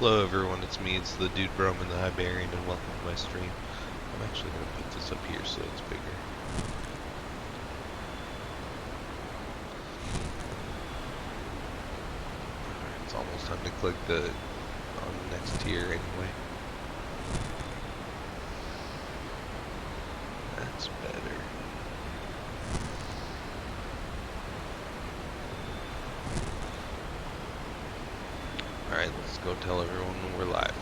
Hello everyone, it's me, it's the Dude Broman, the Iberian, and welcome to my stream. I'm actually going to put this up here so it's bigger. Alright, it's almost time to click on the next tier anyway. That's better. Alright, let's go tell everyone we're live.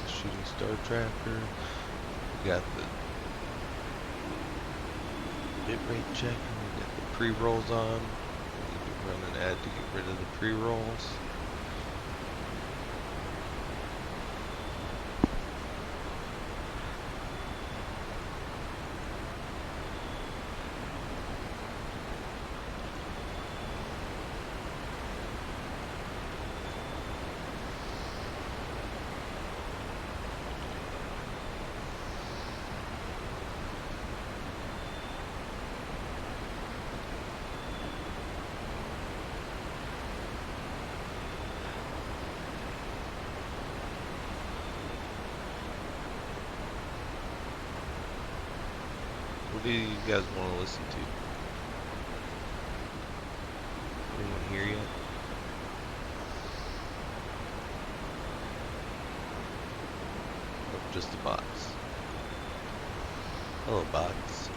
Shooting Star Tracker. We got the bitrate checker. We got the pre-rolls on. We need to run an ad to get rid of the pre-rolls. What do you guys want to listen to? Anyone here yet? Oh, just the bots. Hello, bots.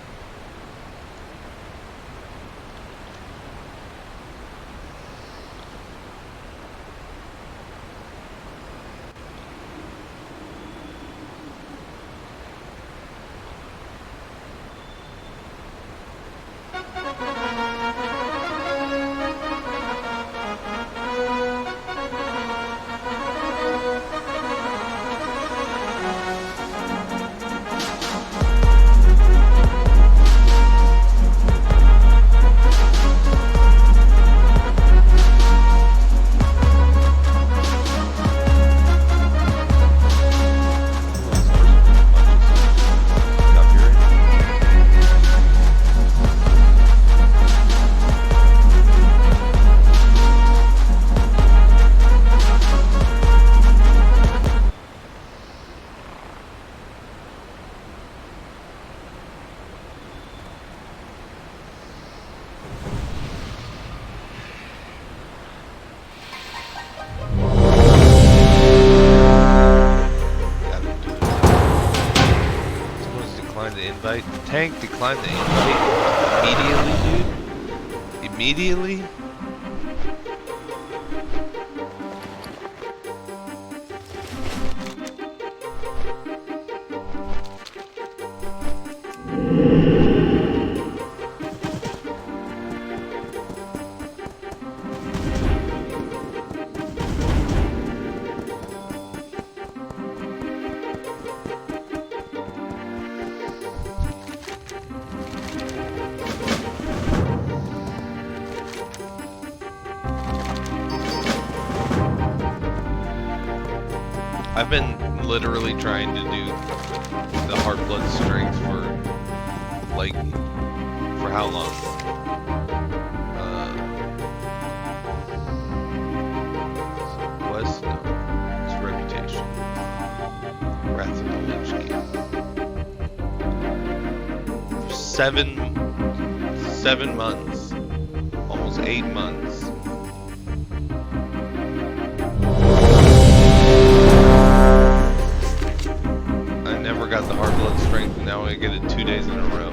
The tank declined the invite immediately, dude. Immediately? I've been literally trying to do the Heart Blood Strength for, like, for how long? Quest? No. It's Reputation. Wrath of the Lich King. For 7 months. Almost 8 months. Got the Hard Blood Strength, and now I get it 2 days in a row.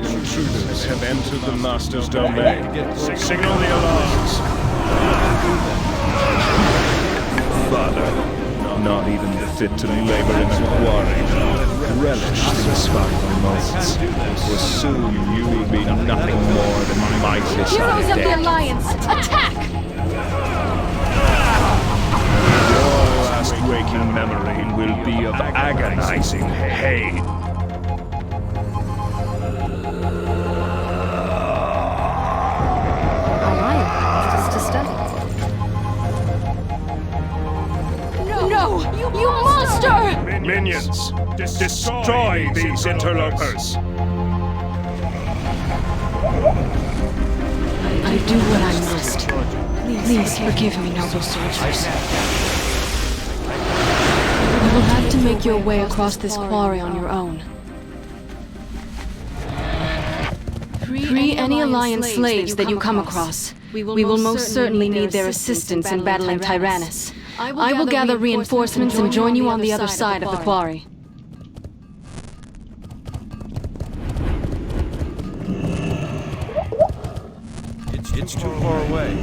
Intruders have entered the Master's domain. Signal the alarms. Father, not even fit to labor in a quarry. Relish the sparkling moments, for soon you will be nothing more than mindless Heroes of the undead. Alliance, attack! Your last waking memory will be of agonizing hate. No! You monster! Minions, destroy these interlopers. I do what I must. Please forgive me, noble soldiers. You will have to make your way across this quarry on your own. Free any Alliance slaves that you come across. We will most certainly need their assistance in battling Tyrannus. I will gather reinforcements and join you on the other side of the quarry. It's too far away.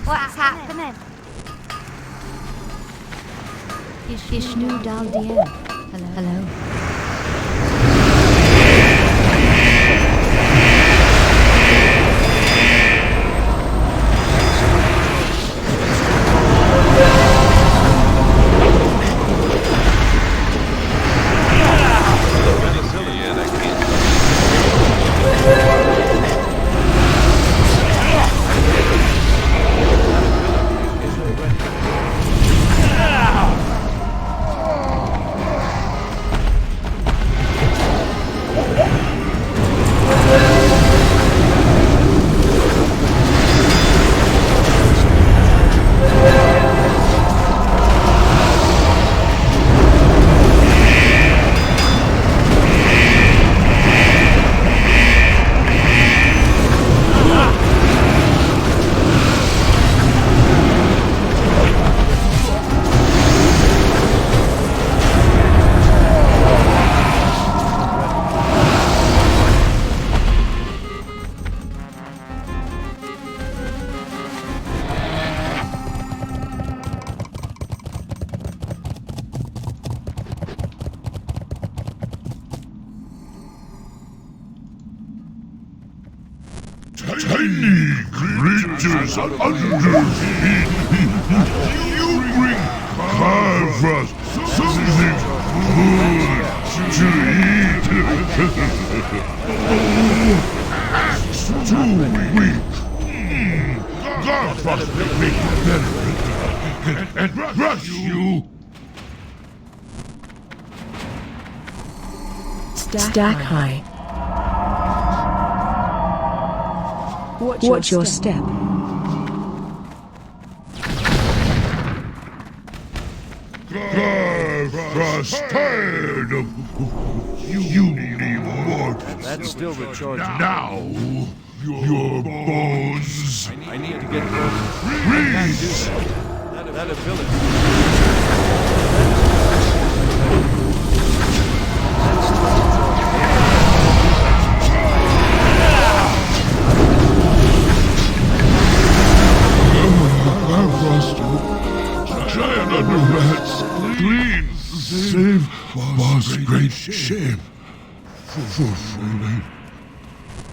What's happening? Ishnu Daldien. Hello. Hello? tiny creatures underneath. You bring Carvas something good to eat. Axe too weak. Carvas will make you better and crush you. Stack high. Watch your step. Carvas tired of you mortals. That's still recharging. Now, your bones. I need to get closer. Freeze! That ability. Giant underrats, clean, save was great shame. For falling.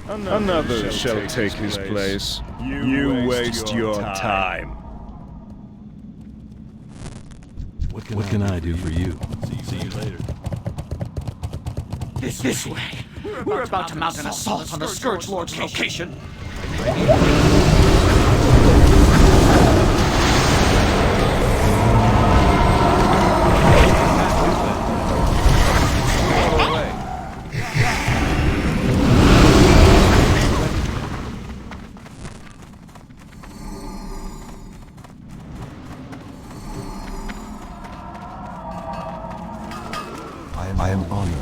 Another shall take his place. You waste your time. What can I do for you? See you later. This way. We're about to mount an assault on the Scourge Lord's location. I am honored.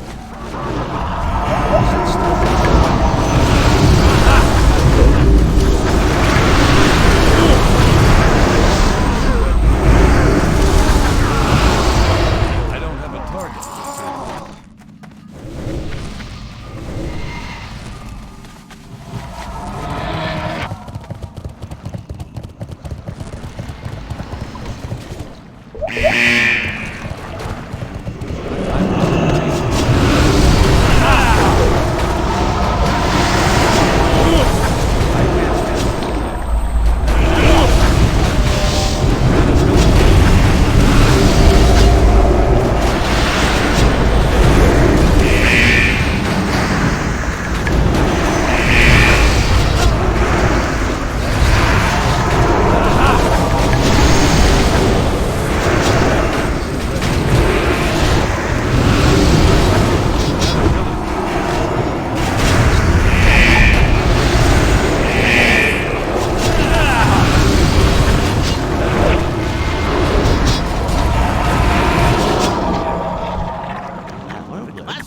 I don't have a target.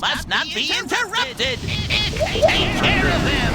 Must not be interrupted! Take care of him!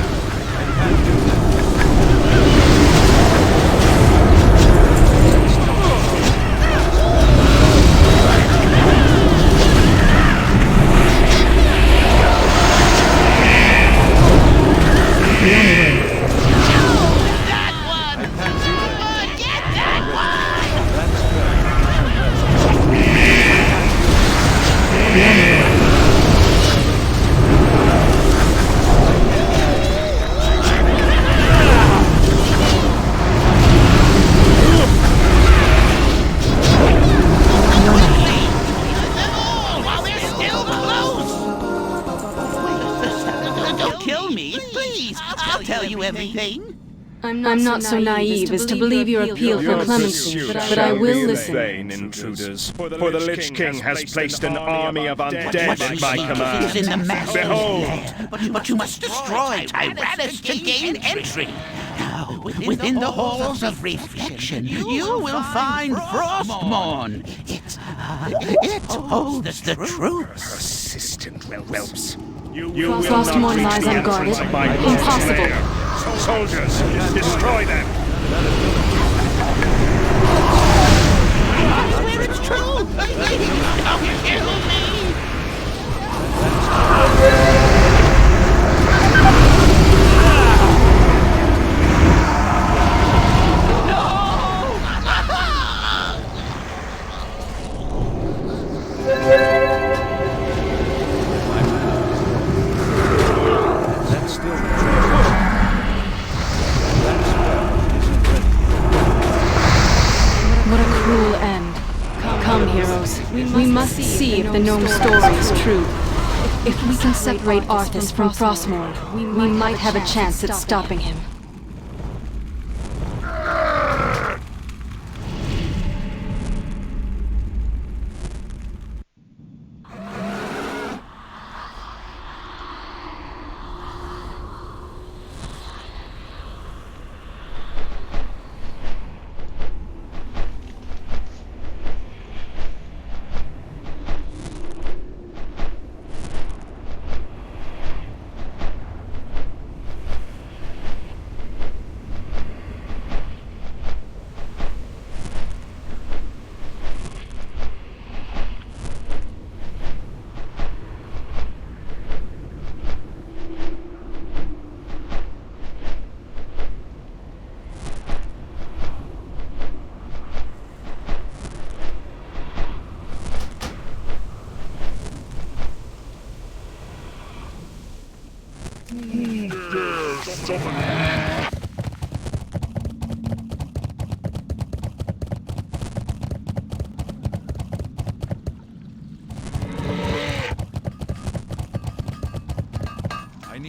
Kill me, please! I'll tell you everything! I'm not so naive as to believe your appeal for clemency, but I will listen. Vain intruders, for the Lich King has placed an army of undead at my Is command. in the master Behold! land, but you must destroy Tyrannus to gain entry. Now, within the halls of reflection, you will find Frostmourne. It holds the truth. Persistent whelps. Frostmourne lies unguarded. Impossible. Soldiers, destroy them! I swear it's true! Don't kill me! That's still recharging. We must see if the gnome's story is true. If we can separate Arthas from Frostmourne, we might have a chance at stopping him.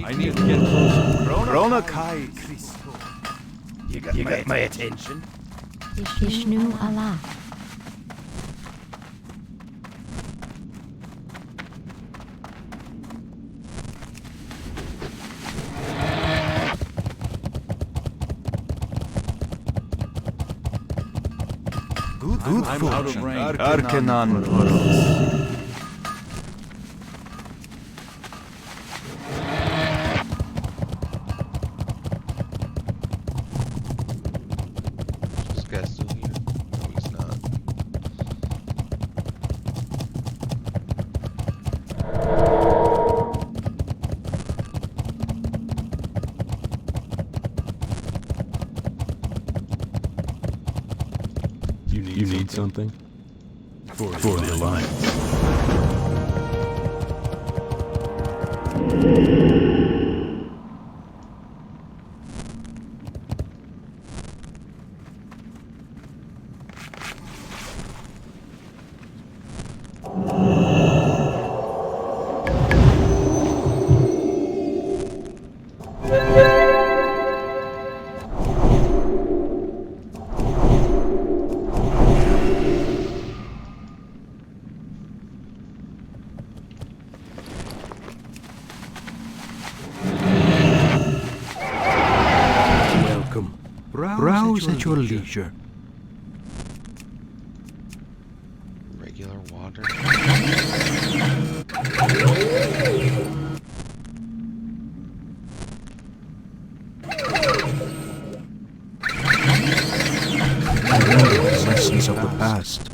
I need to get closer. Rona Kai. You got my attention. Ishnu Allah. Good I'm out of fortune. range. Arcanon Toros. This guy's still here. No, he's not. You need something? For the Alliance. Welcome. Browse at your leisure. Regular water. Lessons of the past.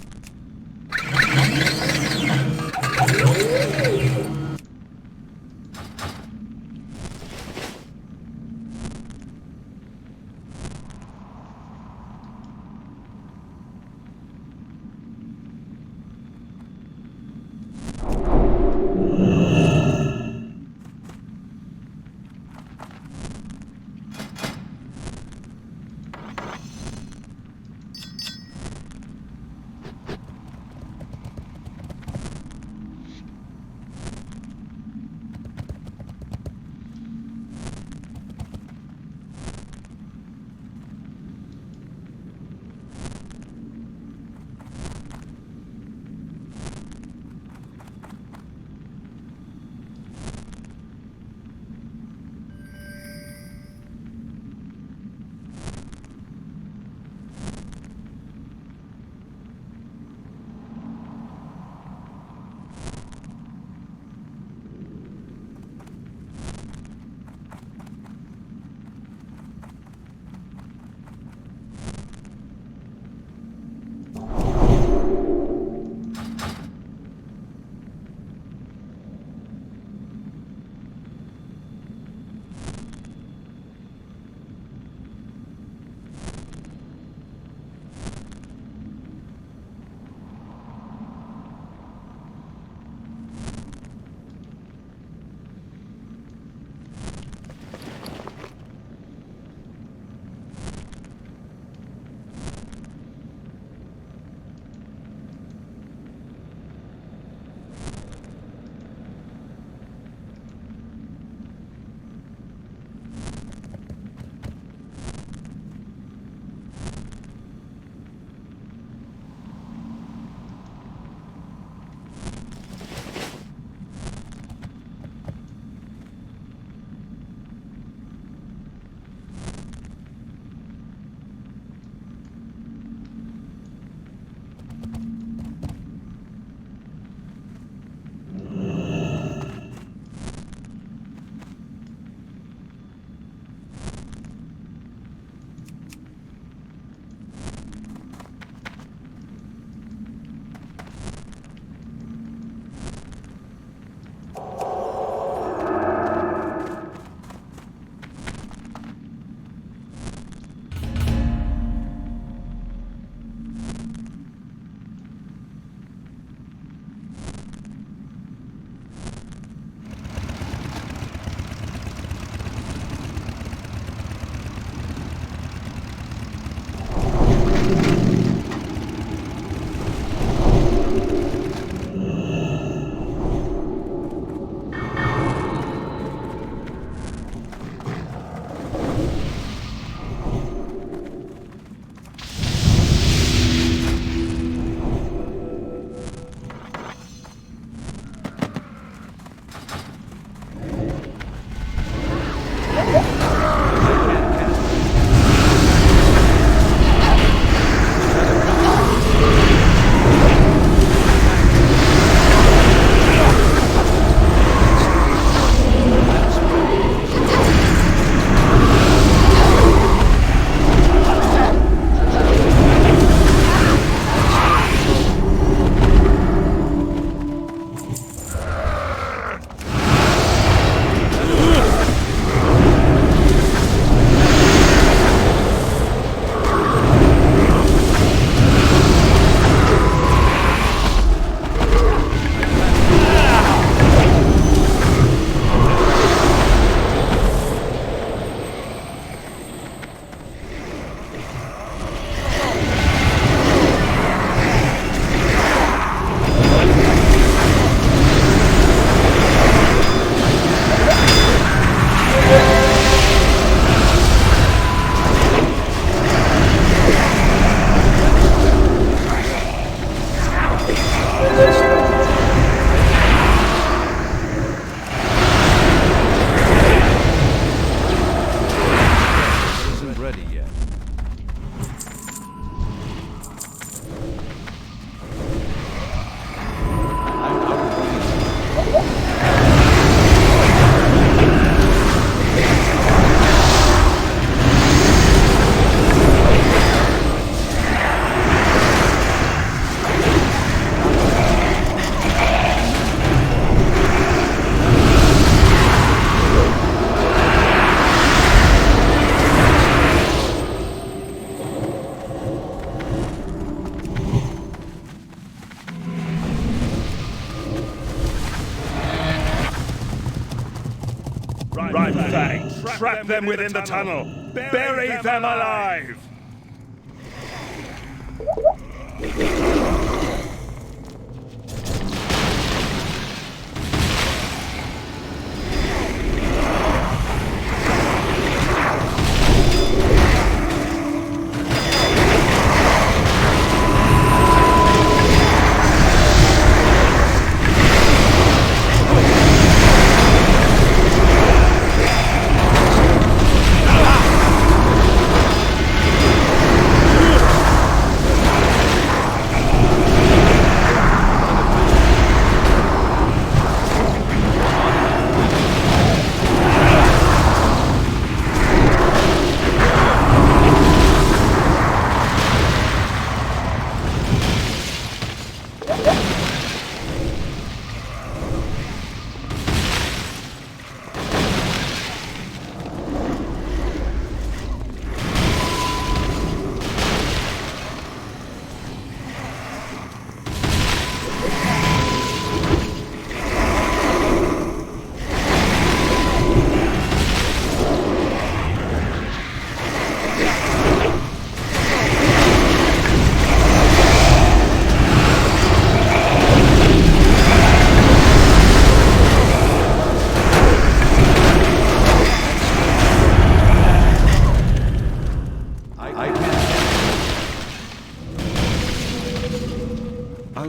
Right flank. Trap them within the tunnel. Bury them alive.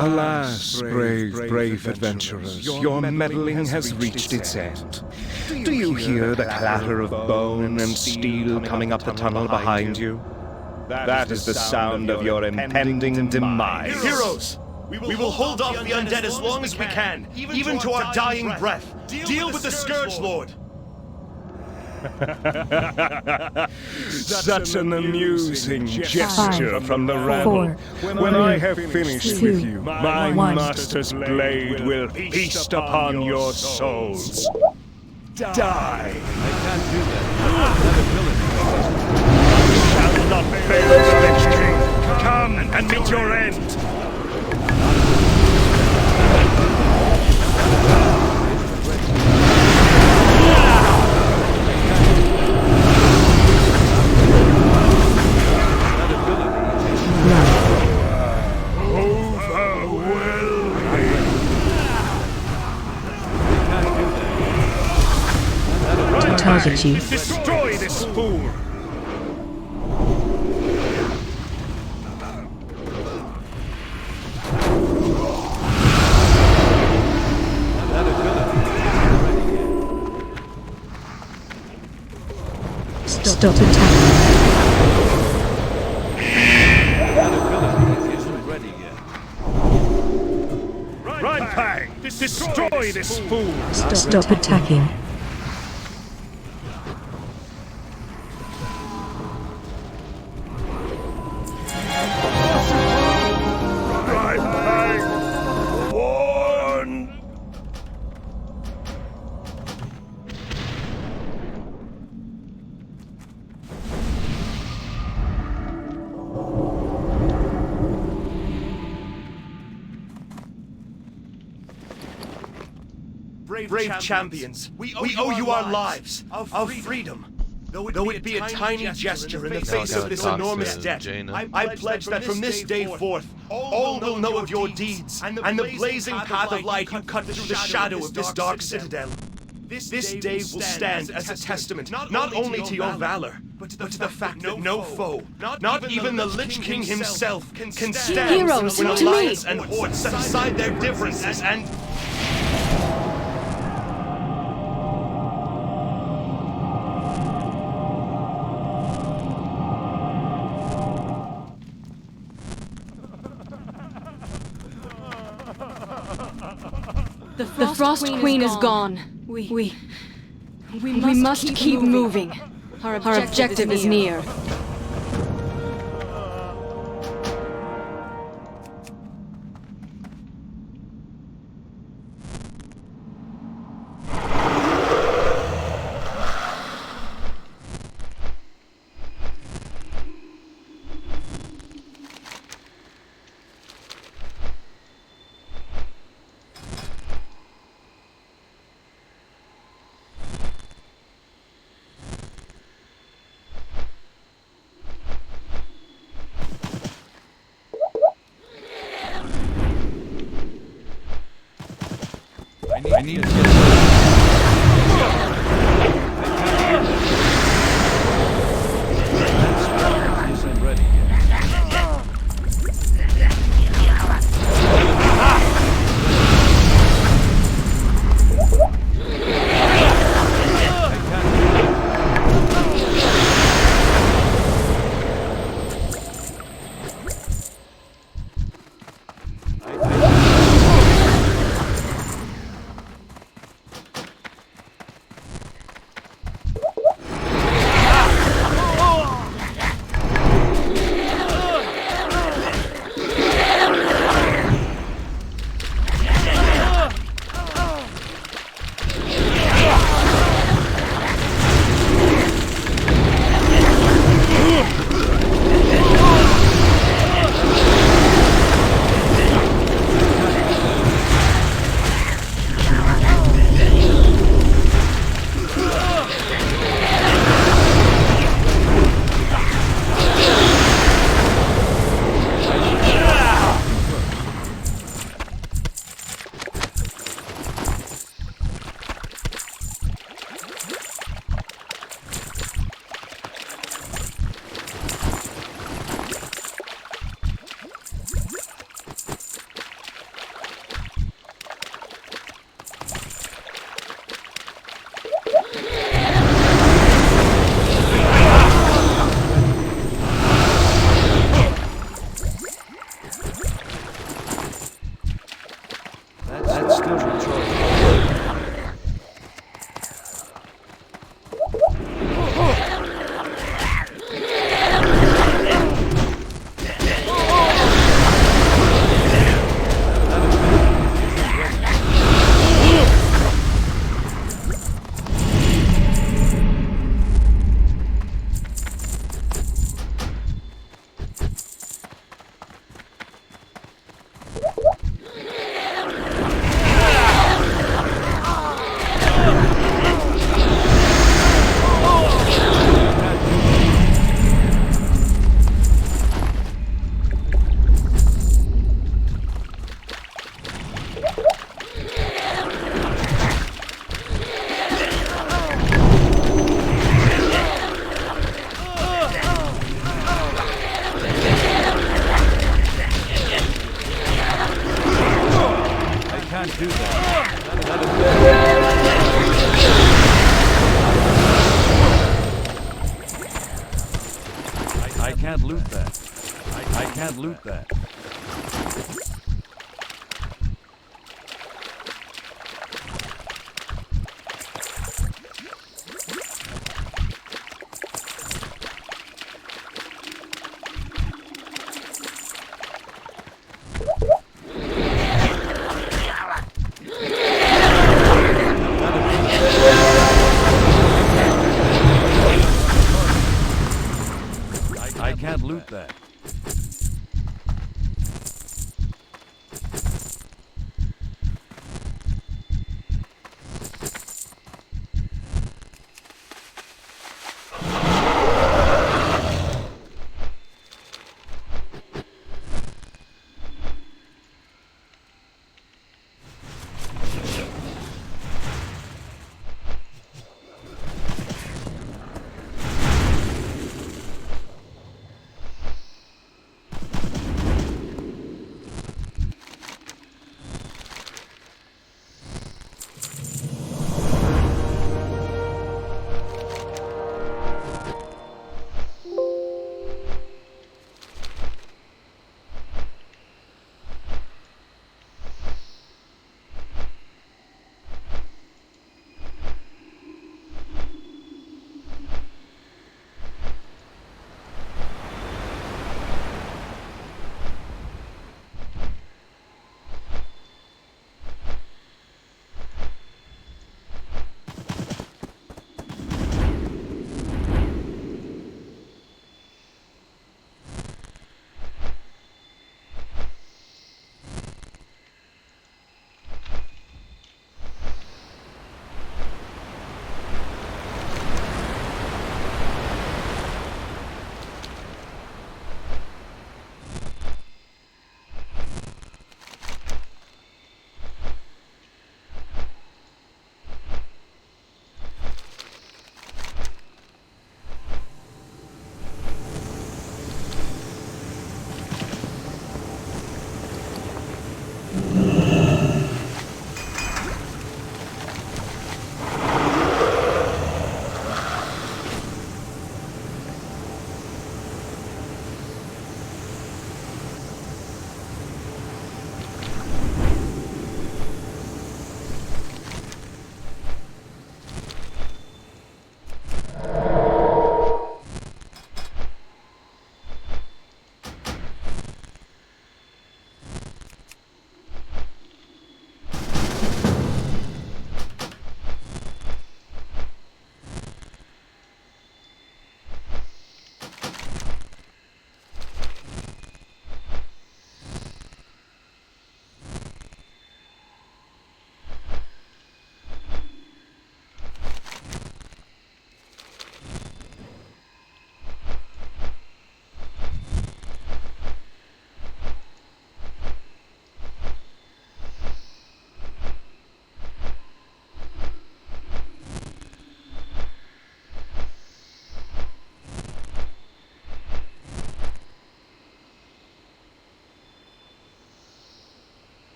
Alas, brave adventurers, your meddling has reached its end. Do you hear the clatter of bone and steel coming up the tunnel behind you? That is the sound of your impending demise. Heroes! We will hold off the undead as long as we can, even to our dying breath. Deal with the Scourge Lord! Such an amusing gesture from the rabble. When I have finished with you, my master's blade will feast upon your souls. Die! I can't do that. Shall not fail, Lich King. Come and meet your end. Target you. Destroy this fool! Stop attacking. That ability isn't ready yet. Right bang! Destroy this fool! Stop attacking. Right bang! Warn! Brave champions, we owe you our lives, our freedom. Though it be a tiny gesture in the face of this enormous debt, I pledge that from this day forth, all will know of your deeds and the blazing path of light you cut through the shadow of this dark citadel. This day will stand as a testament not only to your valor, but to the fact that no foe, not even the Lich King himself, can stand Heroes, when to me. alliance and hordes set aside their differences and... The Frost Queen is gone. We must keep moving. Our objective is near. I need to get isn't ready yet. That's still control. Can't do that. I can't loot that. I can't loot that. I can't loot that.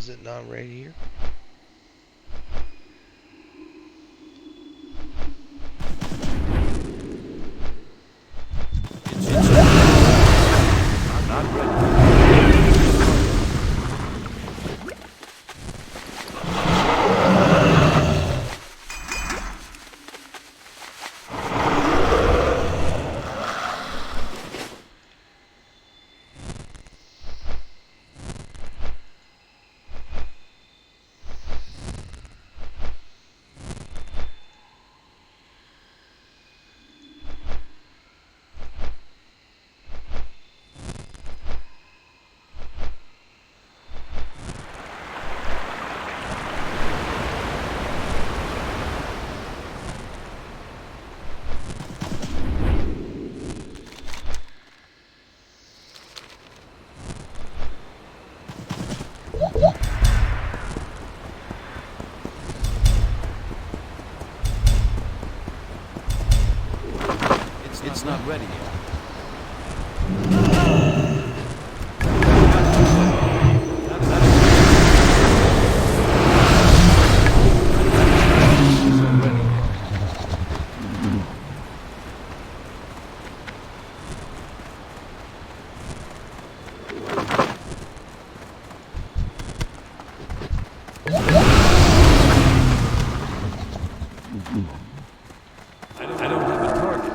Is it not right here? Not ready. It's not ready yet. I don't have a target.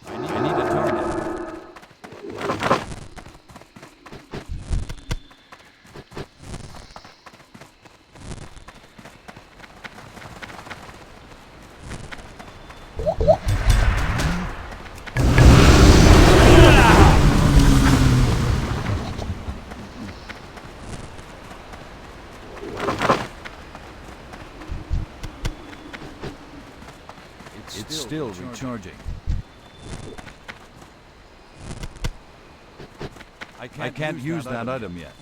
I need a target. It's still recharging. I can't use that item yet.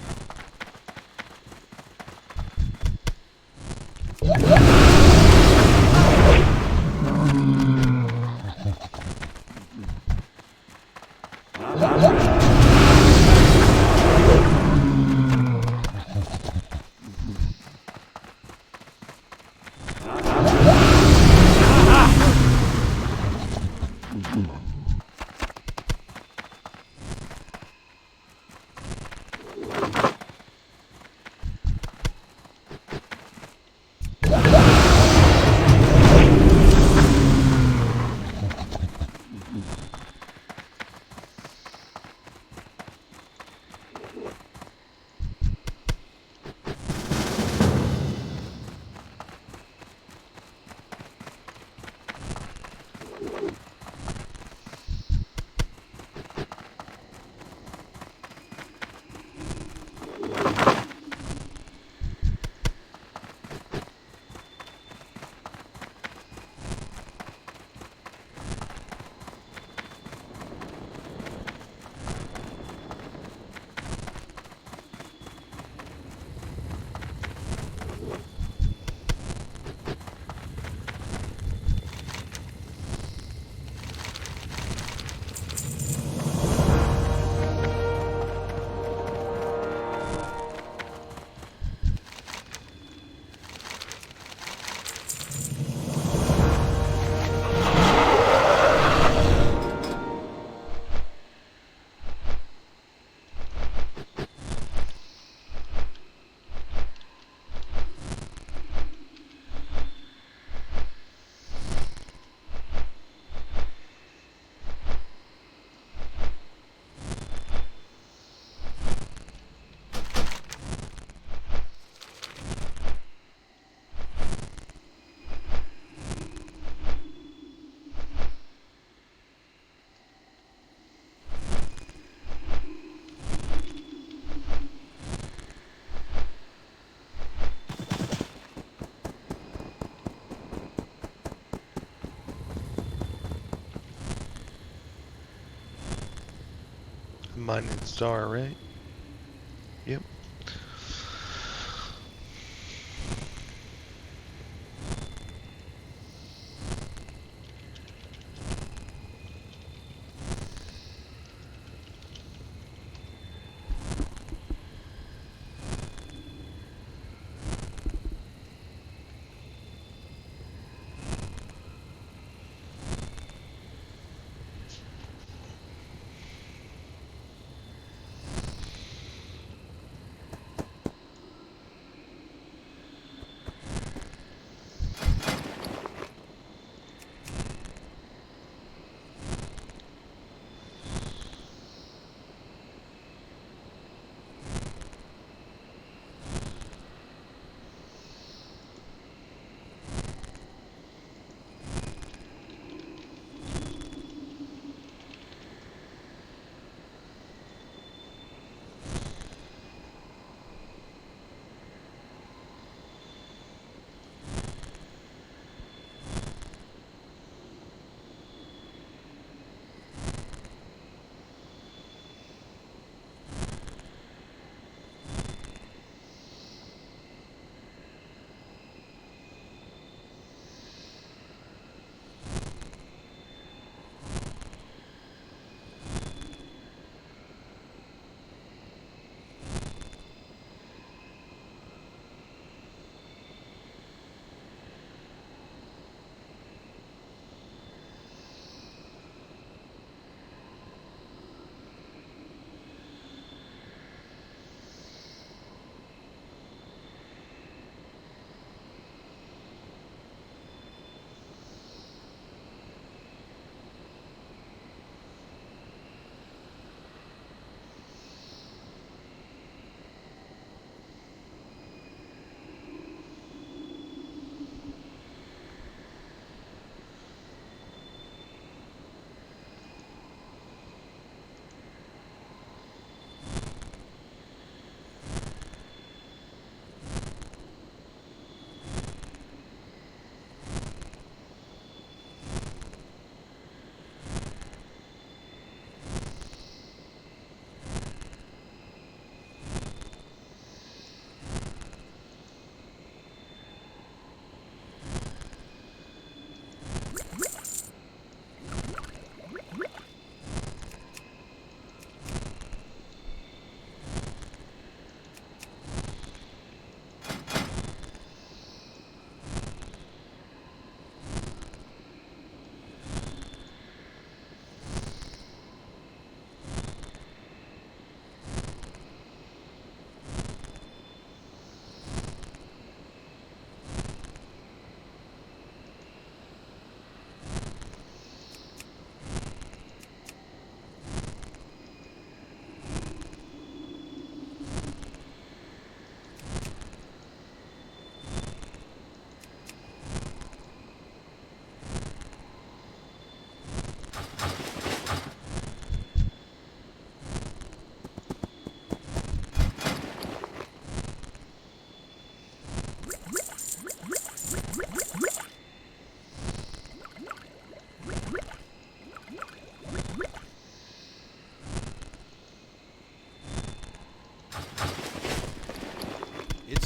Mining star, right? Yep.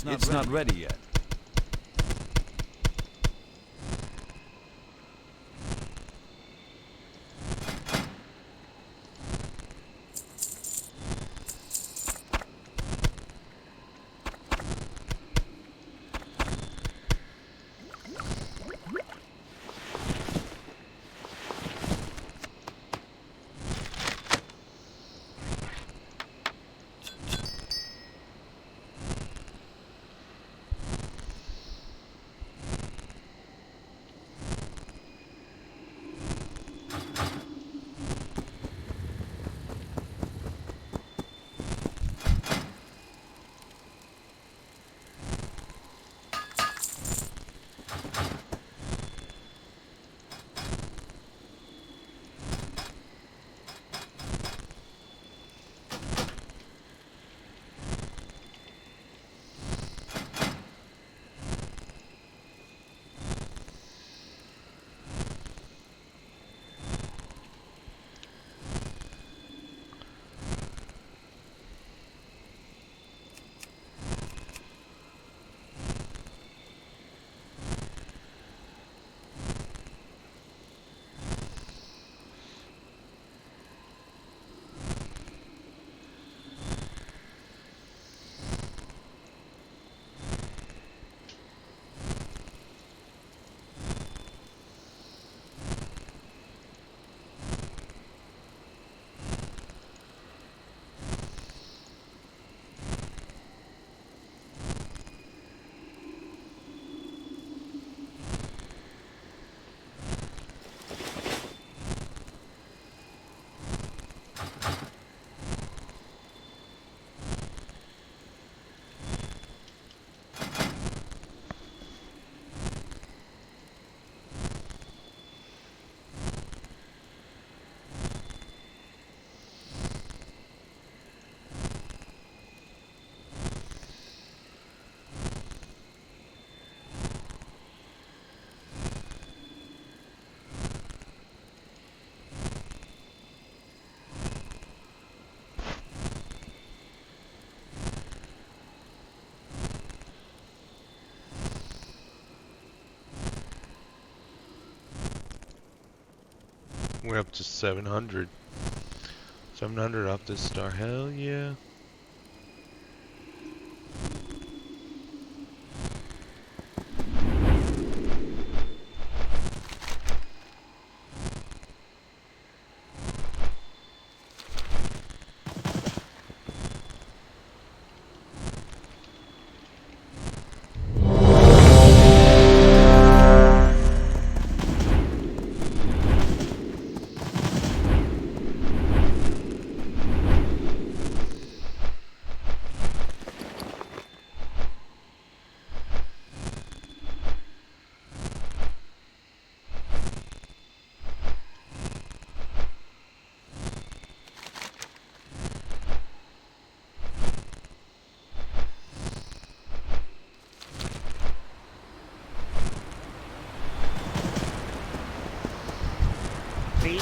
It's not ready yet. We're up to 700. 700 off this star. Hell yeah.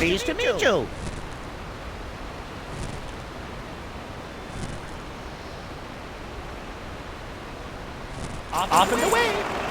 Pleased to meet you. Off and away.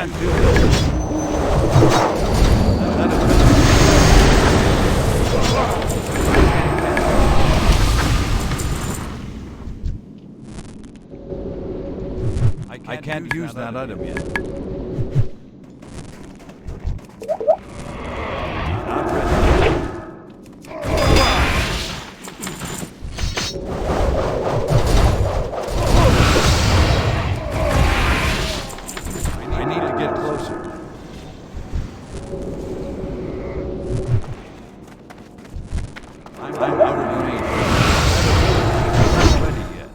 can't do this. I can't use that item yet. Not ready. I need to get closer. I'm out of range. Not ready yet.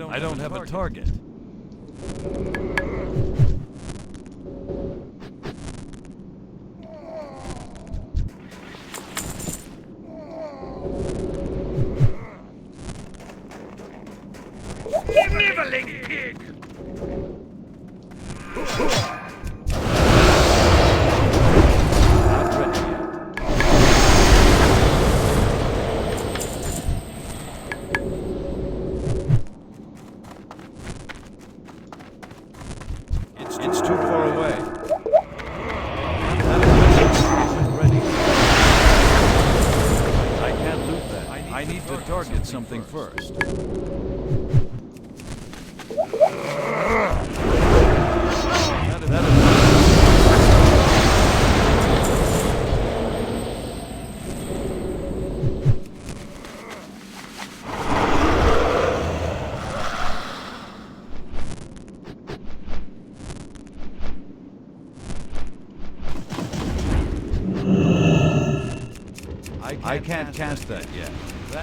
I don't have a target. Nibbling pig! Not ready yet. It's too far away. That isn't ready. I can't loot that. I need to target something first. I can't cast that yet.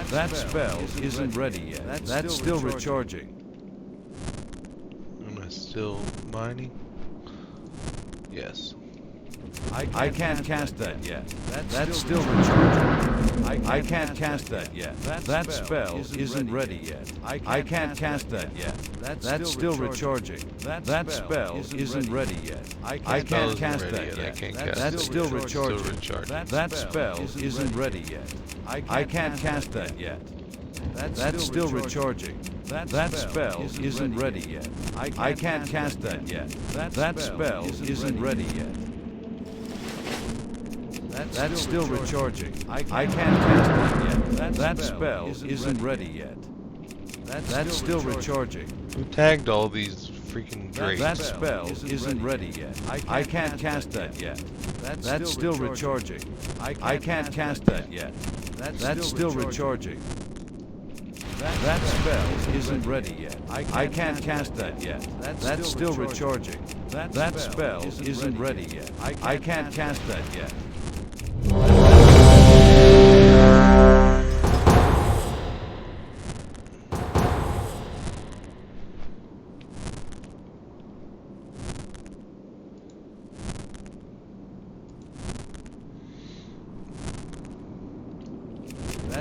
That spell isn't ready yet. That's still recharging. Am I still mining? Yes. I can't cast that yet. That's still recharging. I can't cast that yet. That spell isn't ready yet. I can't cast that yet. That's still recharging. That spell isn't ready yet. I can't cast that yet. That's still recharging. That spell isn't ready yet. I can't cast that yet. That's still recharging. That spell isn't ready yet. I can't cast that yet. That spell isn't ready yet. That's still recharging. I can't cast that yet. That spell isn't ready yet. That's still recharging. Who tagged all these freaking drakes? That spell isn't ready yet. I can't cast that yet. That's still recharging. I can't cast that yet. That's still recharging. That spell isn't ready yet. I can't cast that yet. That's still recharging. That spell isn't ready yet. I can't cast that yet.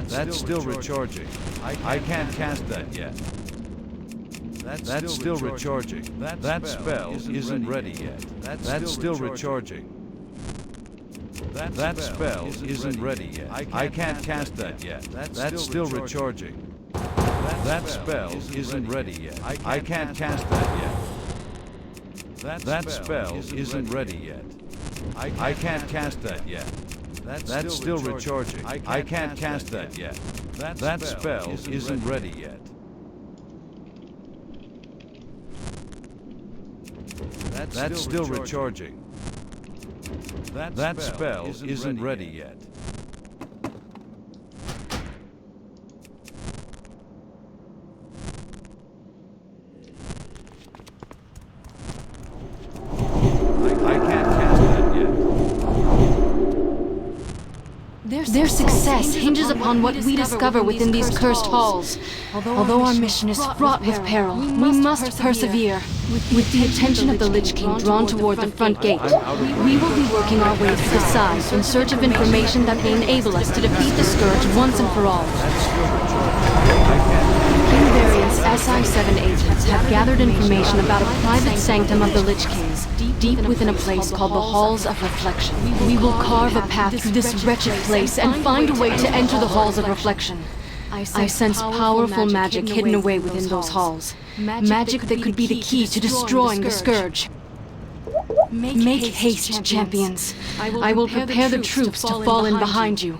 That's still recharging. I can't cast that yet. That's still recharging. That spell isn't ready yet. That's still recharging. That spell isn't ready yet. I can't cast that yet. That's still recharging. That spell isn't ready yet. I can't cast that yet. That spell isn't ready yet. I can't cast that yet. That's still recharging. I can't cast that yet. That spell isn't ready yet. That's still recharging. That spell isn't ready yet. I can't cast that yet. Their success hinges upon what we discover within these cursed halls. Although our mission is fraught with peril, we must persevere. With the attention of the Lich King drawn toward the front gate, we will be working our way to the side in search of information that may enable us to defeat the Scourge once and for all. King Variant's SI-7 agents have gathered information about a private sanctum of the Lich King's, deep within a place called the Halls of Reflection. We will carve a path through this wretched place and find a way to enter the Halls of Reflection. I sense powerful magic hidden away within those halls. Magic that could be the key to destroying the Scourge. Make haste, champions. I will prepare the troops to fall in behind you.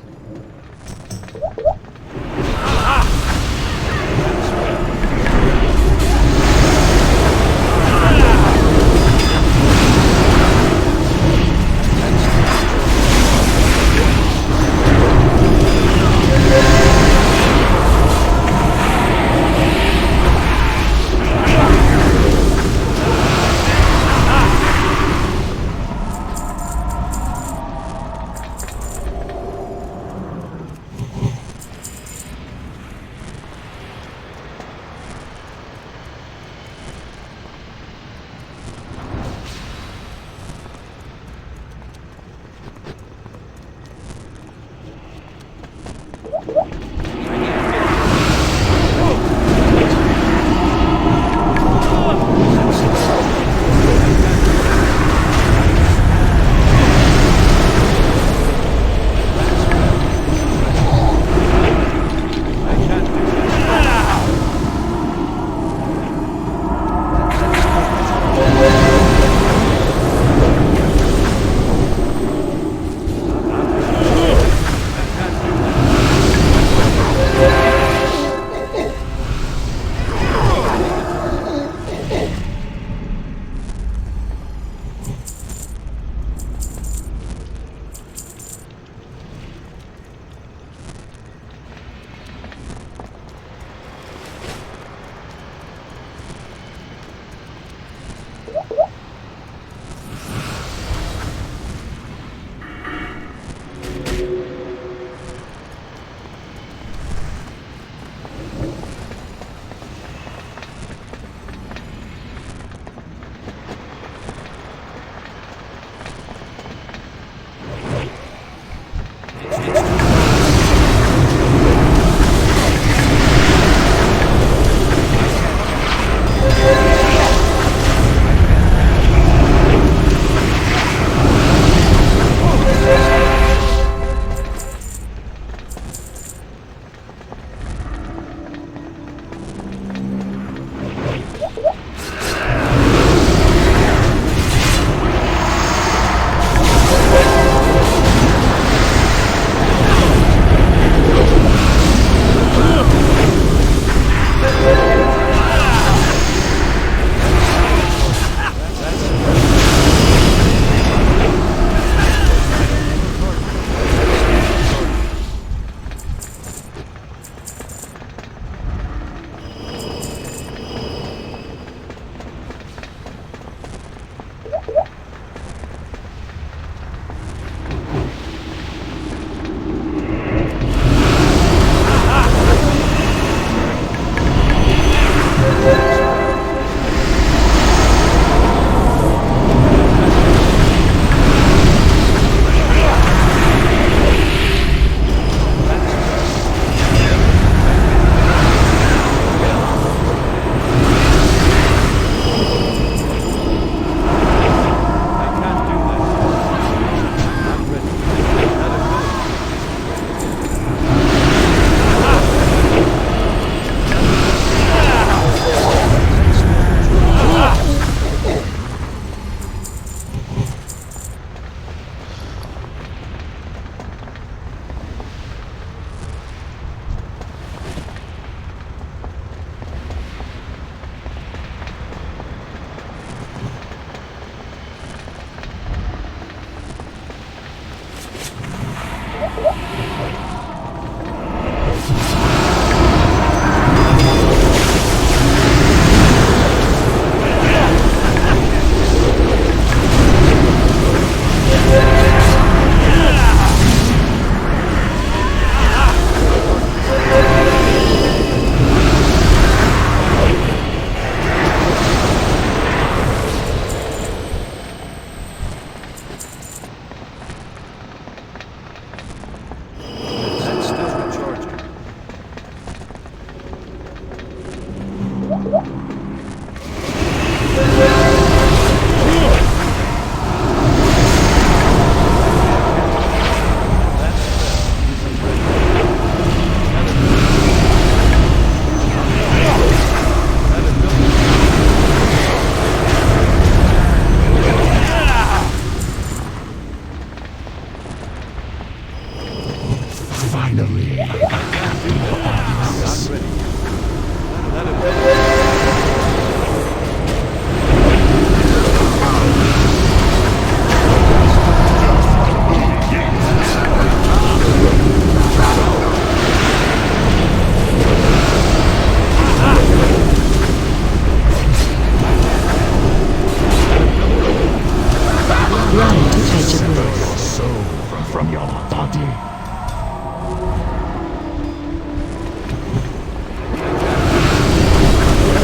Deja vu. Your soul from your body.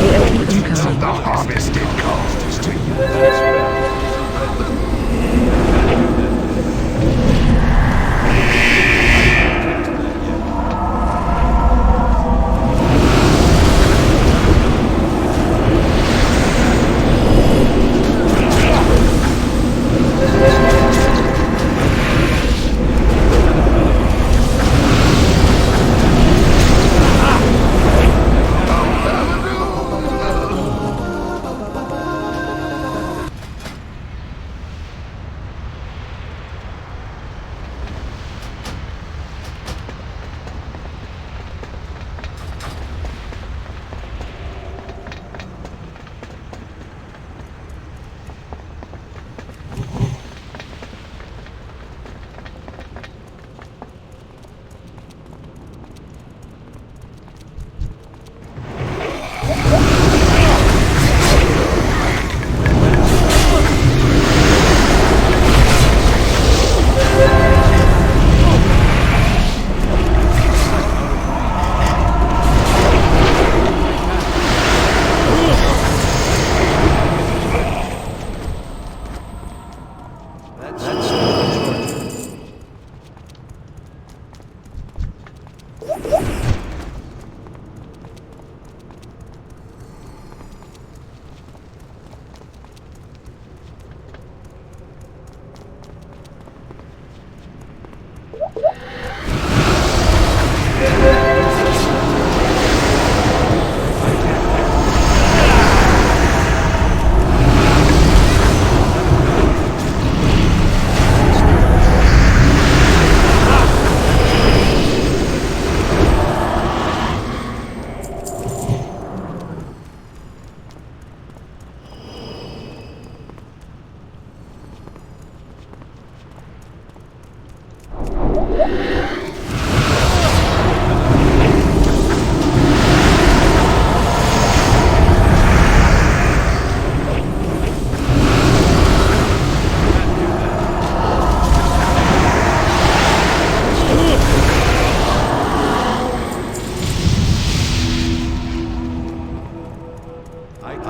AOE incoming. The harvest it comes to you.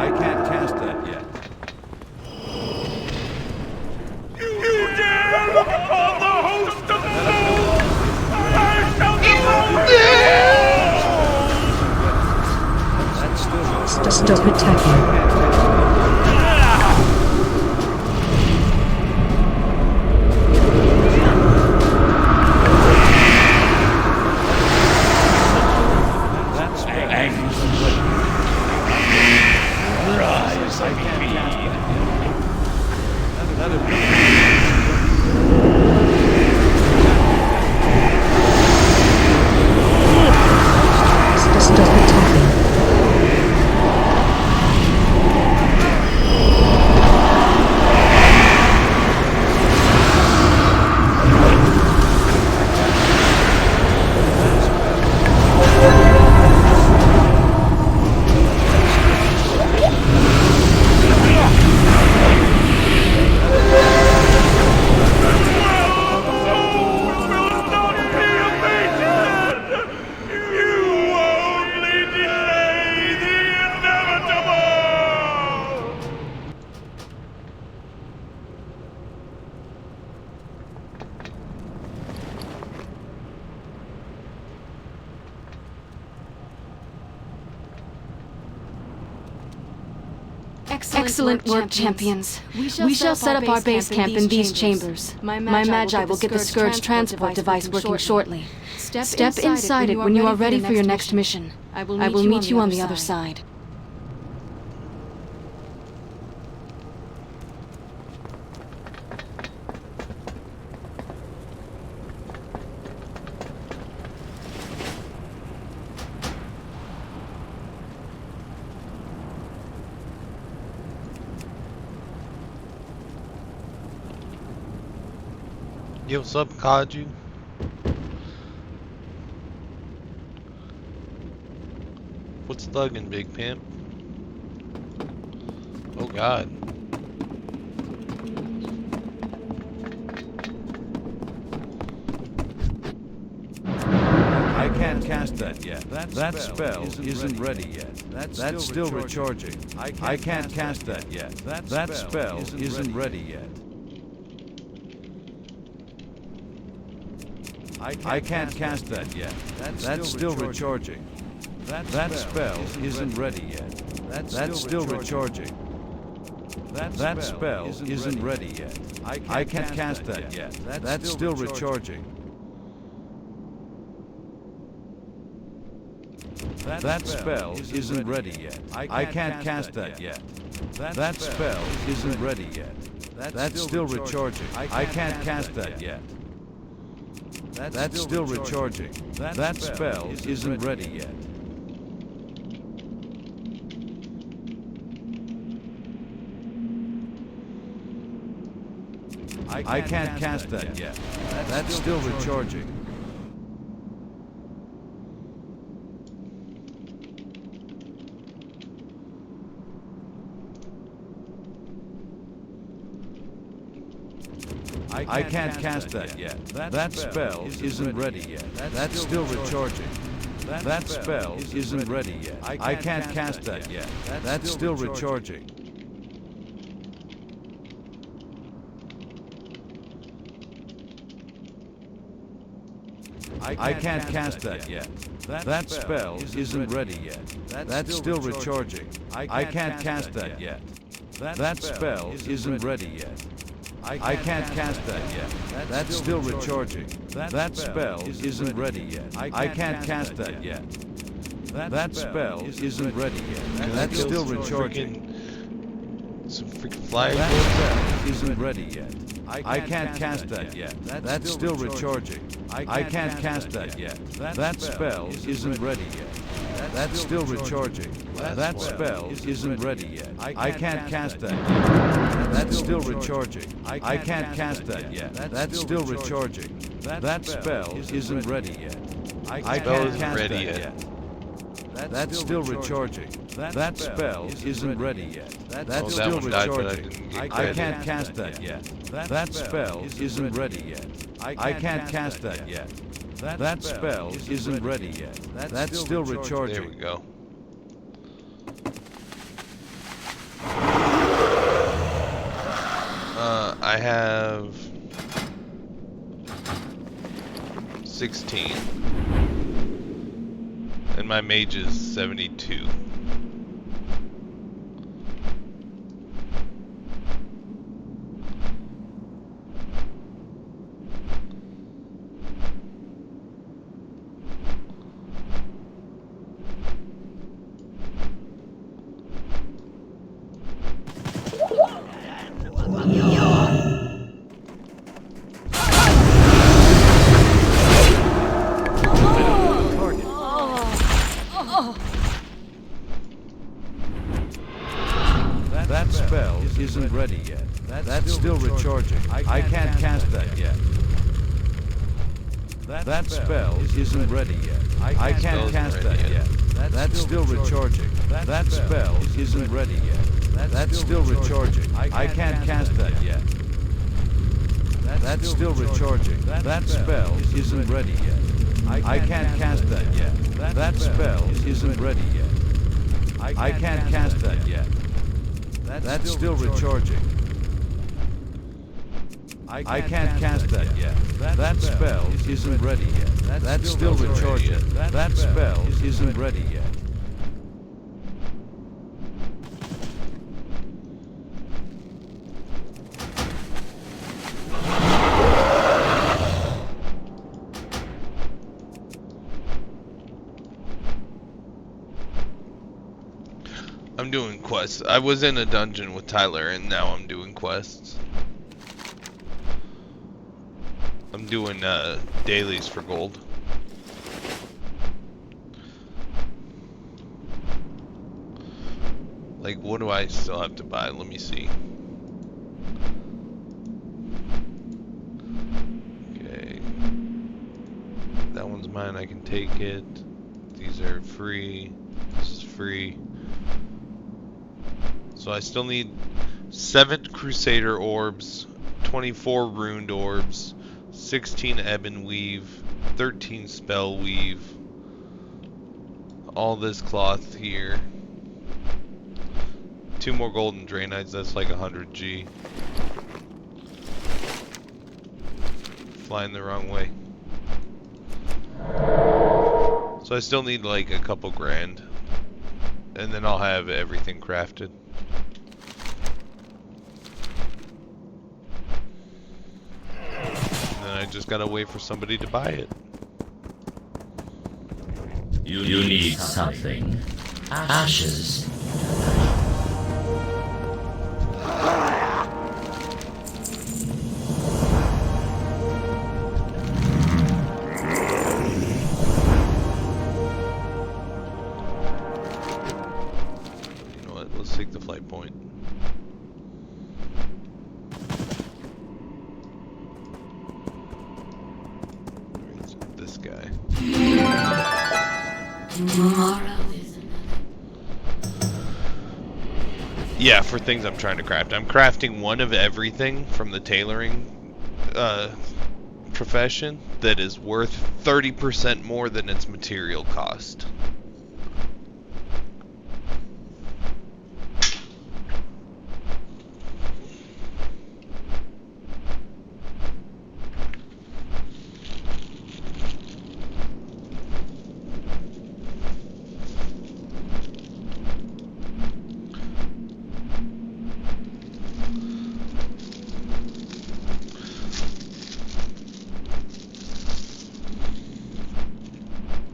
I can't cast that yet. You dare look upon the host of the Lord! I shall That's still Stop attacking. That's rise, I can't. Stop attacking. Excellent work, champions. We shall set up our base camp in these chambers. My Magi will get the Scourge transport device working shortly. Step inside it when you are ready for your next mission. I will meet you on the other side. Yo, what's up, Kaju? What's thuggin', Big Pimp? Oh God. can't cast that yet. That spell isn't ready yet. That's still recharging. I can't cast that yet. That spell isn't ready yet. I can't cast that yet. That's still recharging. That spell isn't ready yet. That's still recharging. That spell isn't ready yet. I can't cast that yet. That's still recharging. That spell isn't ready yet. I can't cast that yet. That spell isn't ready yet. That's still recharging. I can't cast that yet. That's still recharging. That spell isn't ready yet. I can't cast that yet. That's still recharging. I can't cast that yet. That spell isn't ready yet. That's still recharging. That spell isn't ready yet. I can't cast that yet. That's still recharging. I can't cast that yet. That spell isn't ready yet. That's still recharging. I can't cast that yet. That spell isn't ready yet. I can't cast that yet. That's still recharging. That spell isn't ready yet. I can't cast that yet. That spell isn't ready yet. That's still recharging. Some freaking flyers. That spell isn't ready yet. I can't cast that yet. That's still recharging. I can't cast that yet. That spell isn't ready yet. That's still recharging. That spell isn't ready yet. I can't cast that yet. That's still recharging. I can't cast that yet. That's still recharging. That spell isn't ready yet. I can't cast that yet. That's still recharging. That spell isn't ready yet. That's still recharging. I can't cast that yet. That spell isn't ready yet. I can't cast that yet. That spell isn't ready yet. That's still recharging. There we go. I have 16. And my mage is 72. That spell isn't ready yet. That's still recharging. I can't cast that yet. That spell isn't ready yet. I can't cast that yet. That's still recharging. That spell isn't ready yet. That's still recharging. I can't cast that yet. That's still recharging. That spell isn't ready yet. I can't cast that yet. That spell isn't ready yet. I can't cast that yet. That's still recharging. I can't cast that yet. That spell isn't ready yet. That's still recharging. That spell isn't ready yet. I'm doing quests. I was in a dungeon with Tyler and now I'm doing quests. I'm doing dailies for gold. Like, what do I still have to buy? Let me see. Okay. That one's mine. I can take it. These are free. This is free. So I still need 7 Crusader orbs, 24 Runed orbs, 16 Ebon Weave, 13 Spell Weave, all this cloth here. 2 more golden draenites, that's like 100 G. Flying the wrong way. So I still need like a couple grand. And then I'll have everything crafted. And then I just gotta wait for somebody to buy it. You need something. Ashes. Take the flight point. Where's this guy? Yeah, for things I'm trying to craft. I'm crafting one of everything from the tailoring profession that is worth 30% more than its material cost.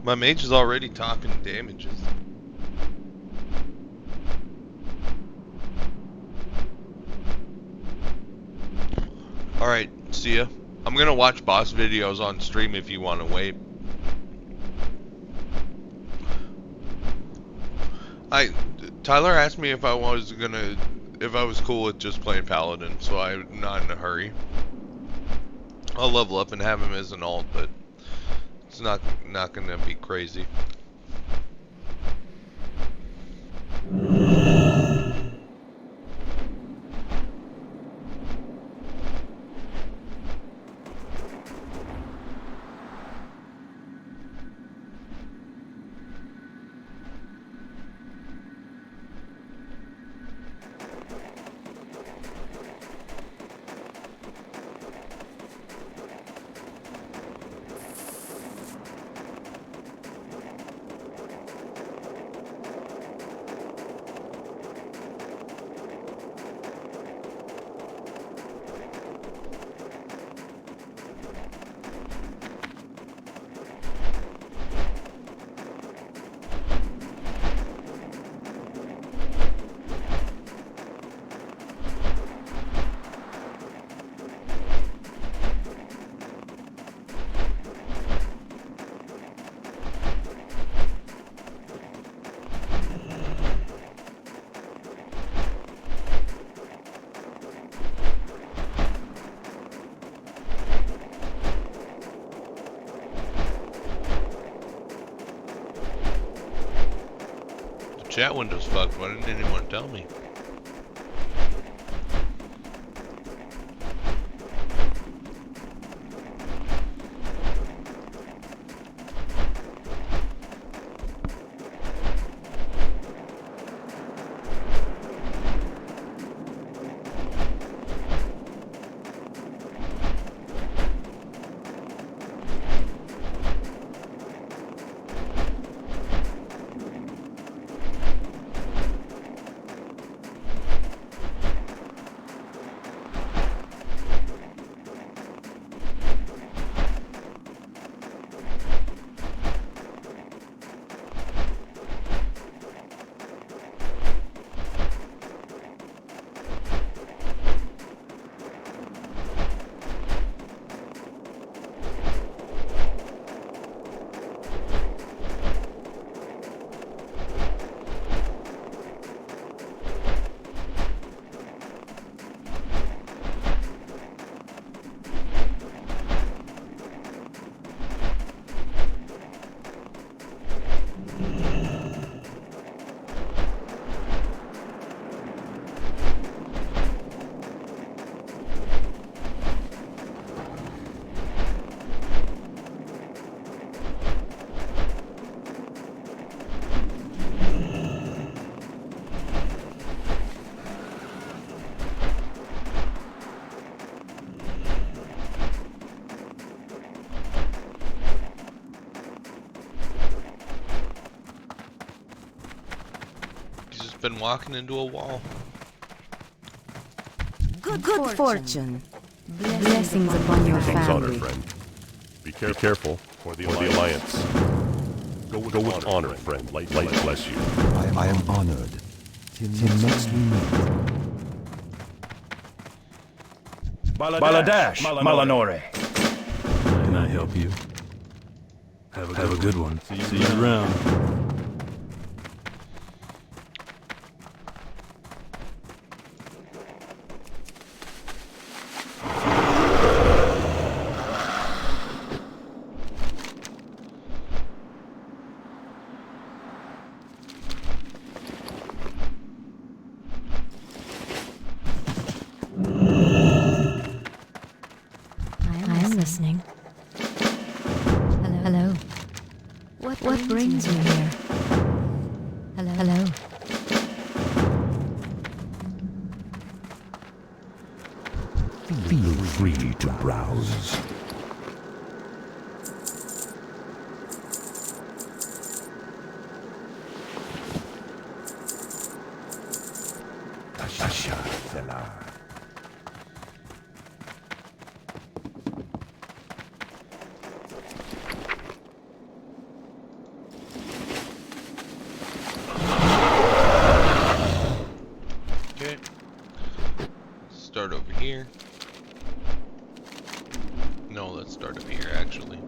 My mage is already topping damages. Alright, see ya. I'm gonna watch boss videos on stream if you wanna wait. Tyler asked me if I was cool with just playing Paladin, so I'm not in a hurry. I'll level up and have him as an alt, but it's not gonna be crazy. Chat window's fucked. Why didn't anyone tell me? Been walking into a wall. Good fortune. Blessings upon your King's honor, family. friend. Be careful for the Alliance. Go with honor, friend. Light bless you. I am honored. Till next we meet. Baladash, Malanore. Can I help you? Have a good one. See you around. I am listening. Hello. What brings you here? Hello. Feel free to browse. Asha fella. Okay. Start over here. No, let's start up here actually.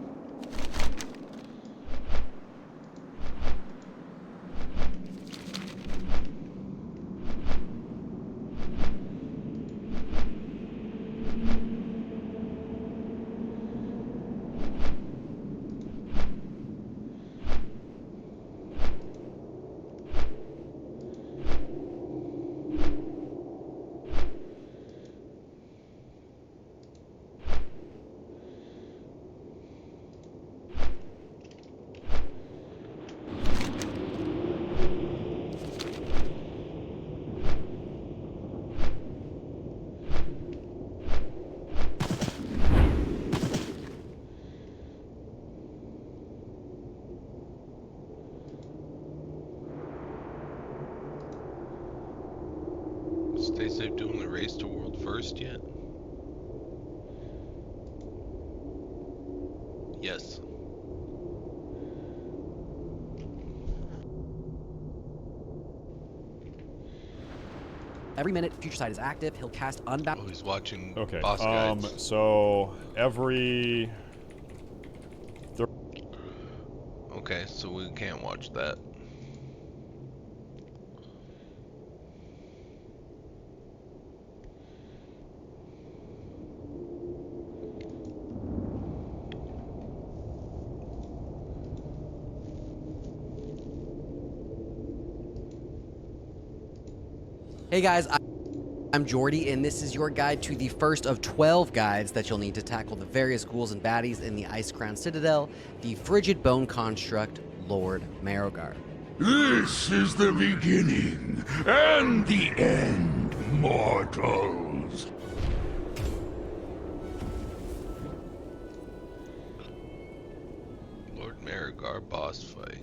Stay safe doing the race to world first yet? Yes. Every minute Future Sight is active, he'll cast unbound. Oh, he's watching Okay. boss guides. So every. Okay, so we can't watch that. Hey guys, I'm Jordy, and this is your guide to the first of 12 guides that you'll need to tackle the various ghouls and baddies in the Ice-Crown Citadel, the Frigid Bone Construct, Lord Marogar. This is the beginning and the end, mortals. Lord Marogar boss fight.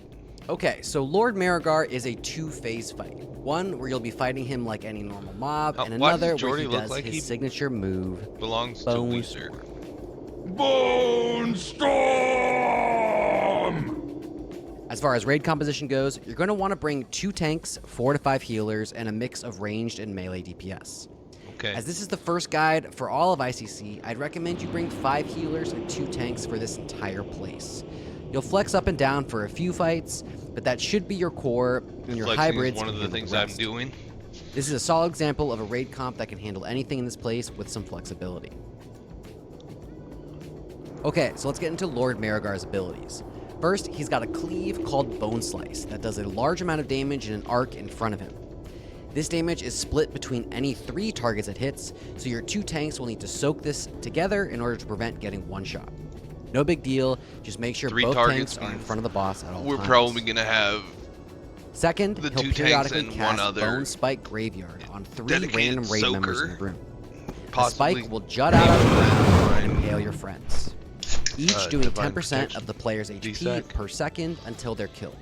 Okay, so Lord Marogar is a two-phase fight. One where you'll be fighting him like any normal mob, and another where he does his signature move, belongs Bone to Weezer. Bone Storm! As far as raid composition goes, you're going to want to bring 2 tanks, 4 to 5 healers, and a mix of ranged and melee DPS. Okay. As this is the first guide for all of ICC, I'd recommend you bring 5 healers and 2 tanks for this entire place. You'll flex up and down for a few fights, but that should be your core, and your Flexing hybrids is one of can the handle things the I'm rest. doing. This is a solid example of a raid comp that can handle anything in this place with some flexibility. Okay, so let's get into Lord Marogar's abilities. First, he's got a cleave called Bone Slice that does a large amount of damage in an arc in front of him. This damage is split between any 3 targets it hits, so your 2 tanks will need to soak this together in order to prevent getting one shot. No big deal, just make sure 3 both targets tanks are in front of the boss at all We're times. probably gonna have Second, the he'll 2 tanks periodically and cast one other Bone Spike Graveyard on 3 dedicated random raid members in soaker, the room. The possibly spike will jut out of the ground and impale your friends, each doing divine 10% protection. of the player's HP D-sec. per second until they're killed.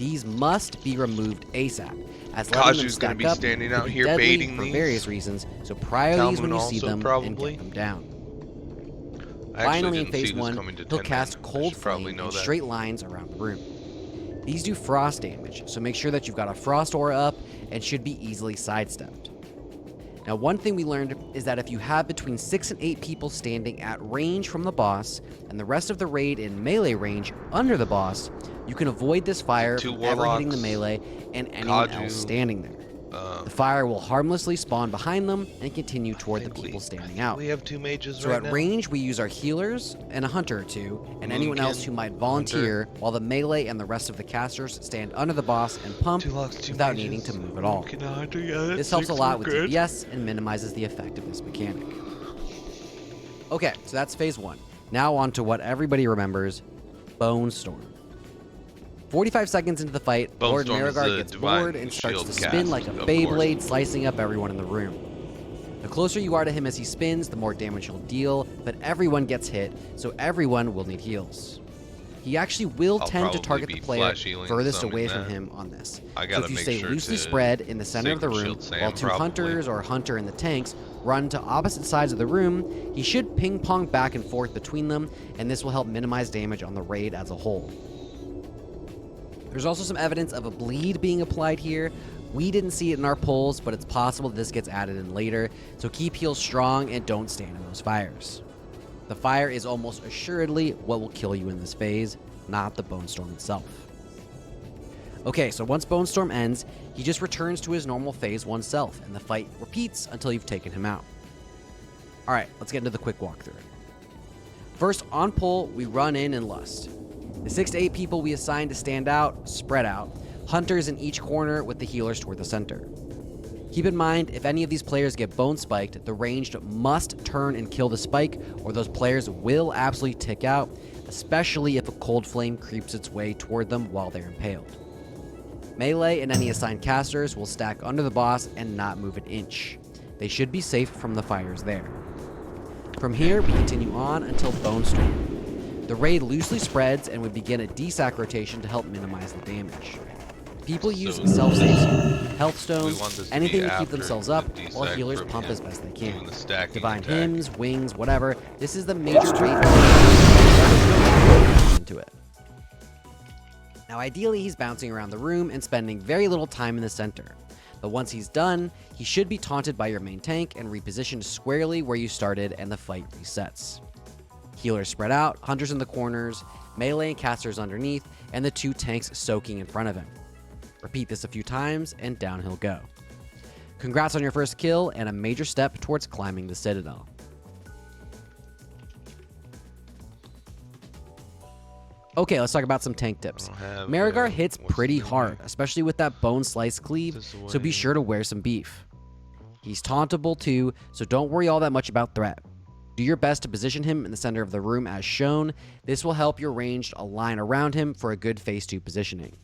These must be removed ASAP, as letting them Kaju's gonna stack be up standing could out be here deadly baiting for these. various reasons, so pry these when you see Talmoon them probably. and get them down. I actually Finally, in didn't phase see who's 1, coming to he'll 10 cast men. I Cold should probably Flame know in that. straight lines around the room. These do frost damage, so make sure that you've got a frost aura up and should be easily sidestepped. Now, one thing we learned is that if you have between 6 and 8 people standing at range from the boss and the rest of the raid in melee range under the boss, you can avoid this fire from ever hitting the melee and anyone else standing there. The fire will harmlessly spawn behind them and continue toward the people standing out. We have 2 mages So right at now. range, we use our healers and a hunter or 2, and anyone else who might volunteer, while the melee and the rest of the casters stand under the boss and pump without needing to move at all. This helps a lot with DPS and minimizes the effect of this mechanic. Okay, so that's phase 1. Now on to what everybody remembers, Bone Storm. 45 seconds into the fight, Bone Lord Storm is Marigar the gets divine bored and starts shield to cast, spin like a of Beyblade, slicing up everyone in the room. The closer you are to him as he spins, the more damage he'll deal, but everyone gets hit, so everyone will need heals. He actually will tend to target the player furthest away from him on this. So if you stay loosely spread in the center of the room, while 2 hunters or a hunter in the tanks run to opposite sides of the room, he should ping pong back and forth between them, and this will help minimize damage on the raid as a whole. There's also some evidence of a bleed being applied here. We didn't see it in our polls, but it's possible this gets added in later, so keep heals strong and don't stand in those fires. The fire is almost assuredly what will kill you in this phase, not the Bone Storm itself. Okay, so once Bone Storm ends, he just returns to his normal phase 1 self, and the fight repeats until you've taken him out. Alright, let's get into the quick walkthrough. First, on pull, we run in and lust. The 6 to 8 people we assign to stand out, spread out, hunters in each corner with the healers toward the center. Keep in mind, if any of these players get bone spiked, the ranged must turn and kill the spike, or those players will absolutely tick out, especially if a cold flame creeps its way toward them while they're impaled. Melee and any assigned casters will stack under the boss and not move an inch. They should be safe from the fires there. From here, we continue on until Bone Storm. The raid loosely spreads and would begin a desac rotation to help minimize the damage. People use self-saves here, health stones, anything to keep themselves up, while healers pump as best they can. Divine hymns, wings, whatever, this is the major raid into it. Now ideally he's bouncing around the room and spending very little time in the center. But once he's done, he should be taunted by your main tank and repositioned squarely where you started and the fight resets. Healers spread out, hunters in the corners, melee and casters underneath, and the 2 tanks soaking in front of him. Repeat this a few times, and down he'll go. Congrats on your first kill, and a major step towards climbing the Citadel. Okay, let's talk about some tank tips. Marigar hits pretty hard, especially with that bone slice cleave, so be sure to wear some beef. He's tauntable too, so don't worry all that much about threat. Do your best to position him in the center of the room as shown. This will help your ranged align around him for a good phase 2 positioning.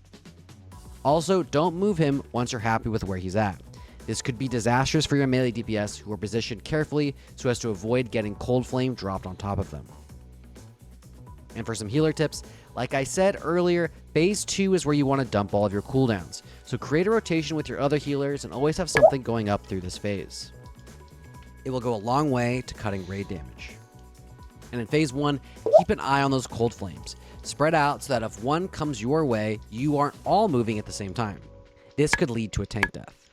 Also, don't move him once you're happy with where he's at. This could be disastrous for your melee DPS who are positioned carefully so as to avoid getting Cold Flame dropped on top of them. And for some healer tips, like I said earlier, phase 2 is where you want to dump all of your cooldowns. So create a rotation with your other healers and always have something going up through this phase. It will go a long way to cutting raid damage. And in phase 1, keep an eye on those cold flames. Spread out so that if one comes your way, you aren't all moving at the same time. This could lead to a tank death.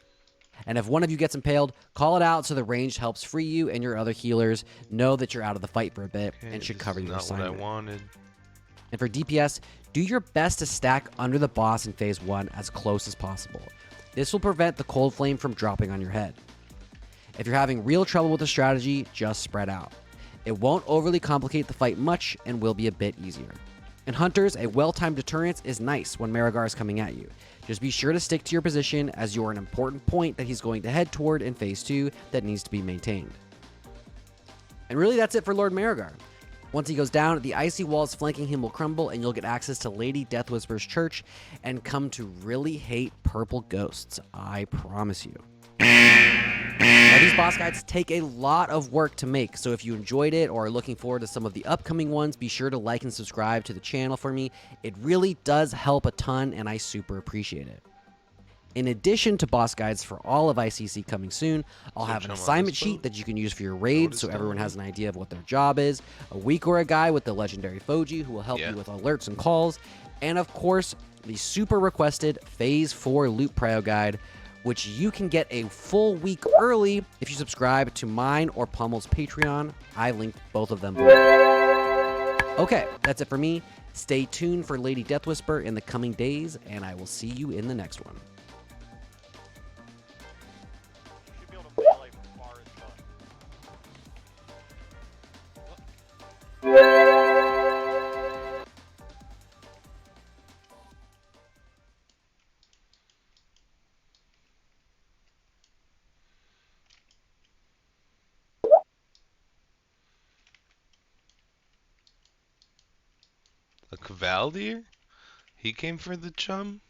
And if one of you gets impaled, call it out so the ranged helps free you and your other healers know that you're out of the fight for a bit and should cover your assignment. Not what I wanted. And for DPS, do your best to stack under the boss in phase 1 as close as possible. This will prevent the cold flame from dropping on your head. If you're having real trouble with the strategy, just spread out. It won't overly complicate the fight much and will be a bit easier. And hunters, a well-timed deterrence is nice when Marigar is coming at you. Just be sure to stick to your position as you're an important point that he's going to head toward in phase 2 that needs to be maintained. And really that's it for Lord Marigar. Once he goes down, the icy walls flanking him will crumble and you'll get access to Lady Deathwhisper's church and come to really hate purple ghosts. I promise you. Now, these These boss guides take a lot of work to make, so if you enjoyed it or are looking forward to some of the upcoming ones, be sure to like and subscribe to the channel for me. It really does help a ton, and I super appreciate it. In addition to boss guides for all of ICC coming soon, I'll have an assignment sheet that you can use for your raids so everyone has an idea of what their job is, a Weakora guy with the legendary Foji who will help you with alerts and calls, and of course, the super requested Phase 4 loot prio guide, which you can get a full week early if you subscribe to mine or Pummel's Patreon. I linked both of them below. Okay, that's it for me. Stay tuned for Lady Deathwhisper in the coming days, and I will see you in the next one. A Cavalier? He came for the chum?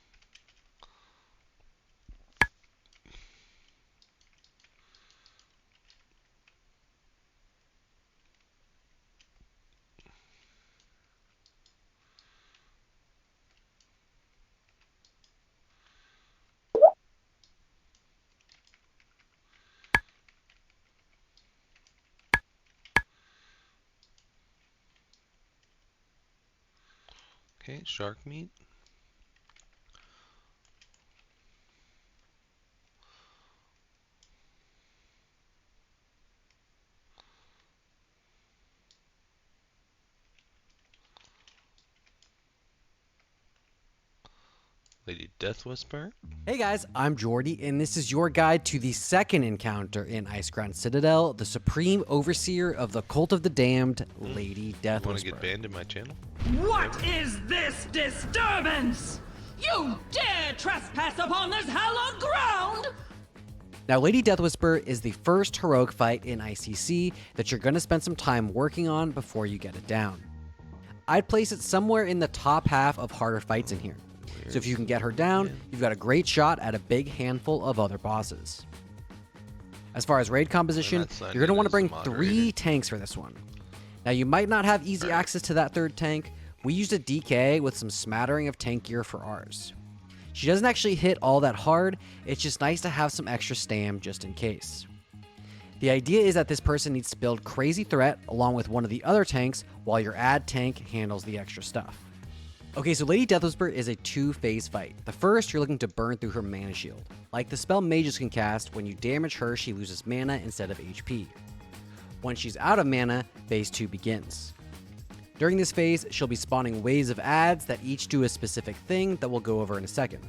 Okay, shark meat. Lady Deathwhisper. Hey guys, I'm Jordy, and this is your guide to the second encounter in Icecrown Citadel, the Supreme Overseer of the Cult of the Damned, Lady Deathwhisper. Want to get banned in my channel? What is this disturbance? You dare trespass upon this hallowed ground? Now, Lady Deathwhisper is the first heroic fight in ICC that you're going to spend some time working on before you get it down. I'd place it somewhere in the top half of harder fights in here. So if you can get her down, you've got a great shot at a big handful of other bosses. As far as raid composition, you're going to want to bring 3 tanks for this one. Now, you might not have easy access to that third tank. We used a DK with some smattering of tank gear for ours. She doesn't actually hit all that hard, it's just nice to have some extra stam just in case. The idea is that this person needs to build Crazy Threat along with one of the other tanks while your ad tank handles the extra stuff. Okay, so Lady Deathwhisper is a 2-phase fight. The first, you're looking to burn through her mana shield. Like the spell mages can cast, when you damage her, she loses mana instead of HP. Once she's out of mana, phase 2 begins. During this phase, she'll be spawning waves of ads that each do a specific thing that we'll go over in a second.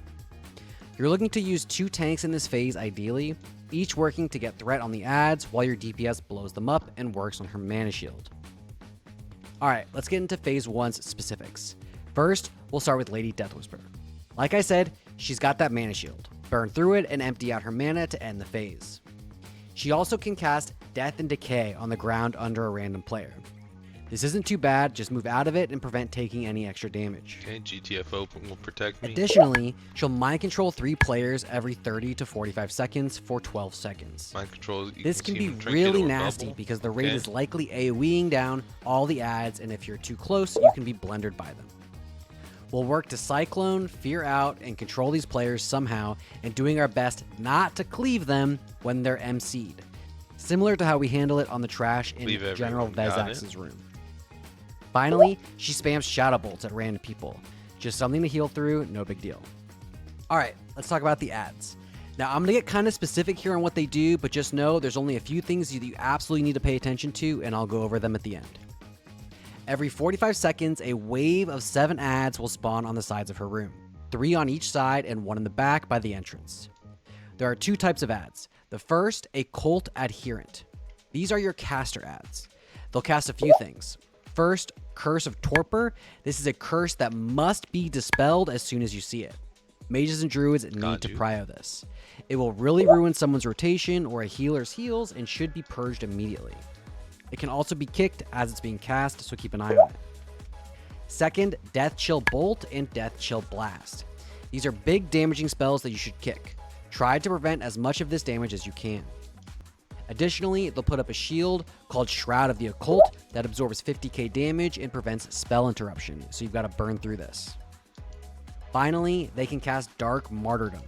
You're looking to use 2 tanks in this phase ideally, each working to get threat on the ads while your DPS blows them up and works on her mana shield. Alright, let's get into phase 1's specifics. First, we'll start with Lady Deathwhisper. Like I said, she's got that mana shield. Burn through it and empty out her mana to end the phase. She also can cast Death and Decay on the ground under a random player. This isn't too bad, just move out of it and prevent taking any extra damage. Okay, GTFO will protect me. Additionally, she'll mind control 3 players every 30 to 45 seconds for 12 seconds. Mind control. This can be really nasty because the raid is likely AoEing down all the ads, and if you're too close, you can be blendered by them. We'll work to Cyclone, Fear Out, and control these players somehow, and doing our best not to cleave them when they're MC'd. Similar to how we handle it on the trash in General Vezax's room. Finally, she spams Shadow Bolts at random people. Just something to heal through, no big deal. Alright, let's talk about the ads. Now, I'm going to get kind of specific here on what they do, but just know there's only a few things that you absolutely need to pay attention to, and I'll go over them at the end. Every 45 seconds, a wave of 7 ads will spawn on the sides of her room. 3 on each side and 1 in the back by the entrance. There are 2 types of ads. The first, a cult adherent. These are your caster ads. They'll cast a few things. First, Curse of Torpor. This is a curse that must be dispelled as soon as you see it. Mages and druids need to prio this. It will really ruin someone's rotation or a healer's heals and should be purged immediately. It can also be kicked as it's being cast, so keep an eye on it. Second, Death Chill Bolt and Death Chill Blast. These are big damaging spells that you should kick. Try to prevent as much of this damage as you can. Additionally, they'll put up a shield called Shroud of the Occult that absorbs 50k damage and prevents spell interruption, so you've got to burn through this. Finally, they can cast Dark Martyrdom,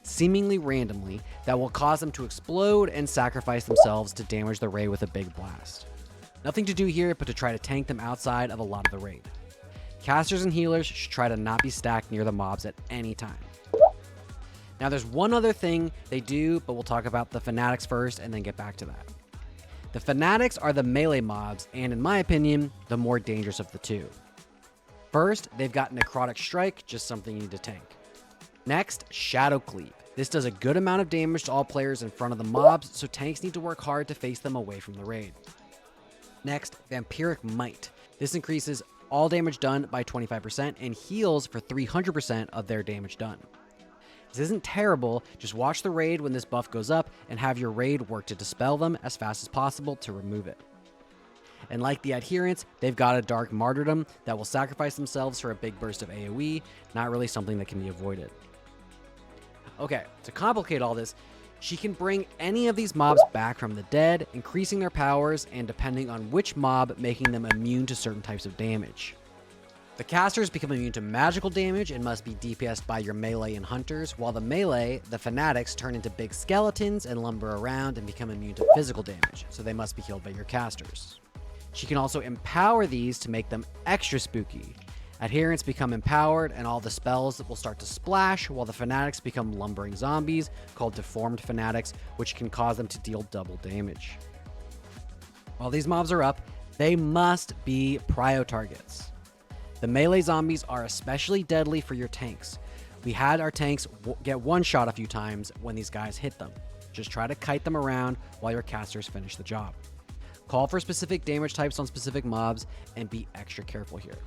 seemingly randomly, that will cause them to explode and sacrifice themselves to damage the raid with a big blast. Nothing to do here but to try to tank them outside of a lot of the raid. Casters and healers should try to not be stacked near the mobs at any time. Now there's one other thing they do, but we'll talk about the Fanatics first and then get back to that. The Fanatics are the melee mobs, and in my opinion, the more dangerous of the two. First, they've got Necrotic Strike, just something you need to tank. Next, Shadow Cleave. This does a good amount of damage to all players in front of the mobs, so tanks need to work hard to face them away from the raid. Next, Vampiric Might. This increases all damage done by 25% and heals for 300% of their damage done. This isn't terrible, just watch the raid when this buff goes up and have your raid work to dispel them as fast as possible to remove it. And like the Adherents, they've got a Dark Martyrdom that will sacrifice themselves for a big burst of AoE, not really something that can be avoided. Okay, to complicate all this, she can bring any of these mobs back from the dead, increasing their powers and depending on which mob, making them immune to certain types of damage. The casters become immune to magical damage and must be DPS'd by your melee and hunters, while the melee, the Fanatics, turn into big skeletons and lumber around and become immune to physical damage, so they must be healed by your casters. She can also empower these to make them extra spooky. Adherents become empowered and all the spells will start to splash, while the Fanatics become lumbering zombies called Deformed Fanatics, which can cause them to deal double damage. While these mobs are up, they must be prio targets. The melee zombies are especially deadly for your tanks. We had our tanks get one shot a few times when these guys hit them. Just try to kite them around while your casters finish the job. Call for specific damage types on specific mobs and be extra careful here.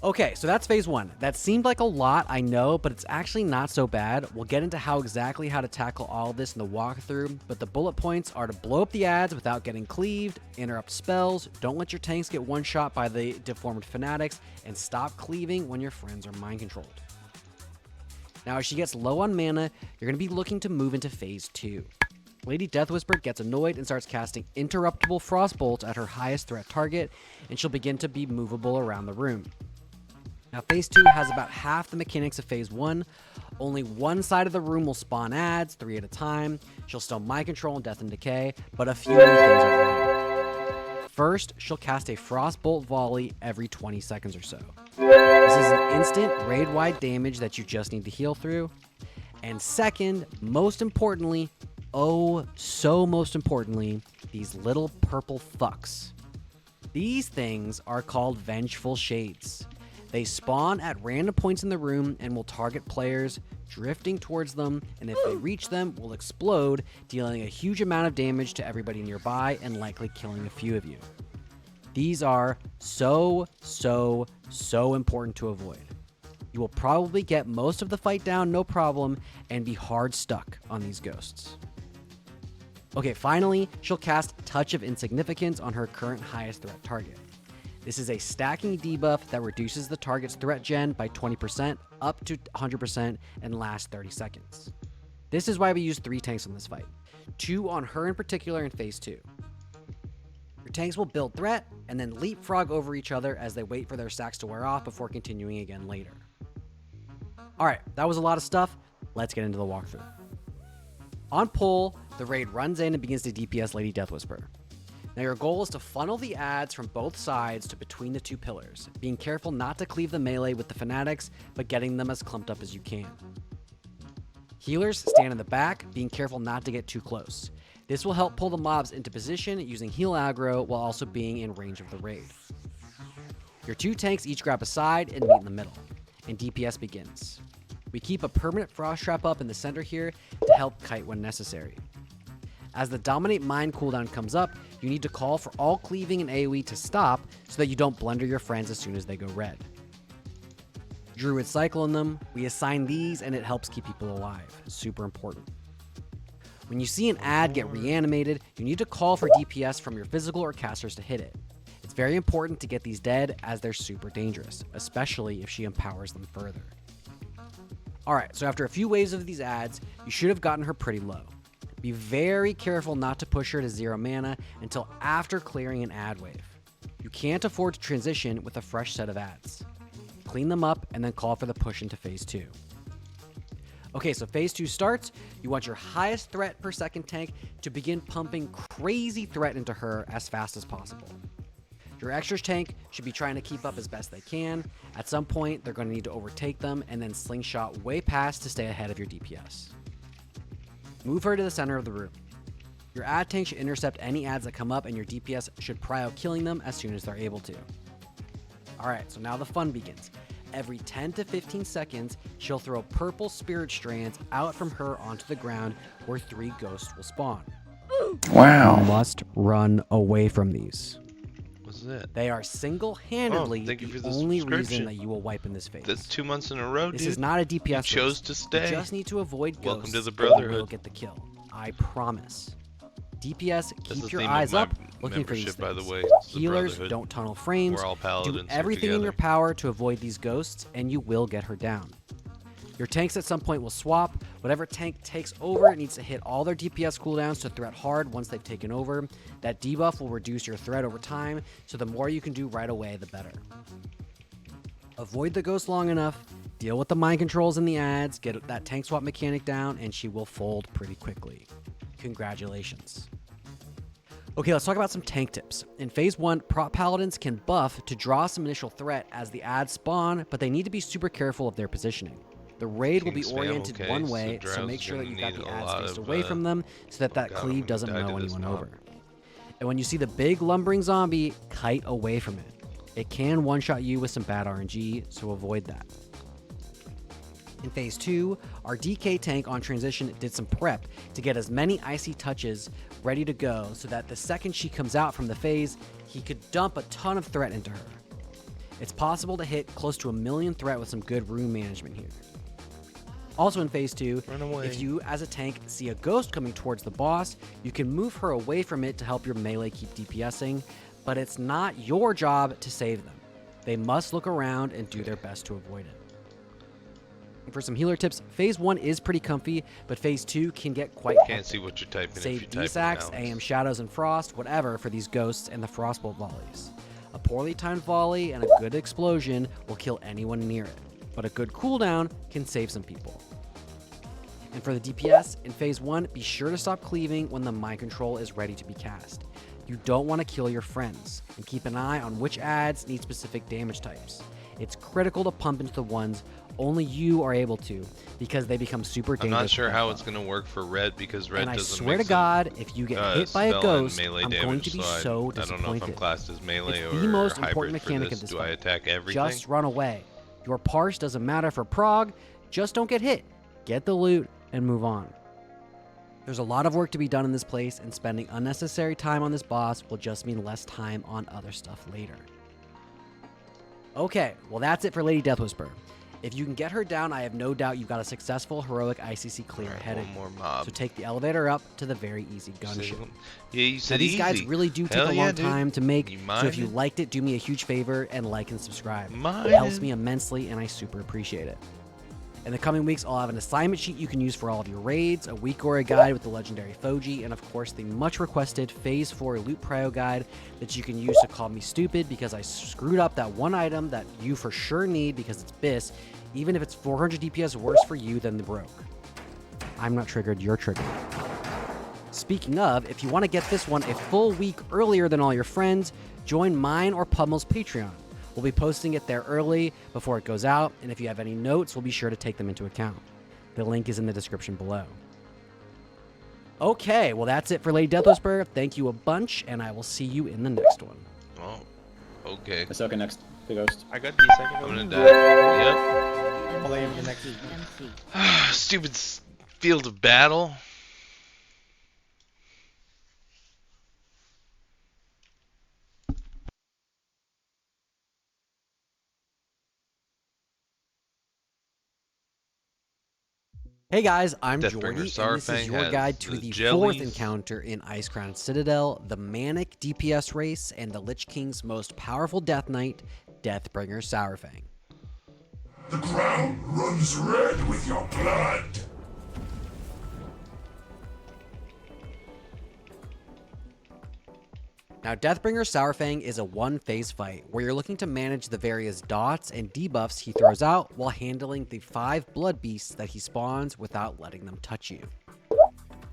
Okay, so that's phase one. That seemed like a lot, I know, but it's actually not so bad. We'll get into how to tackle all of this in the walkthrough, but the bullet points are to blow up the ads without getting cleaved, interrupt spells, don't let your tanks get one shot by the Deformed Fanatics, and stop cleaving when your friends are mind controlled. Now, as she gets low on mana, you're going to be looking to move into phase two. Lady Deathwhisper gets annoyed and starts casting interruptible frostbolts at her highest threat target, and she'll begin to be movable around the room. Now, phase 2 has about half the mechanics of phase 1. Only one side of the room will spawn ads, 3 at a time. She'll still mind control and death and decay, but a few new things are added. First, she'll cast a frostbolt volley every 20 seconds or so. This is an instant raid-wide damage that you just need to heal through. And second, most importantly, most importantly, these little purple fucks. These things are called Vengeful Shades. They spawn at random points in the room and will target players drifting towards them, and if they reach them, will explode, dealing a huge amount of damage to everybody nearby and likely killing a few of you. These are so important to avoid. You will probably get most of the fight down no problem and be hard stuck on these ghosts. Okay, finally, she'll cast Touch of Insignificance on her current highest threat target. This is a stacking debuff that reduces the target's threat gen by 20% up to 100% and lasts 30 seconds. This is why we use 3 tanks in this fight. 2 on her in particular in phase 2. Your tanks will build threat and then leapfrog over each other as they wait for their stacks to wear off before continuing again later. Alright, that was a lot of stuff. Let's get into the walkthrough. On pull, the raid runs in and begins to DPS Lady Deathwhisper. Now your goal is to funnel the ads from both sides to between the 2 pillars, being careful not to cleave the melee with the Fanatics, but getting them as clumped up as you can. Healers stand in the back, being careful not to get too close. This will help pull the mobs into position using heal aggro while also being in range of the raid. Your 2 tanks each grab a side and meet in the middle, and DPS begins. We keep a permanent frost trap up in the center here to help kite when necessary. As the Dominate Mind cooldown comes up, you need to call for all cleaving and AoE to stop so that you don't blunder your friends as soon as they go red. Druid cycle in them, we assign these and it helps keep people alive. Super important. When you see an ad get reanimated, you need to call for DPS from your physical or casters to hit it. It's very important to get these dead as they're super dangerous, especially if she empowers them further. Alright, so after a few waves of these ads, you should have gotten her pretty low. Be very careful not to push her to 0 mana until after clearing an ad wave. You can't afford to transition with a fresh set of ads. Clean them up and then call for the push into phase 2. Okay, so phase 2 starts. You want your highest threat per second tank to begin pumping crazy threat into her as fast as possible. Your extras tank should be trying to keep up as best they can. At some point, they're going to need to overtake them and then slingshot way past to stay ahead of your DPS. Move her to the center of the room. Your ad tank should intercept any ads that come up, and your DPS should pry out killing them as soon as they're able to. Alright, so now the fun begins. Every 10 to 15 seconds, she'll throw purple spirit strands out from her onto the ground where 3 ghosts will spawn. Wow. You must run away from these. What's that? They are single-handedly the only reason that you will wipe in this phase. That's 2 months in a row, This dude. is not a DPS You chose race. to stay. You just need to avoid ghosts. Welcome to the and you Brotherhood. will get the kill. I promise. DPS, That's keep the your theme eyes of up my looking for these membership, by the things. way. It's the Healers, Brotherhood. don't tunnel frames. We're all paladins Do here everything in together. your power to avoid these ghosts, and you will get her down. Your tanks at some point will swap. Whatever tank takes over needs to hit all their DPS cooldowns to threat hard once they've taken over. That debuff will reduce your threat over time, so the more you can do right away, the better. Avoid the ghost long enough, deal with the mind controls and the ads, get that tank swap mechanic down, and she will fold pretty quickly. Congratulations. Okay, let's talk about some tank tips. In phase 1, prop paladins can buff to draw some initial threat as the ads spawn, but they need to be super careful of their positioning. The raid will be King spam, oriented okay, one so way, so Drow's make sure that gonna you've got need the a ads lot faced of, away from them so that that God, I'm cleave gonna doesn't die to know this anyone mob. over. And when you see the big lumbering zombie, kite away from it. It can one-shot you with some bad RNG, so avoid that. In phase 2, our DK tank on transition did some prep to get as many icy touches ready to go so that the second she comes out from the phase, he could dump a ton of threat into her. It's possible to hit close to 1 million threat with some good rune management here. Also in phase 2, if you as a tank see a ghost coming towards the boss, you can move her away from it to help your melee keep DPSing, but it's not your job to save them. They must look around and do their best to avoid it. And for some healer tips, phase 1 is pretty comfy, but phase 2 can get quite Can't see what you're typing if Save you type it D-Sax, now. AM Shadows and Frost, whatever for these ghosts and the Frostbolt volleys. A poorly timed volley and a good explosion will kill anyone near it, but a good cooldown can save some people. And for the DPS, in phase 1, be sure to stop cleaving when the mind control is ready to be cast. You don't want to kill your friends, and keep an eye on which ads need specific damage types. It's critical to pump into the ones only you are able to, because they become super I'm dangerous. not sure how it's going to work for red because red And I doesn't swear to mix God, if you get hit by a spell and ghost, melee I'm going damage, to be so so I don't know if I'm disappointed. classed as melee It's or the most hybrid important for mechanic this. of this Do I fight. attack everything? Just run away. Your parse doesn't matter for prog, just don't get hit. Get the loot and move on. There's a lot of work to be done in this place, and spending unnecessary time on this boss will just mean less time on other stuff later. Okay, well that's it for Lady Death Whisper. If you can get her down, I have no doubt you've got a successful heroic ICC clear ahead of you. one more mob. So take the elevator up to the very easy gunship. Yeah, you Now, said these guides easy. really do take Hell a yeah, long dude. time to make, You so if you minded? liked it, do me a huge favor and like and subscribe. It Minded? helps me immensely, and I super appreciate it. In the coming weeks, I'll have an assignment sheet you can use for all of your raids, a week or a guide with the legendary Foji, and of course the much requested Phase 4 loot prio guide that you can use to call me stupid because I screwed up that one item that you for sure need because it's BIS, even if it's 400 DPS worse for you than the broke. I'm not triggered, you're triggered. Speaking of, if you want to get this one a full week earlier than all your friends, join mine or Pummel's Patreon. We'll be posting it there early before it goes out, and if you have any notes, we'll be sure to take them into account. The link is in the description below. Okay, well that's it for Lady Death Whisper. Thank you a bunch, and I will see you in the next one. Oh, okay. Let's okay next. The ghost. I got the second I'm one. gonna die. Yep. Play him the next. Stupid field of battle. Hey guys, I'm Deathbringer Jordy, and this is Sarfang your has guide to the the jellies. 4th encounter in Icecrown Citadel, the Manic DPS race, and the Lich King's most powerful Death Knight, Deathbringer Sourfang. The ground runs red with your blood. Now, Deathbringer Sourfang is a one-phase fight where you're looking to manage the various dots and debuffs he throws out while handling the 5 blood beasts that he spawns without letting them touch you.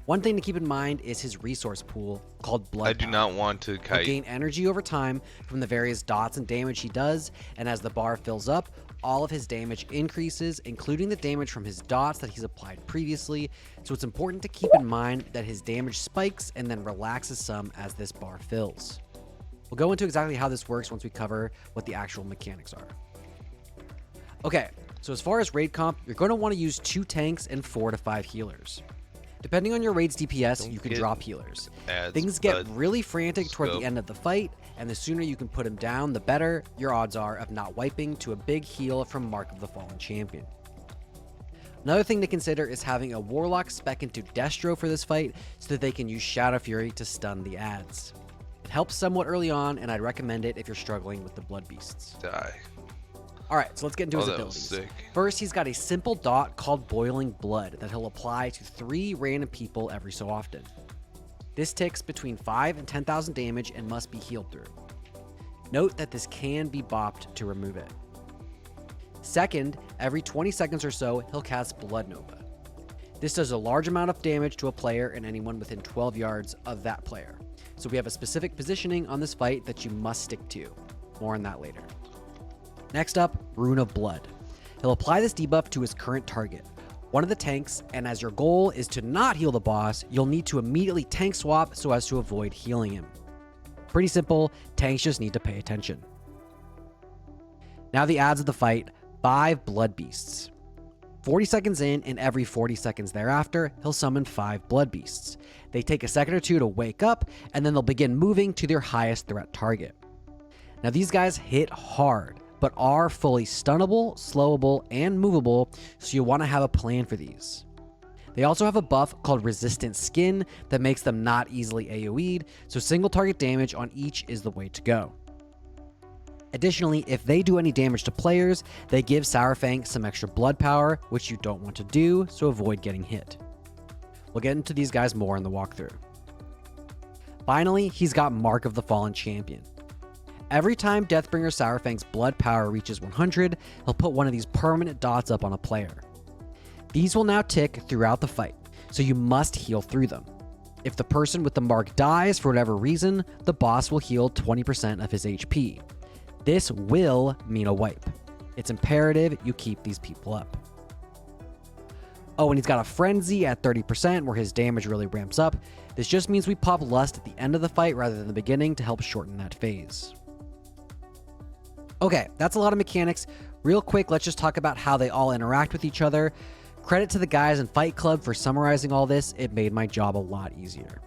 One thing to keep in mind is his resource pool called Blood I do not want to He'll kite. gain energy over time from the various dots and damage he does, and as the bar fills up, all of his damage increases, including the damage from his dots that he's applied previously, so it's important to keep in mind that his damage spikes and then relaxes some as this bar fills. We'll go into exactly how this works once we cover what the actual mechanics are. Okay, so as far as raid comp, you're going to want to use 2 tanks and 4 to 5 healers. Depending on your raid's DPS, you can drop healers. Things get really frantic toward the end of the fight, and the sooner you can put him down, the better your odds are of not wiping to a big heal from Mark of the Fallen Champion. Another thing to consider is having a Warlock spec into Destro for this fight so that they can use Shadow Fury to stun the adds. It helps somewhat early on, and I'd recommend it if you're struggling with the Blood Beasts. Die. Alright, so let's get into his abilities. First, he's got a simple dot called Boiling Blood that he'll apply to 3 random people every so often. This ticks between 5 and 10,000 damage and must be healed through. Note that this can be bopped to remove it. Second, every 20 seconds or so, he'll cast Blood Nova. This does a large amount of damage to a player and anyone within 12 yards of that player. So we have a specific positioning on this fight that you must stick to. More on that later. Next up, Rune of Blood. He'll apply this debuff to his current target, one of the tanks, and as your goal is to not heal the boss, you'll need to immediately tank swap so as to avoid healing him. Pretty simple, tanks just need to pay attention. Now the adds of the fight, 5 Blood Beasts. 40 seconds in and every 40 seconds thereafter, he'll summon 5 Blood Beasts. They take a second or two to wake up, and then they'll begin moving to their highest threat target. Now these guys hit hard, but are fully stunnable, slowable, and movable, so you'll want to have a plan for these. They also have a buff called Resistant Skin that makes them not easily AoE'd, so single target damage on each is the way to go. Additionally, if they do any damage to players, they give Sourfang some extra blood power, which you don't want to do, so avoid getting hit. We'll get into these guys more in the walkthrough. Finally, he's got Mark of the Fallen Champion. Every time Deathbringer Sourfang's blood power reaches 100, he'll put one of these permanent dots up on a player. These will now tick throughout the fight, so you must heal through them. If the person with the mark dies for whatever reason, the boss will heal 20% of his HP. This will mean a wipe. It's imperative you keep these people up. Oh, and he's got a Frenzy at 30% where his damage really ramps up. This just means we pop Lust at the end of the fight rather than the beginning to help shorten that phase. Okay, that's a lot of mechanics. Real quick, let's just talk about how they all interact with each other. Credit to the guys in Fight Club for summarizing all this. It made my job a lot easier.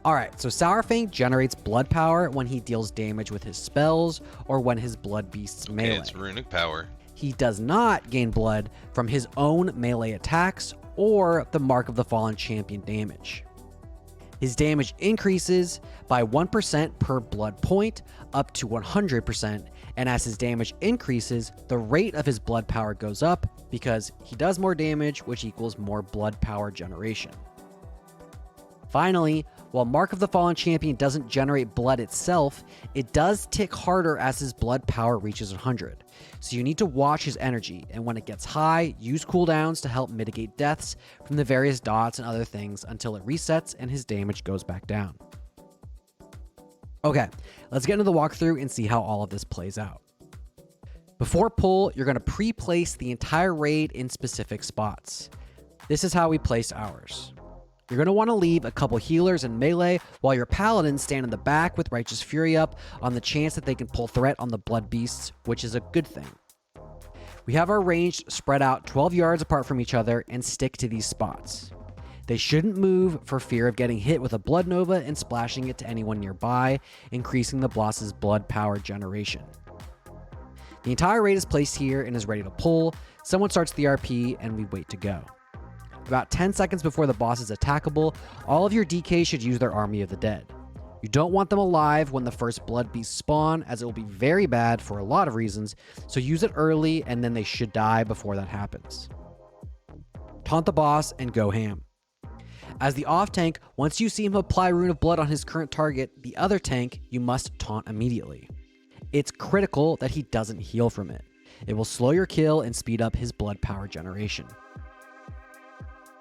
Alright, so Sourfang generates blood power when he deals damage with his spells or when his blood beasts melee. Okay, it's runic power. He does not gain blood from his own melee attacks or the Mark of the Fallen Champion damage. His damage increases by 1% per blood point up to 100%, and as his damage increases, the rate of his blood power goes up because he does more damage, which equals more blood power generation. Finally, while Mark of the Fallen Champion doesn't generate blood itself, it does tick harder as his blood power reaches 100. So you need to watch his energy, and when it gets high, use cooldowns to help mitigate deaths from the various dots and other things until it resets and his damage goes back down. Okay, let's get into the walkthrough and see how all of this plays out. Before pull, you're going to pre-place the entire raid in specific spots. This is how we place ours. You're going to want to leave a couple healers in melee while your paladins stand in the back with Righteous Fury up on the chance that they can pull threat on the blood beasts, which is a good thing. We have our ranged spread out 12 yards apart from each other and stick to these spots. They shouldn't move for fear of getting hit with a blood nova and splashing it to anyone nearby, increasing the boss's blood power generation. The entire raid is placed here and is ready to pull. Someone starts the RP and we wait to go. About 10 seconds before the boss is attackable, all of your DK should use their Army of the Dead. You don't want them alive when the first blood beasts spawn, as it will be very bad for a lot of reasons, so use it early and then they should die before that happens. Taunt the boss and go ham. As the off tank, once you see him apply Rune of Blood on his current target, the other tank, you must taunt immediately. It's critical that he doesn't heal from it. It will slow your kill and speed up his blood power generation.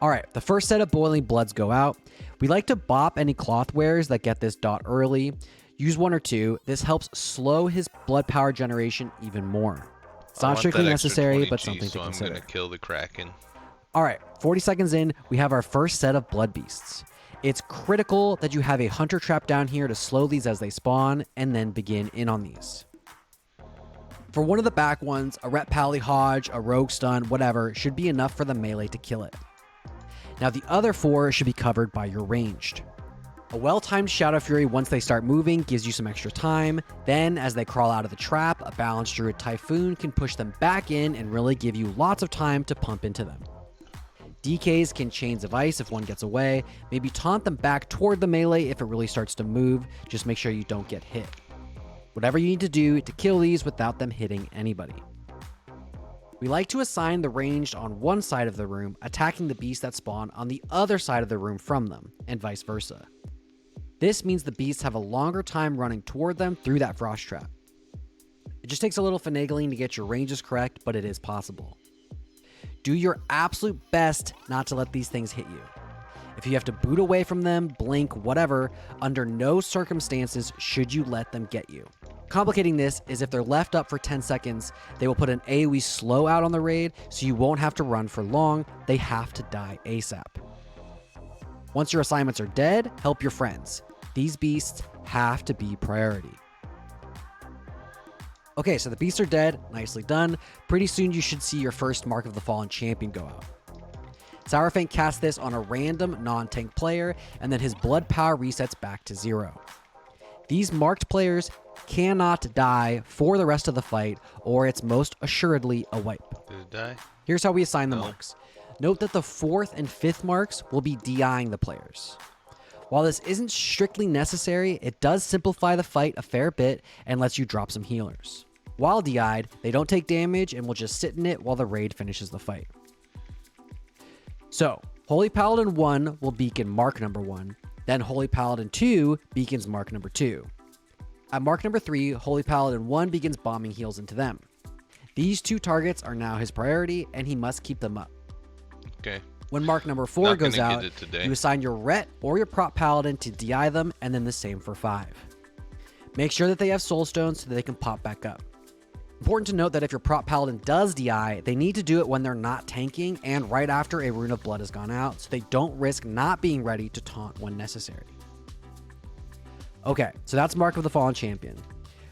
Alright, the first set of Boiling Bloods go out. We like to bop any cloth wares that get this dot early. Use 1 or 2. This helps slow his blood power generation even more. It's not strictly necessary, but something to consider. I'm gonna kill the Kraken. Alright, 40 seconds in, we have our first set of Blood Beasts. It's critical that you have a Hunter Trap down here to slow these as they spawn, and then begin in on these. For one of the back ones, a Ret Pally Hodge, a Rogue Stun, whatever, should be enough for the melee to kill it. Now the other 4 should be covered by your ranged. A well-timed Shadow Fury once they start moving gives you some extra time. Then, as they crawl out of the trap, a balanced Druid Typhoon can push them back in and really give you lots of time to pump into them. DKs can Chains of Ice if one gets away. Maybe taunt them back toward the melee if it really starts to move. Just make sure you don't get hit. Whatever you need to do to kill these without them hitting anybody. We like to assign the ranged on one side of the room, attacking the beasts that spawn on the other side of the room from them, and vice versa. This means the beasts have a longer time running toward them through that frost trap. It just takes a little finagling to get your ranges correct, but it is possible. Do your absolute best not to let these things hit you. If you have to boot away from them, blink, whatever, under no circumstances should you let them get you. Complicating this is if they're left up for 10 seconds, they will put an AoE slow out on the raid, so you won't have to run for long. They have to die ASAP. Once your assignments are dead, help your friends. These beasts have to be priority. Okay, so the beasts are dead. Nicely done. Pretty soon you should see your first Mark of the Fallen champion go out. Sourfang casts this on a random non-tank player, and then his blood power resets back to 0. These marked players cannot die for the rest of the fight, or it's most assuredly a wipe. Did it die? Here's how we assign the marks. Note that the 4th and 5th marks will be DIing the players. While this isn't strictly necessary, it does simplify the fight a fair bit and lets you drop some healers. While DI'd, they don't take damage and will just sit in it while the raid finishes the fight. So, Holy Paladin 1 will beacon mark number 1, then Holy Paladin 2 beacons mark number 2. At mark number 3, Holy Paladin 1 begins bombing heals into them. These 2 targets are now his priority, and he must keep them up. Okay. When mark number 4 goes out, today. you assign your Ret or your Prop Paladin to DI them, and then the same for 5. Make sure that they have Soul Stones so that they can pop back up. Important to note that if your Prop Paladin does DI, they need to do it when they're not tanking and right after a Rune of Blood has gone out, so they don't risk not being ready to taunt when necessary. Okay, so that's Mark of the Fallen Champion.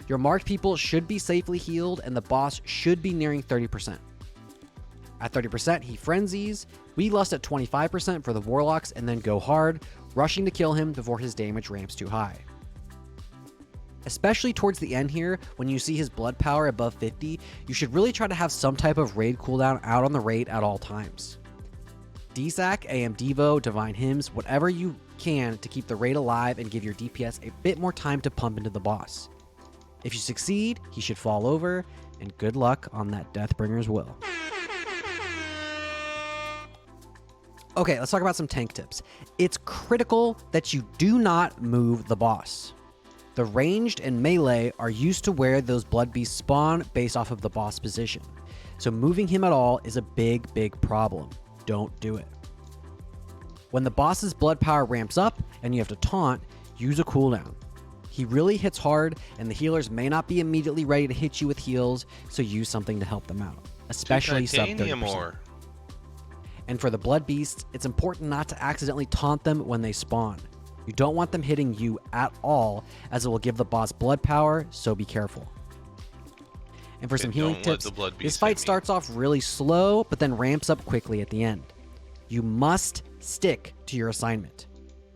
Your marked people should be safely healed, and the boss should be nearing 30%. At 30%, he frenzies. We lust at 25% for the Warlocks and then go hard, rushing to kill him before his damage ramps too high. Especially towards the end here, when you see his blood power above 50, you should really try to have some type of raid cooldown out on the raid at all times. DSAC, AM Devo, Divine Hymns, whatever you can to keep the raid alive and give your DPS a bit more time to pump into the boss. If you succeed, he should fall over, and good luck on that Deathbringer's will. Okay, let's talk about some tank tips. It's critical that you do not move the boss. The ranged and melee are used to where those blood beasts spawn based off of the boss position. So moving him at all is a big problem. Don't do it. When the boss's blood power ramps up and you have to taunt, use a cooldown. He really hits hard and the healers may not be immediately ready to hit you with heals, so use something to help them out, especially sub 30%. And for the blood beasts, it's important not to accidentally taunt them when they spawn. You don't want them hitting you at all, as it will give the boss blood power, so be careful. And for some healing tips, this fight starts off really slow, but then ramps up quickly at the end. You must stick to your assignment.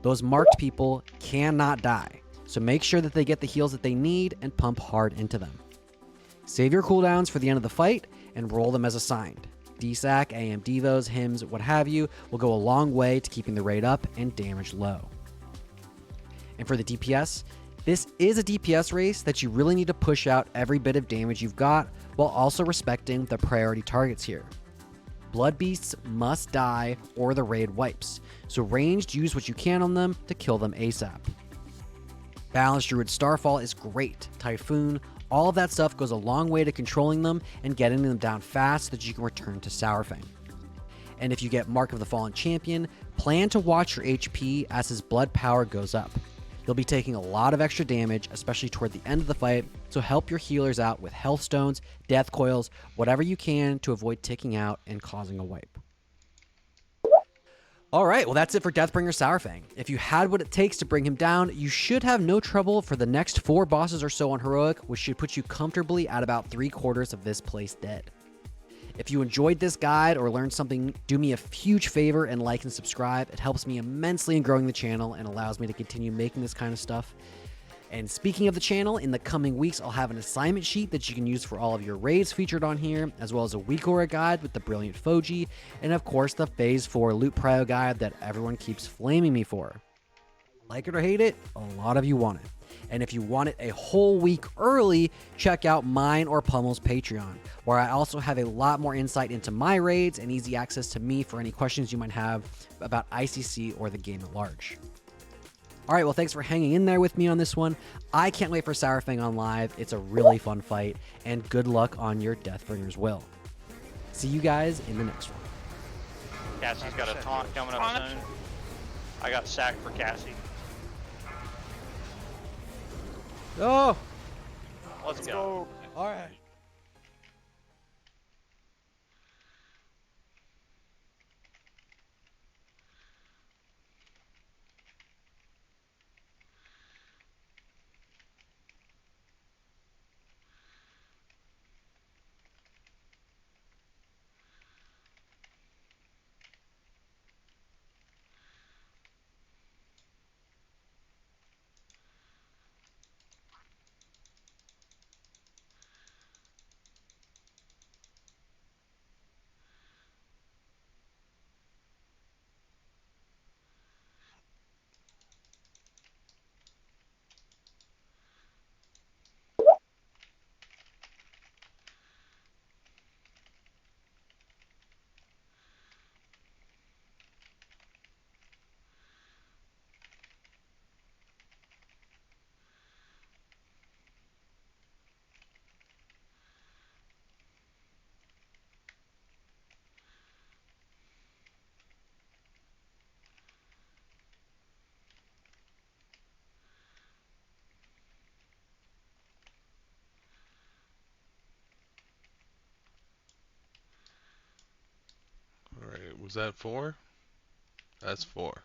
Those marked people cannot die, so make sure that they get the heals that they need and pump hard into them. Save your cooldowns for the end of the fight and roll them as assigned. DSAC, AM Devos, Hymns, what have you, will go a long way to keeping the raid up and damage low. And for the DPS, this is a DPS race that you really need to push out every bit of damage you've got while also respecting the priority targets here. Blood beasts must die or the raid wipes, so ranged, use what you can on them to kill them ASAP. Balanced Druid Starfall is great. Typhoon, all of that stuff goes a long way to controlling them and getting them down fast so that you can return to Sourfang. And if you get Mark of the Fallen Champion, plan to watch your HP as his blood power goes up. You'll be taking a lot of extra damage, especially toward the end of the fight, so help your healers out with health stones, death coils, whatever you can to avoid ticking out and causing a wipe. Alright, well that's it for Deathbringer Sourfang. If you had what it takes to bring him down, you should have no trouble for the next 4 bosses or so on Heroic, which should put you comfortably at about 3/4 of this place dead. If you enjoyed this guide or learned something, do me a huge favor and like and subscribe. It helps me immensely in growing the channel and allows me to continue making this kind of stuff. And speaking of the channel, in the coming weeks, I'll have an assignment sheet that you can use for all of your raids featured on here, as well as a week aura guide with the brilliant Foji, and of course the Phase 4 loot prio guide that everyone keeps flaming me for. Like it or hate it, a lot of you want it. And if you want it a whole week early, check out mine or Pummel's Patreon, where I also have a lot more insight into my raids and easy access to me for any questions you might have about ICC or the game at large. Alright, well thanks for hanging in there with me on this one. I can't wait for Sourfang on live. It's a really fun fight, and good luck on your Deathbringer's will. See you guys in the next one. Cassie's got a taunt coming up soon. I got sacked for Cassie. Oh! Let's go. Alright. Alright, was that 4? That's 4.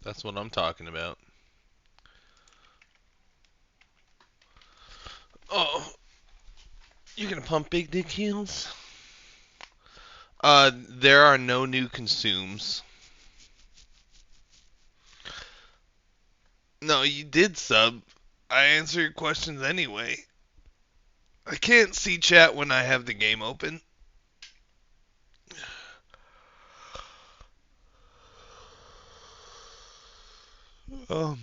That's what I'm talking about. Oh, you gonna pump big dick heals? There are no new consumes. No, you did sub. I answer your questions anyway. I can't see chat when I have the game open. Um,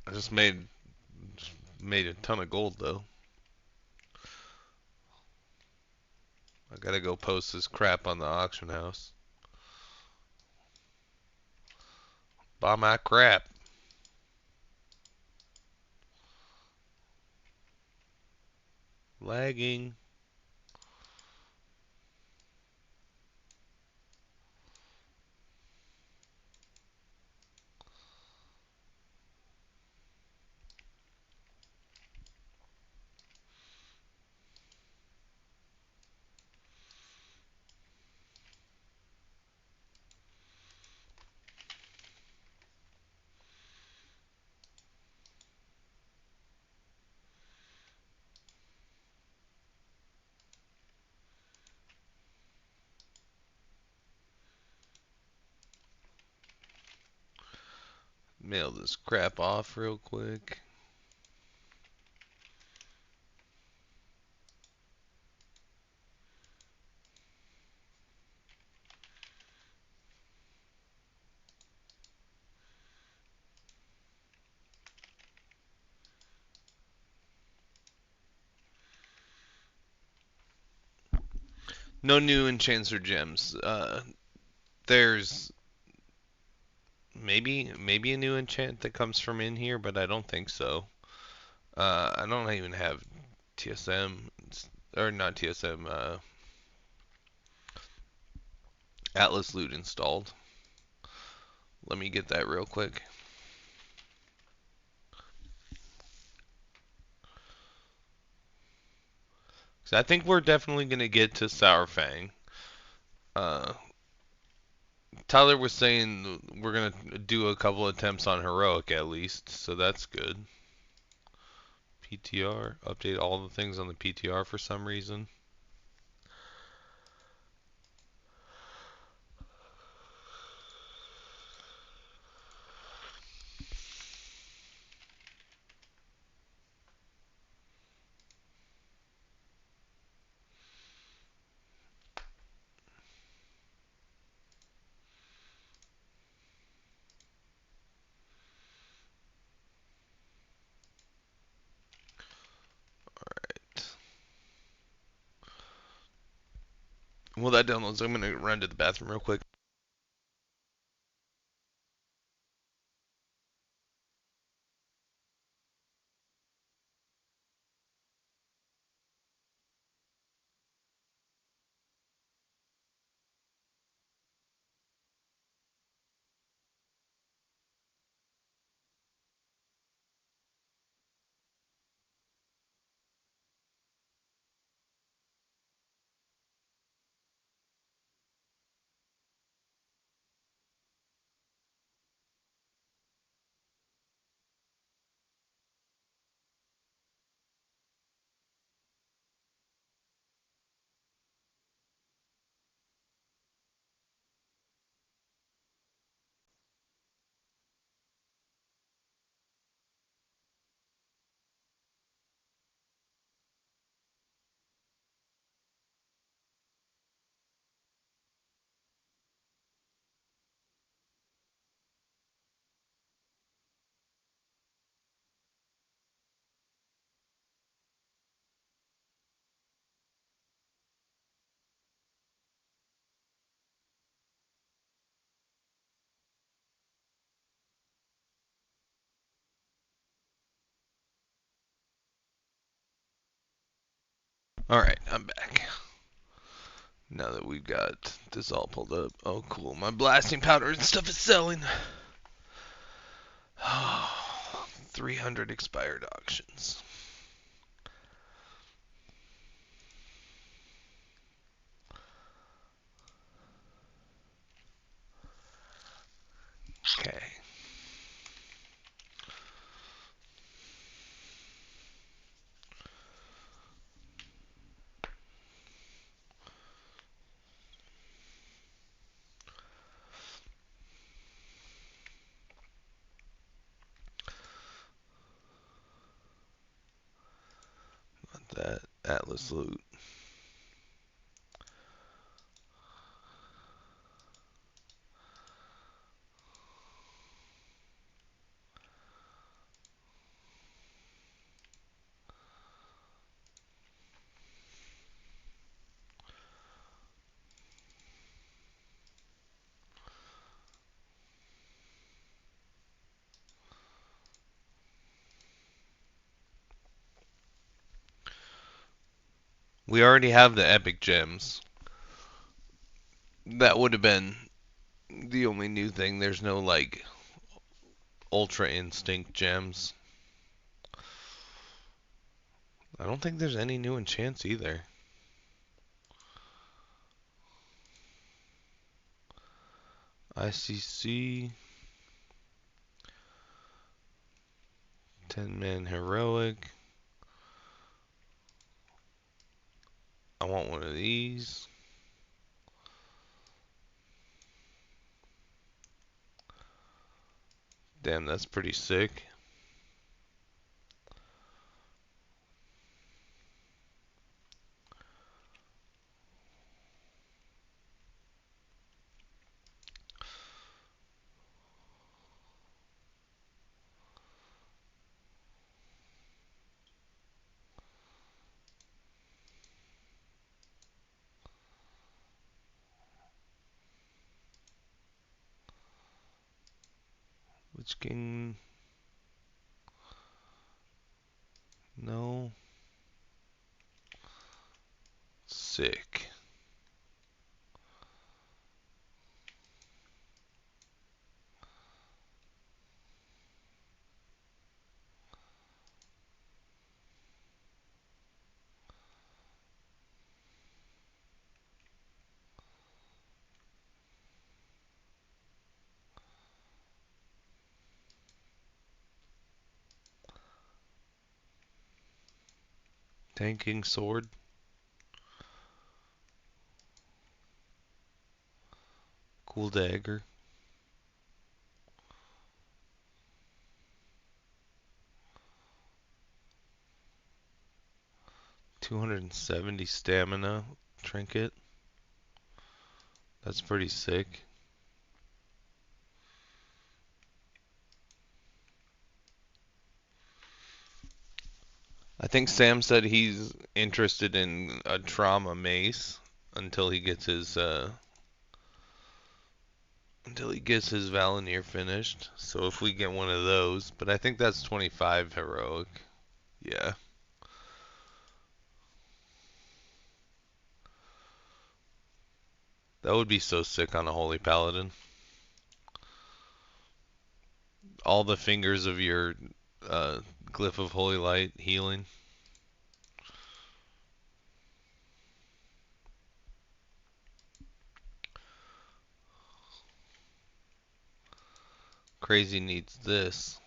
I just made a ton of gold though. I gotta go post this crap on the auction house. Buy my crap. Lagging. Mail this crap off real quick. No new enchants or gems. There's maybe a new enchant that comes from in here, but I don't think so. I don't even have TSM or not TSM. Atlas Loot installed. Let me get that real quick. So I think we're definitely gonna get to Sourfang. Tyler was saying we're gonna do a couple attempts on heroic at least, so that's good. PTR, update all the things on the PTR for some reason. Well, that downloads. I'm gonna run to the bathroom real quick. Alright, I'm back. Now that we've got this all pulled up. Oh, cool. My blasting powder and stuff is selling. 300 expired auctions. Okay. Not that. Atlas Loot. We already have the epic gems. That would have been the only new thing. There's no like ultra instinct gems. I don't think there's any new enchants either. ICC 10-man heroic. I want one of these. Damn, that's pretty sick. Which king? No. Sick. Tanking sword. Cool dagger. 270 stamina trinket. That's pretty sick. I think Sam said he's interested in a trauma mace until he gets his Valenier finished. So if we get one of those, but I think that's 25 heroic. Yeah. That would be so sick on a Holy Paladin. All the fingers of your Glyph of Holy Light healing. Crazy needs this.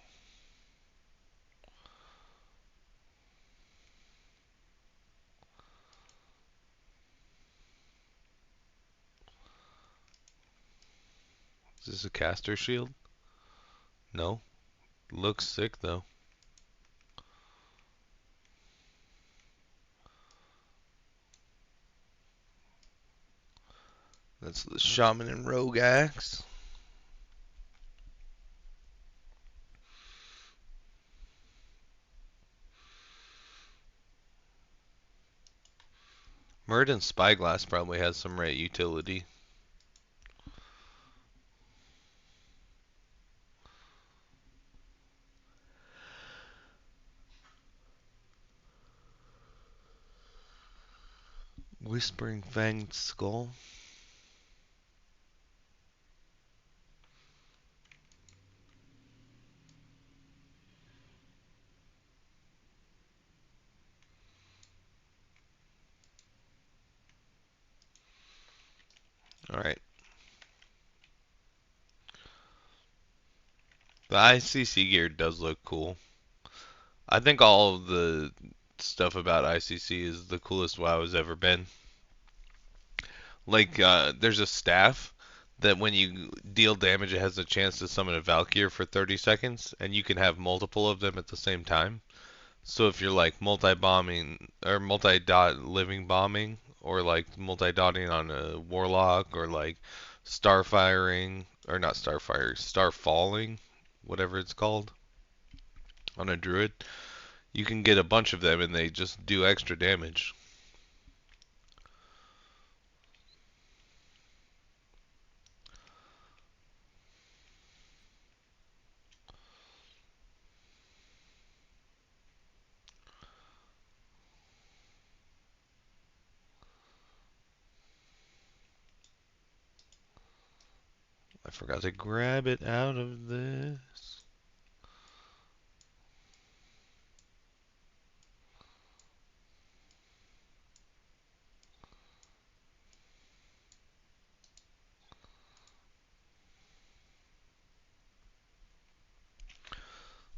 Is this a caster shield? No. Looks sick though. That's the Shaman and Rogue Axe. Murden Spyglass probably has some right utility. Whispering Fanged Skull. Alright. The ICC gear does look cool. I think all of the stuff about ICC is the coolest WoW has ever been. Like, there's a staff that when you deal damage, it has a chance to summon a Valkyr for 30 seconds, and you can have multiple of them at the same time. So if you're like multi-bombing, or multi-dot living bombing, or like multi-dotting on a Warlock, or like starfiring, or not starfire, starfalling, whatever it's called, on a Druid, you can get a bunch of them and they just do extra damage. forgot to grab it out of this.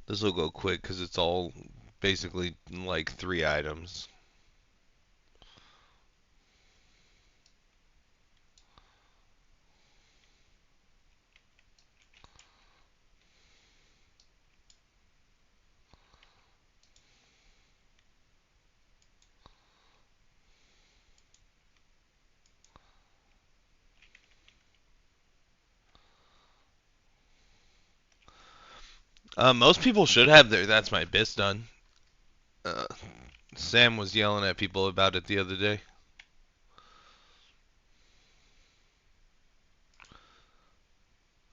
This will go quick because it's all basically like 3 items. Most people should have their That's My Bits done. Sam was yelling at people about it the other day.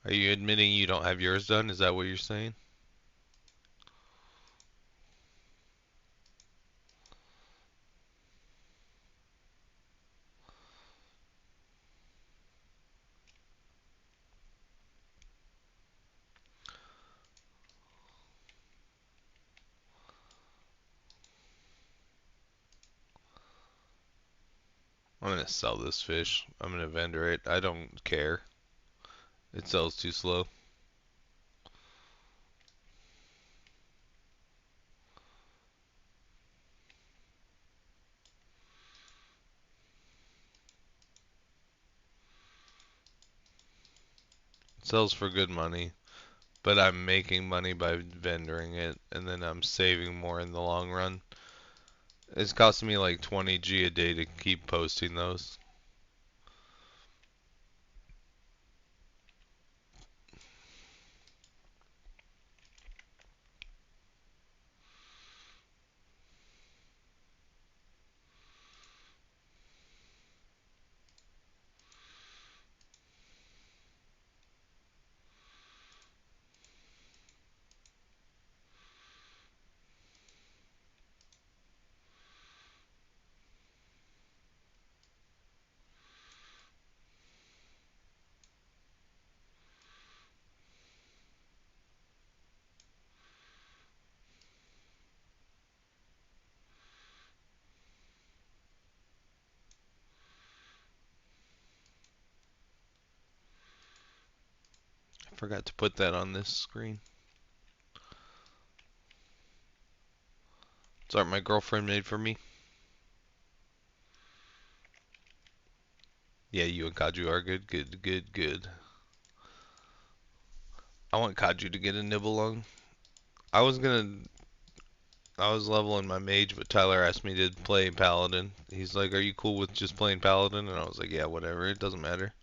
Are you admitting you don't have yours done? Is that what you're saying? I'm gonna sell this fish. I'm gonna vendor it. I don't care. It sells too slow. It sells for good money, but I'm making money by vendoring it, and then I'm saving more in the long run. It's costing me like 20 G a day to keep posting those. I forgot to put that on this screen. It's art my girlfriend made for me. Yeah, you and Kaju are good, good, good, good. I want Kaju to get a nibble on. I was leveling my mage, but Tyler asked me to play Paladin. He's like, "Are you cool with just playing Paladin?" And I was like, "Yeah, whatever. It doesn't matter."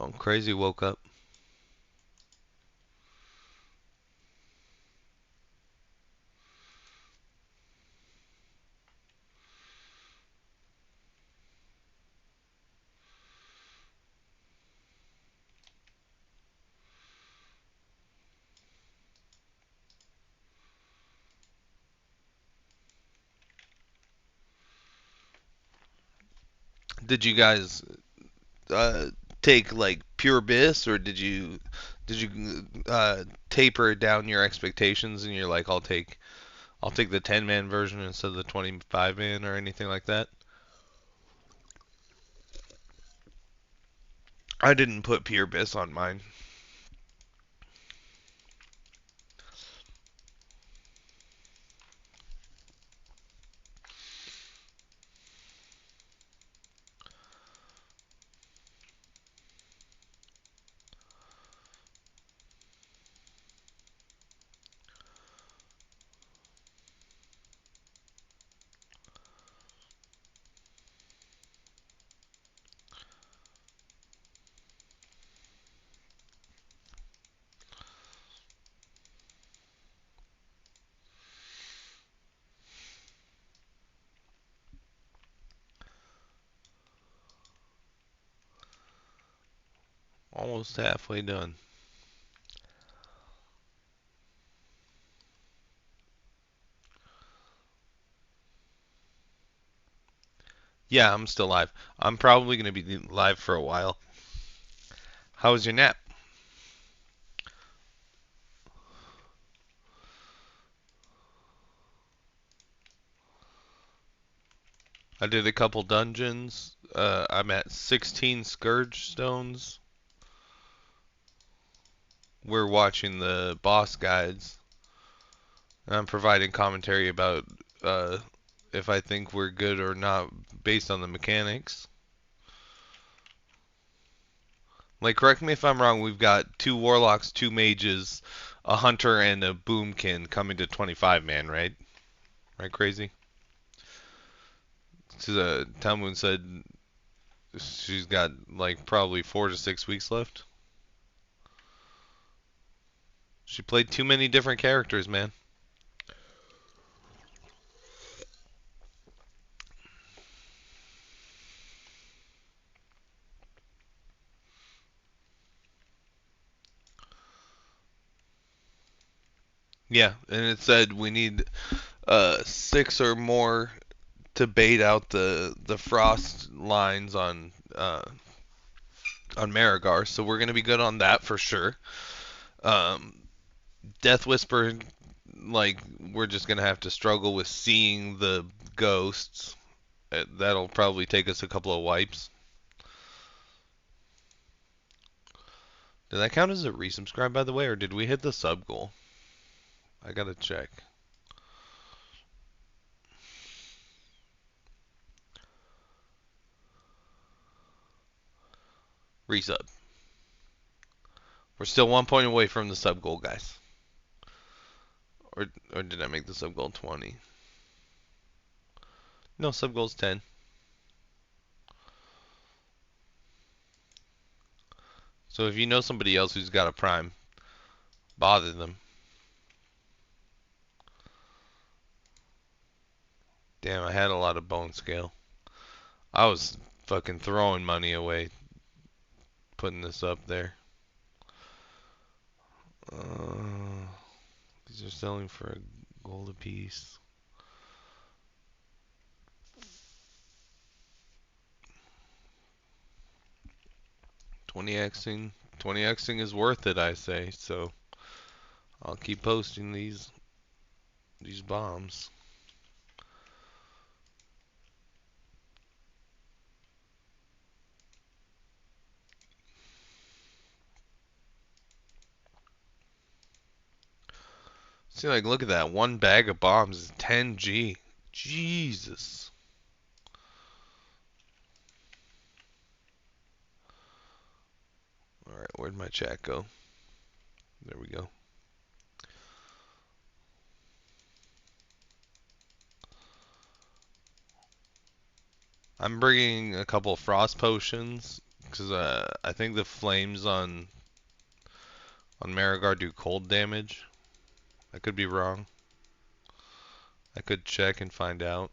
Oh, Crazy woke up. Did you guys uh, take like pure bis, or did you taper down your expectations and you're like, I'll take the 10-man version instead of the 25-man or anything like that? I didn't put pure bis on mine. Almost halfway done. Yeah, I'm still live. I'm probably going to be live for a while. How was your nap? I did a couple dungeons. I'm at 16 Scourgestones. We're watching the boss guides. I'm providing commentary about if I think we're good or not based on the mechanics. Like, correct me if I'm wrong, we've got 2 warlocks, 2 mages, a hunter, and a boomkin coming to 25-man, right? Right, crazy? So, Talmoon said she's got, like, probably 4 to 6 weeks left. She played too many different characters, man. Yeah, and it said we need 6 or more to bait out the frost lines on Marigar, so we're gonna be good on that for sure. Um, Death Whisper, like, we're just gonna have to struggle with seeing the ghosts. That'll probably take us a couple of wipes. Did that count as a resubscribe, by the way, or did we hit the sub goal? I gotta check. Resub. We're still 1 point away from the sub goal, guys. Or did I make the sub goal 20? No, sub goal's 10. So if you know somebody else who's got a prime, bother them. Damn, I had a lot of bone scale. I was fucking throwing money away putting this up there. These are selling for a gold a piece. $20xing is worth it, I say. So I'll keep posting these bombs. See, like, look at that. One bag of bombs is 10G. Jesus. Alright, where'd my chat go? There we go. I'm bringing a couple frost potions because I think the flames on Marigar do cold damage. I could be wrong. I could check and find out.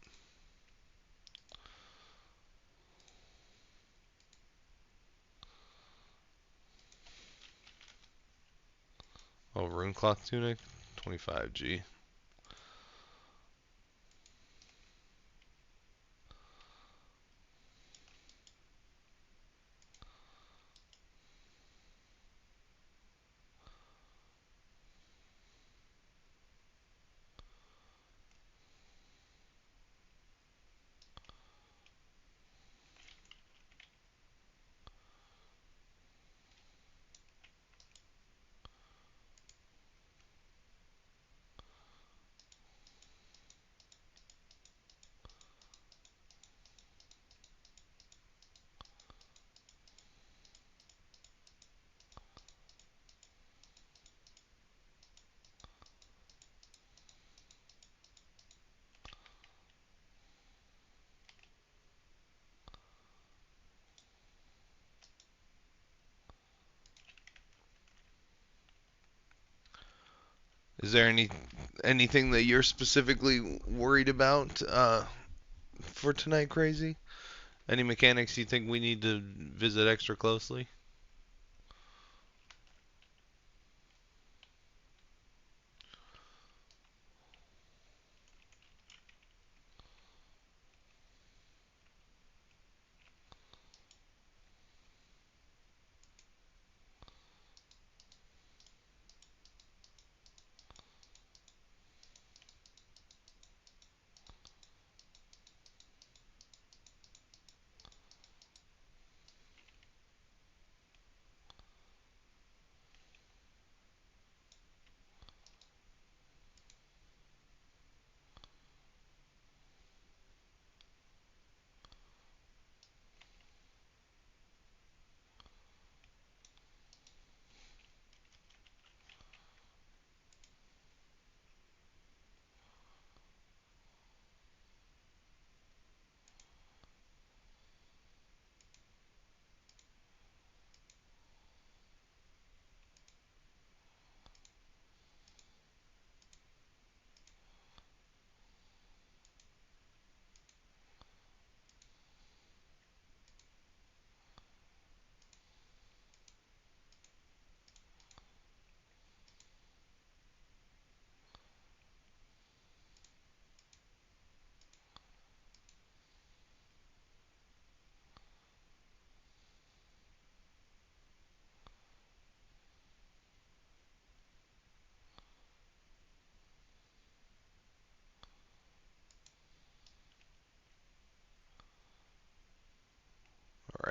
Oh, rune cloth tunic, 25G. Is there anything that you're specifically worried about for tonight, Crazy? Any mechanics you think we need to visit extra closely?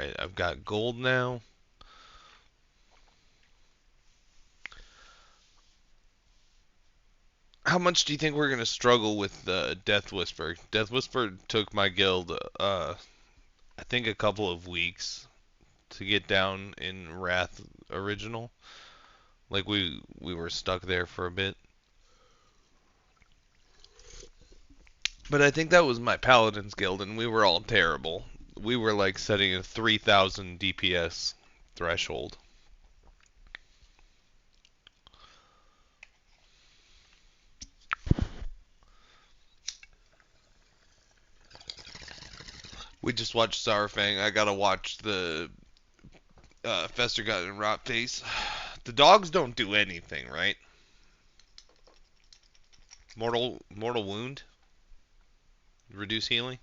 Alright, I've got gold now. How much do you think we're going to struggle with Death Whisper? Death Whisper took my guild, I think a couple of weeks to get down in Wrath Original. Like we were stuck there for a bit. But I think that was my Paladin's guild, and we were all terrible. We were like setting a 3,000 DPS threshold. We just watched Sourfang. I gotta watch the Fester got in Rot Face. The dogs don't do anything, right? Mortal wound? Reduce healing?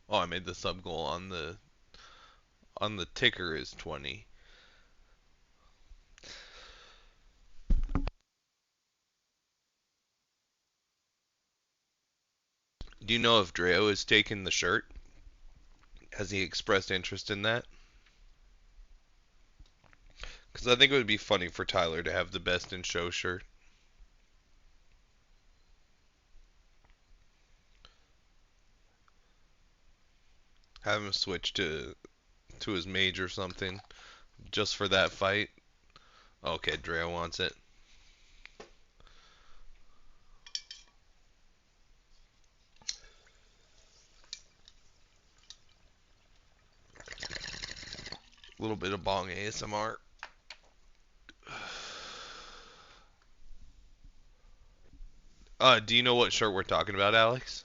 Oh, I made the sub goal on the ticker is 20. Do you know if Dreo has taken the shirt? Has he expressed interest in that? Because I think it would be funny for Tyler to have the best in show shirt. Have him switch to his mage or something just for that fight. Okay, Dreo wants it. A little bit of bong ASMR. Do you know what shirt we're talking about, Alex?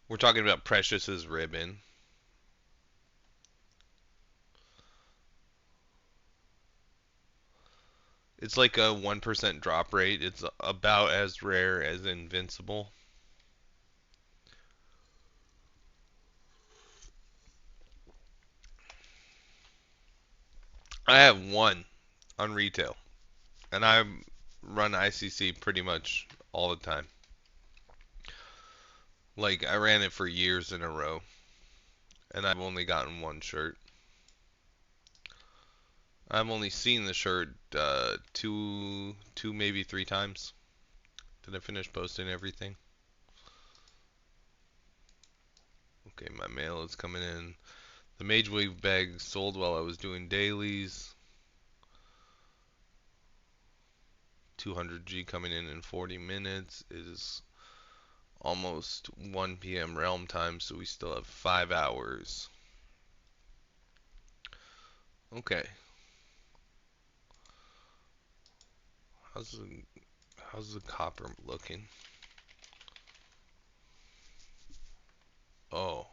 We're talking about Precious's ribbon. It's like a 1% drop rate. It's about as rare as Invincible. I have one on retail. And I run ICC pretty much all the time. Like, I ran it for years in a row. And I've only gotten one shirt. I've only seen the shirt two, maybe three times. Did I finish posting everything? Okay, my mail is coming in. The Mage Wave bag sold while I was doing dailies. 200G coming in 40 minutes. It is almost 1 p.m. realm time, so we still have 5 hours. Okay. How's the copper looking? Oh.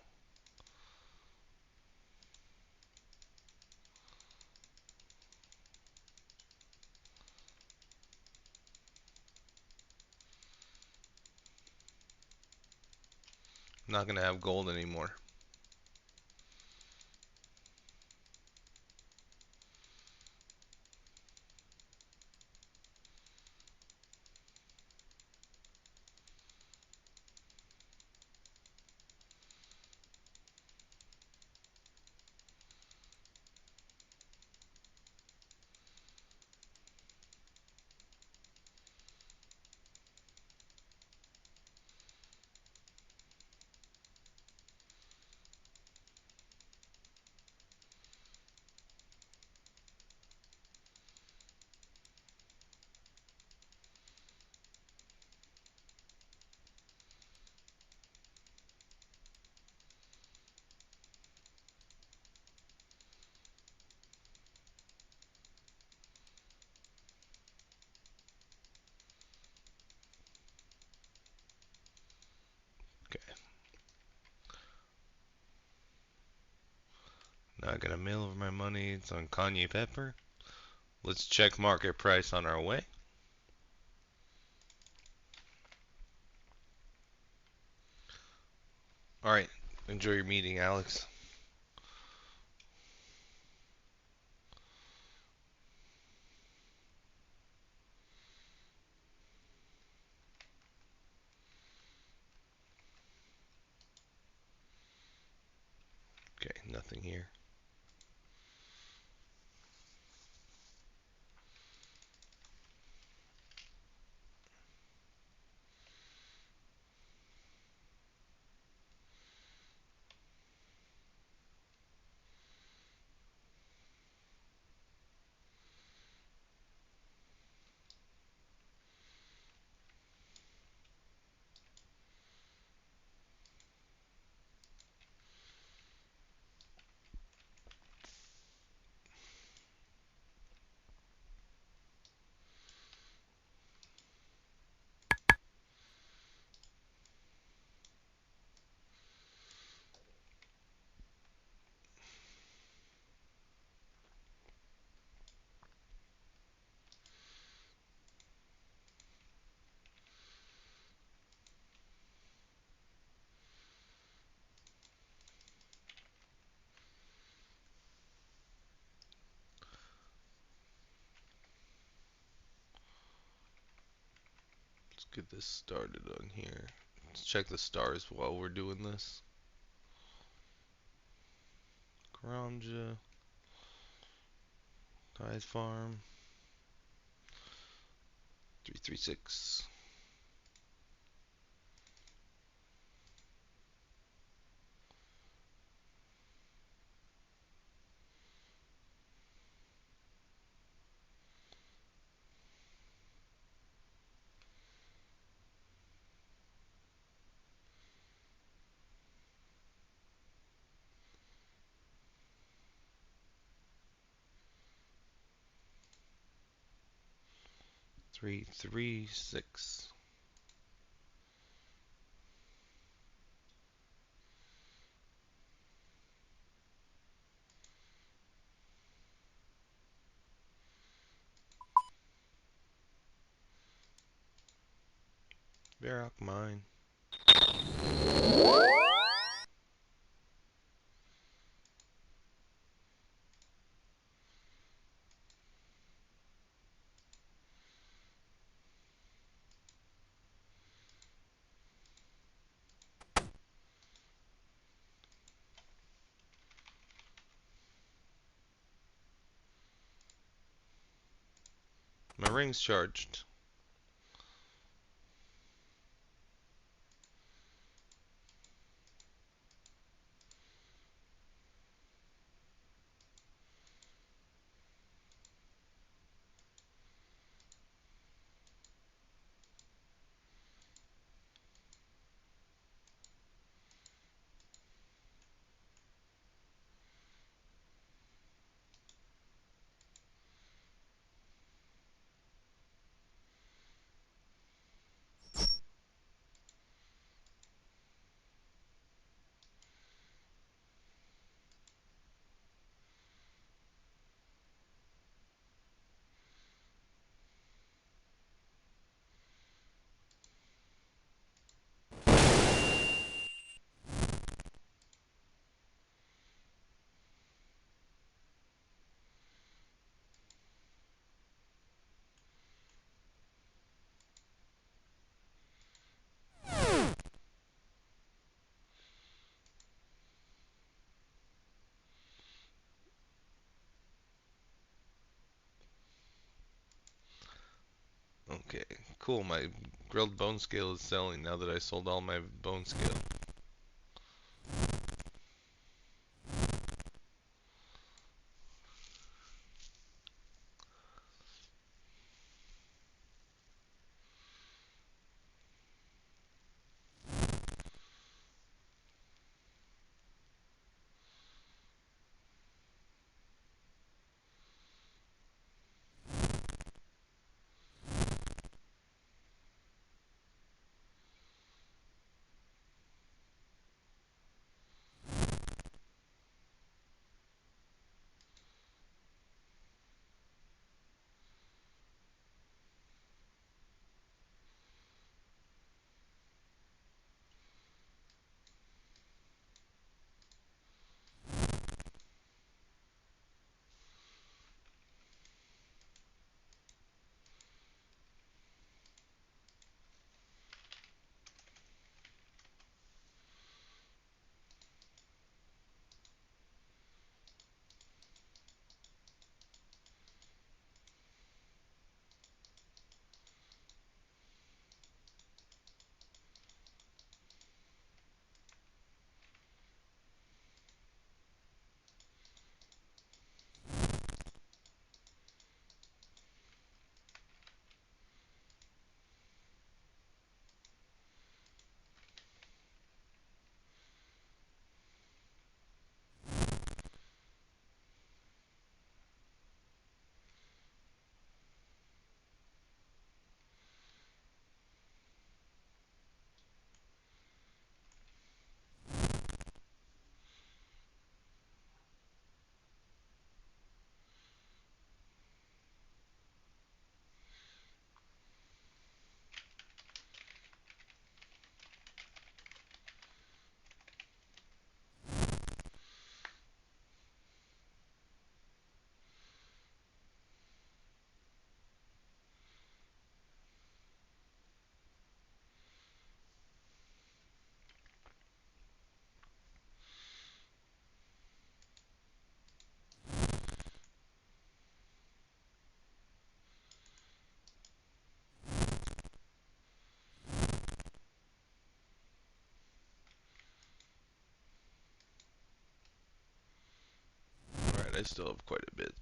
I'm not gonna have gold anymore. Okay. Not gonna mail over my money. It's on Kanye Pepper. Let's check market price on our way. Alright. Enjoy your meeting, Alex. nothing here. Let's get this started on here. Let's check the stars while we're doing this. Granja, Tithe Farm, 336. Three, three, six. Varrock Mine. My ring's charged. Okay, cool. My grilled bone scale is selling now that I sold all my bone scale. I still have quite a bit.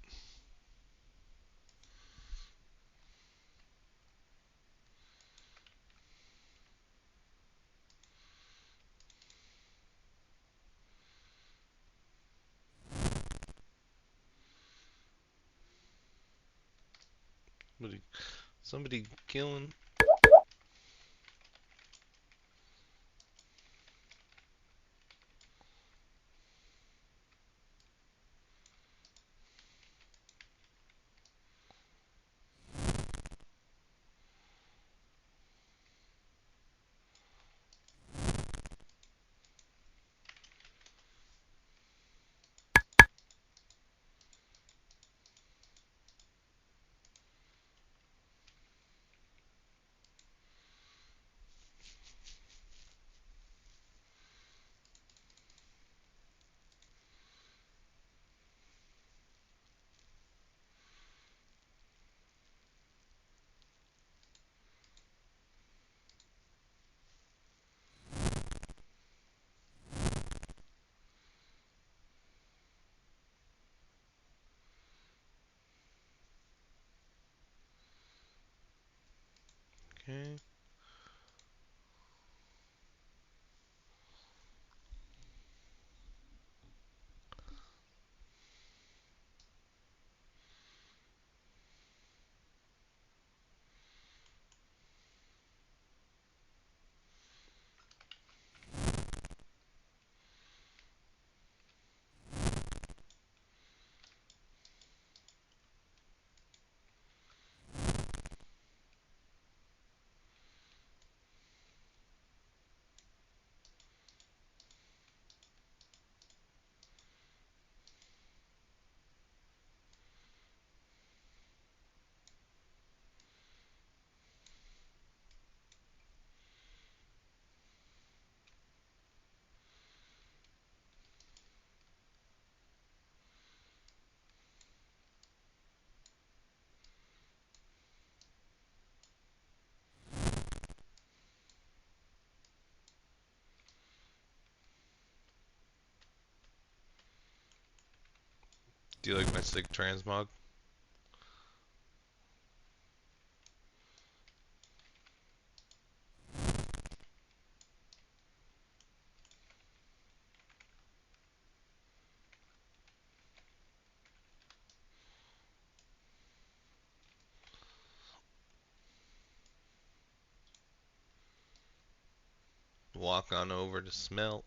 Somebody killing. Okay. Do you like my sick transmog? Walk on over to smelt.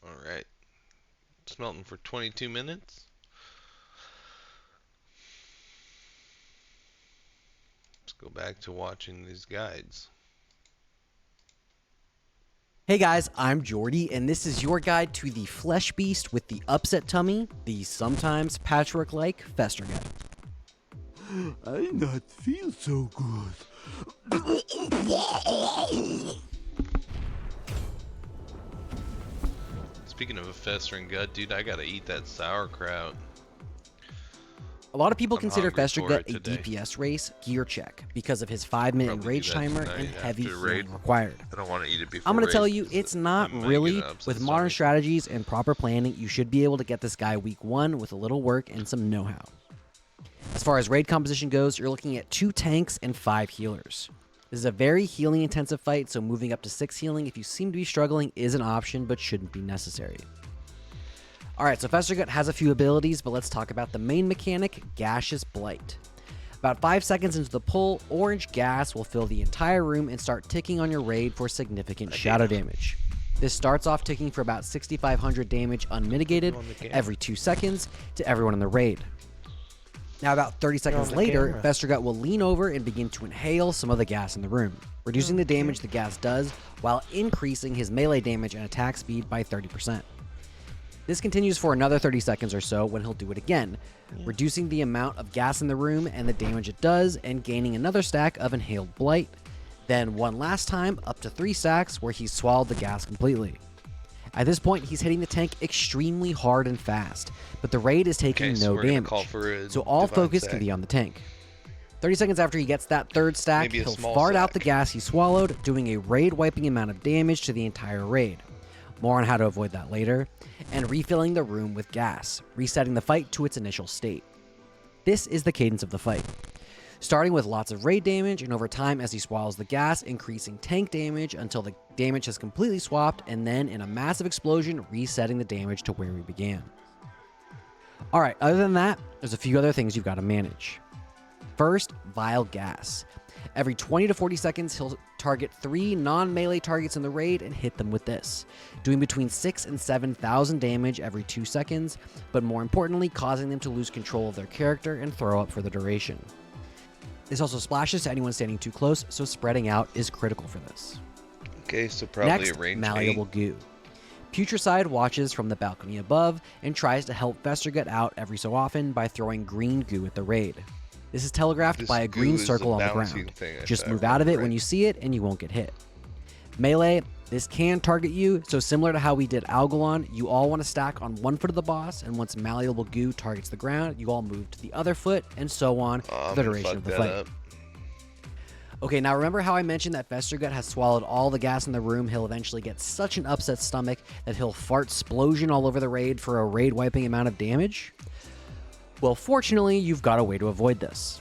Alright. Smelting for 22 minutes. Let's go back to watching these guides. Hey guys, I'm Jordy, and this is your guide to the flesh beast with the upset tummy, the sometimes patchwork-like Festergut. I not feel so good. Speaking of a festering gut, dude, I gotta eat that sauerkraut. A lot of people I'm consider hungry for Festergut it a today. DPS race gear check because of his 5-minute Probably rage do that timer tonight and heavy after healing raid. required. I don't want to eat it before I'm going to tell raid, you, 'cause it's not I might really. get an upset With modern stomach. strategies and proper planning, you should be able to get this guy week 1 with a little work and some know-how. As far as raid composition goes, you're looking at 2 tanks and 5 healers. This is a very healing intensive fight, so moving up to 6 healing if you seem to be struggling is an option, but shouldn't be necessary. Alright, so Festergut has a few abilities, but let's talk about the main mechanic, Gaseous Blight. About 5 seconds into the pull, orange gas will fill the entire room and start ticking on your raid for significant shadow damage. This starts off ticking for about 6,500 damage unmitigated every 2 seconds to everyone in the raid. Now about 30 seconds later, Festergut will lean over and begin to inhale some of the gas in the room, reducing the damage the gas does while increasing his melee damage and attack speed by 30%. This continues for another 30 seconds or so when he'll do it again, reducing the amount of gas in the room and the damage it does and gaining another stack of inhaled blight, then one last time up to 3 stacks where he's swallowed the gas completely. At this point, he's hitting the tank extremely hard and fast, but the raid is taking Okay, so no we're gonna damage, call for a so all divine focus sack. can be on the tank. 30 seconds after he gets that 3rd stack, Maybe a he'll small fart out sack. the gas he swallowed, doing a raid-wiping amount of damage to the entire raid. More on how to avoid that later, and refilling the room with gas, resetting the fight to its initial state. This is the cadence of the fight. Starting with lots of raid damage, and over time as he swallows the gas, increasing tank damage until the damage has completely swapped, and then in a massive explosion, resetting the damage to where we began. Alright, other than that, there's a few other things you've got to manage. First, Vile Gas. Every 20 to 40 seconds, he'll target 3 non-melee targets in the raid and hit them with this, doing between 6,000 and 7,000 damage every 2 seconds, but more importantly, causing them to lose control of their character and throw up for the duration. This also splashes to anyone standing too close, so spreading out is critical for this. Okay, so probably Next, a range Malleable 8. Goo. Putricide watches from the balcony above and tries to help Festergut out every so often by throwing green goo at the raid. This is telegraphed This by a goo green is circle a on the bouncing ground. thing, I Just bet, move out of it right? when you see it and you won't get hit. Melee, this can target you, so similar to how we did Algalon, you all want to stack on one foot of the boss, and once Malleable Goo targets the ground, you all move to the other foot, and so on for the duration of the fight. Okay, now remember how I mentioned that Festergut has swallowed all the gas in the room? He'll eventually get such an upset stomach that he'll fart splosion all over the raid for a raid-wiping amount of damage? Well, fortunately, you've got a way to avoid this.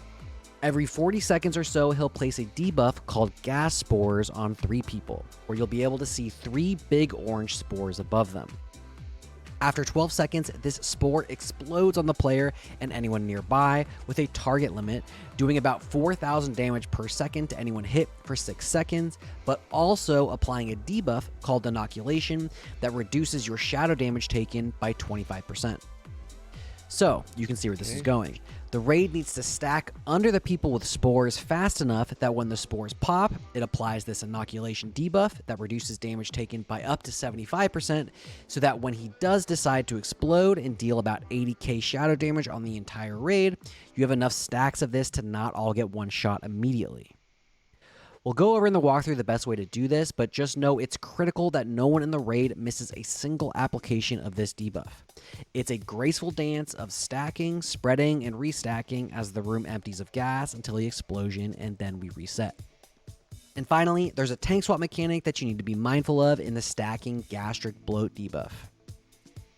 Every 40 seconds or so, he'll place a debuff called Gas Spores on 3 people, where you'll be able to see 3 big orange spores above them. After 12 seconds, this spore explodes on the player and anyone nearby with a target limit, doing about 4,000 damage per second to anyone hit for 6 seconds, but also applying a debuff called Inoculation that reduces your shadow damage taken by 25%. So, you can see where this is going. The raid needs to stack under the people with spores fast enough that when the spores pop, it applies this inoculation debuff that reduces damage taken by up to 75%, so that when he does decide to explode and deal about 80k shadow damage on the entire raid, you have enough stacks of this to not all get one shot immediately. We'll go over in the walkthrough the best way to do this, but just know it's critical that no one in the raid misses a single application of this debuff. It's a graceful dance of stacking, spreading, and restacking as the room empties of gas until the explosion, and then we reset. And finally, there's a tank swap mechanic that you need to be mindful of in the stacking gastric bloat debuff.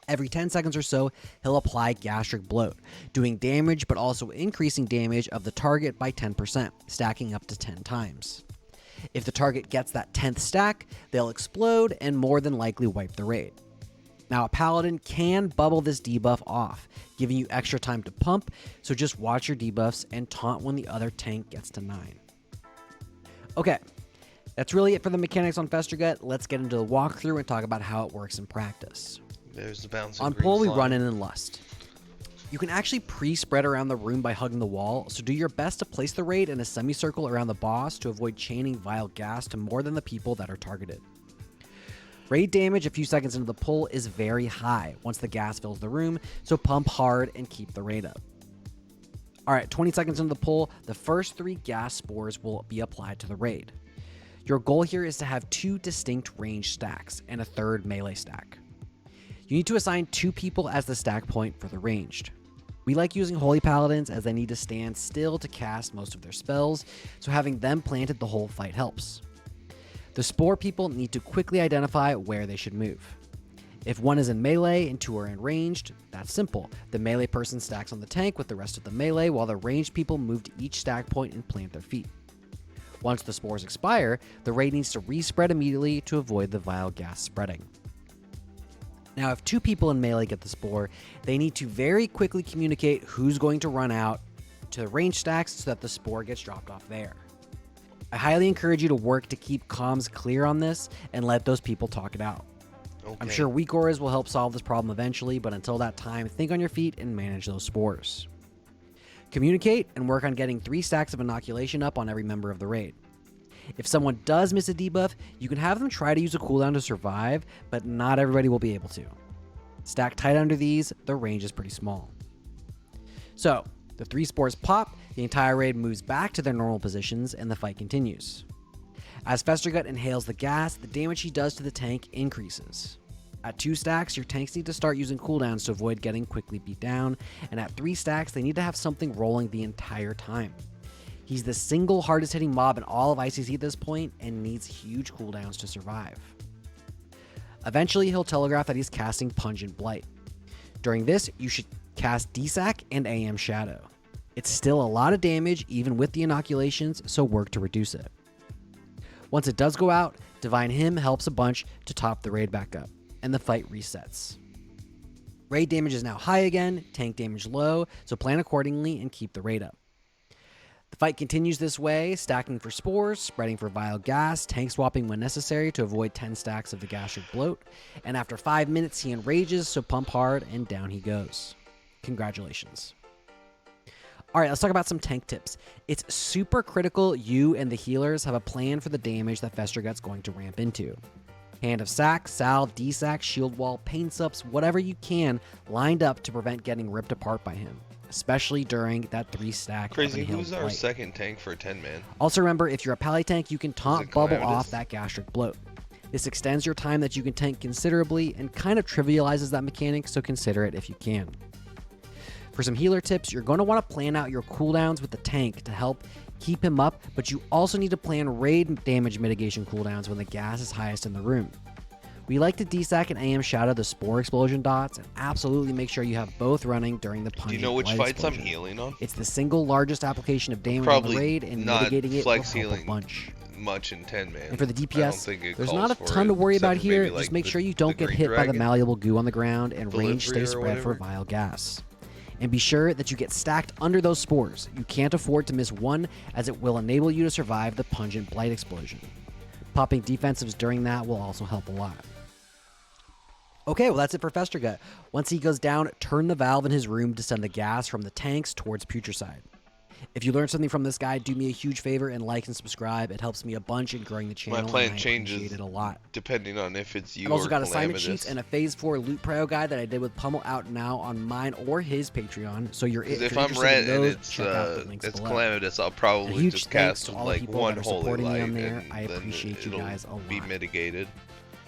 Every 10 seconds or so, he'll apply gastric bloat, doing damage but also increasing damage of the target by 10%, stacking up to 10 times. If the target gets that 10th stack, they'll explode and more than likely wipe the raid. Now, a Paladin can bubble this debuff off, giving you extra time to pump, so just watch your debuffs and taunt when the other tank gets to 9. Okay, that's really it for the mechanics on Festergut. Let's get into the walkthrough and talk about how it works in practice. There's the bouncing On green pull, we slime. run in and lust. You can actually pre-spread around the room by hugging the wall, so do your best to place the raid in a semicircle around the boss to avoid chaining vile gas to more than the people that are targeted. Raid damage a few seconds into the pull is very high once the gas fills the room, so pump hard and keep the raid up. Alright, 20 seconds into the pull, the first 3 gas spores will be applied to the raid. Your goal here is to have 2 distinct range stacks and a 3rd melee stack. You need to assign 2 people as the stack point for the ranged. We like using Holy Paladins as they need to stand still to cast most of their spells, so having them planted the whole fight helps. The spore people need to quickly identify where they should move. If one is in melee and 2 are in ranged, that's simple. The melee person stacks on the tank with the rest of the melee while the ranged people move to each stack point and plant their feet. Once the spores expire, the raid needs to respread immediately to avoid the vile gas spreading. Now, if 2 people in melee get the spore, they need to very quickly communicate who's going to run out to the range stacks so that the spore gets dropped off there. I highly encourage you to work to keep comms clear on this and let those people talk it out. Okay. I'm sure weak auras will help solve this problem eventually, but until that time, think on your feet and manage those spores. Communicate and work on getting 3 stacks of inoculation up on every member of the raid. If someone does miss a debuff, you can have them try to use a cooldown to survive, but not everybody will be able to. Stack tight under these, the range is pretty small. So, the 3 spores pop, the entire raid moves back to their normal positions, and the fight continues. As Festergut inhales the gas, the damage he does to the tank increases. At 2 stacks, your tanks need to start using cooldowns to avoid getting quickly beat down, and at 3 stacks, they need to have something rolling the entire time. He's the single hardest hitting mob in all of ICC at this point, and needs huge cooldowns to survive. Eventually, he'll telegraph that he's casting Pungent Blight. During this, you should cast DSAC and AM Shadow. It's still a lot of damage even with the inoculations, so work to reduce it. Once it does go out, Divine Hymn helps a bunch to top the raid back up, and the fight resets. Raid damage is now high again, tank damage low, so plan accordingly and keep the raid up. The fight continues this way, stacking for spores, spreading for vile gas, tank swapping when necessary to avoid 10 stacks of the gastric bloat, and after 5 minutes he enrages, so pump hard and down he goes. Congratulations. Alright, let's talk about some tank tips. It's super critical you and the healers have a plan for the damage that Festergut's going to ramp into. Hand of Sack, Salve, D-Sack, Shield Wall, Pain Sups, whatever you can lined up to prevent getting ripped apart by him, especially during that 3-stack. Crazy, who's our second tank for 10-man? Also remember, if you're a pally tank, you can taunt bubble off that gastric bloat. This extends your time that you can tank considerably and kind of trivializes that mechanic, so consider it if you can. For some healer tips, you're going to want to plan out your cooldowns with the tank to help keep him up, but you also need to plan raid damage mitigation cooldowns when the gas is highest in the room. We like to DSAC and AM Shadow the Spore Explosion dots, and absolutely make sure you have both running during the Pungent Do you know which Blight fights explosion. I'm healing on? It's the single largest application of damage Probably on the raid, and not mitigating it will flex help a healing bunch. much in 10-man. And for the I don't DPS, think it there's calls not a for ton it, to worry about except for here. maybe, Just like, make sure you don't get Green hit by the Dragon. malleable goo on the ground, and range Delivery stay or spread for whatever. vile gas. And be sure that you get stacked under those spores. You can't afford to miss one, as it will enable you to survive the Pungent Blight explosion. Popping defensives during that will also help a lot. Okay, well that's it for Festergut. Once he goes down, turn the valve in his room to send the gas from the tanks towards Putricide. If you learned something from this guide, do me a huge favor and like and subscribe. It helps me a bunch in growing the channel. My plan and I changes appreciate it a lot. depending on if it's you I've also or got assignment Calamitous. sheets and a Phase 4 loot prio guide that I did with Pummel out now on mine or his Patreon. So you're 'Cause if if you're I'm interested red in and those, it's check out the links below. Calamitous, I'll A probably huge just thanks cast to all like the people one that are holy supporting me light on there. and I then appreciate you it'll guys a lot. be mitigated.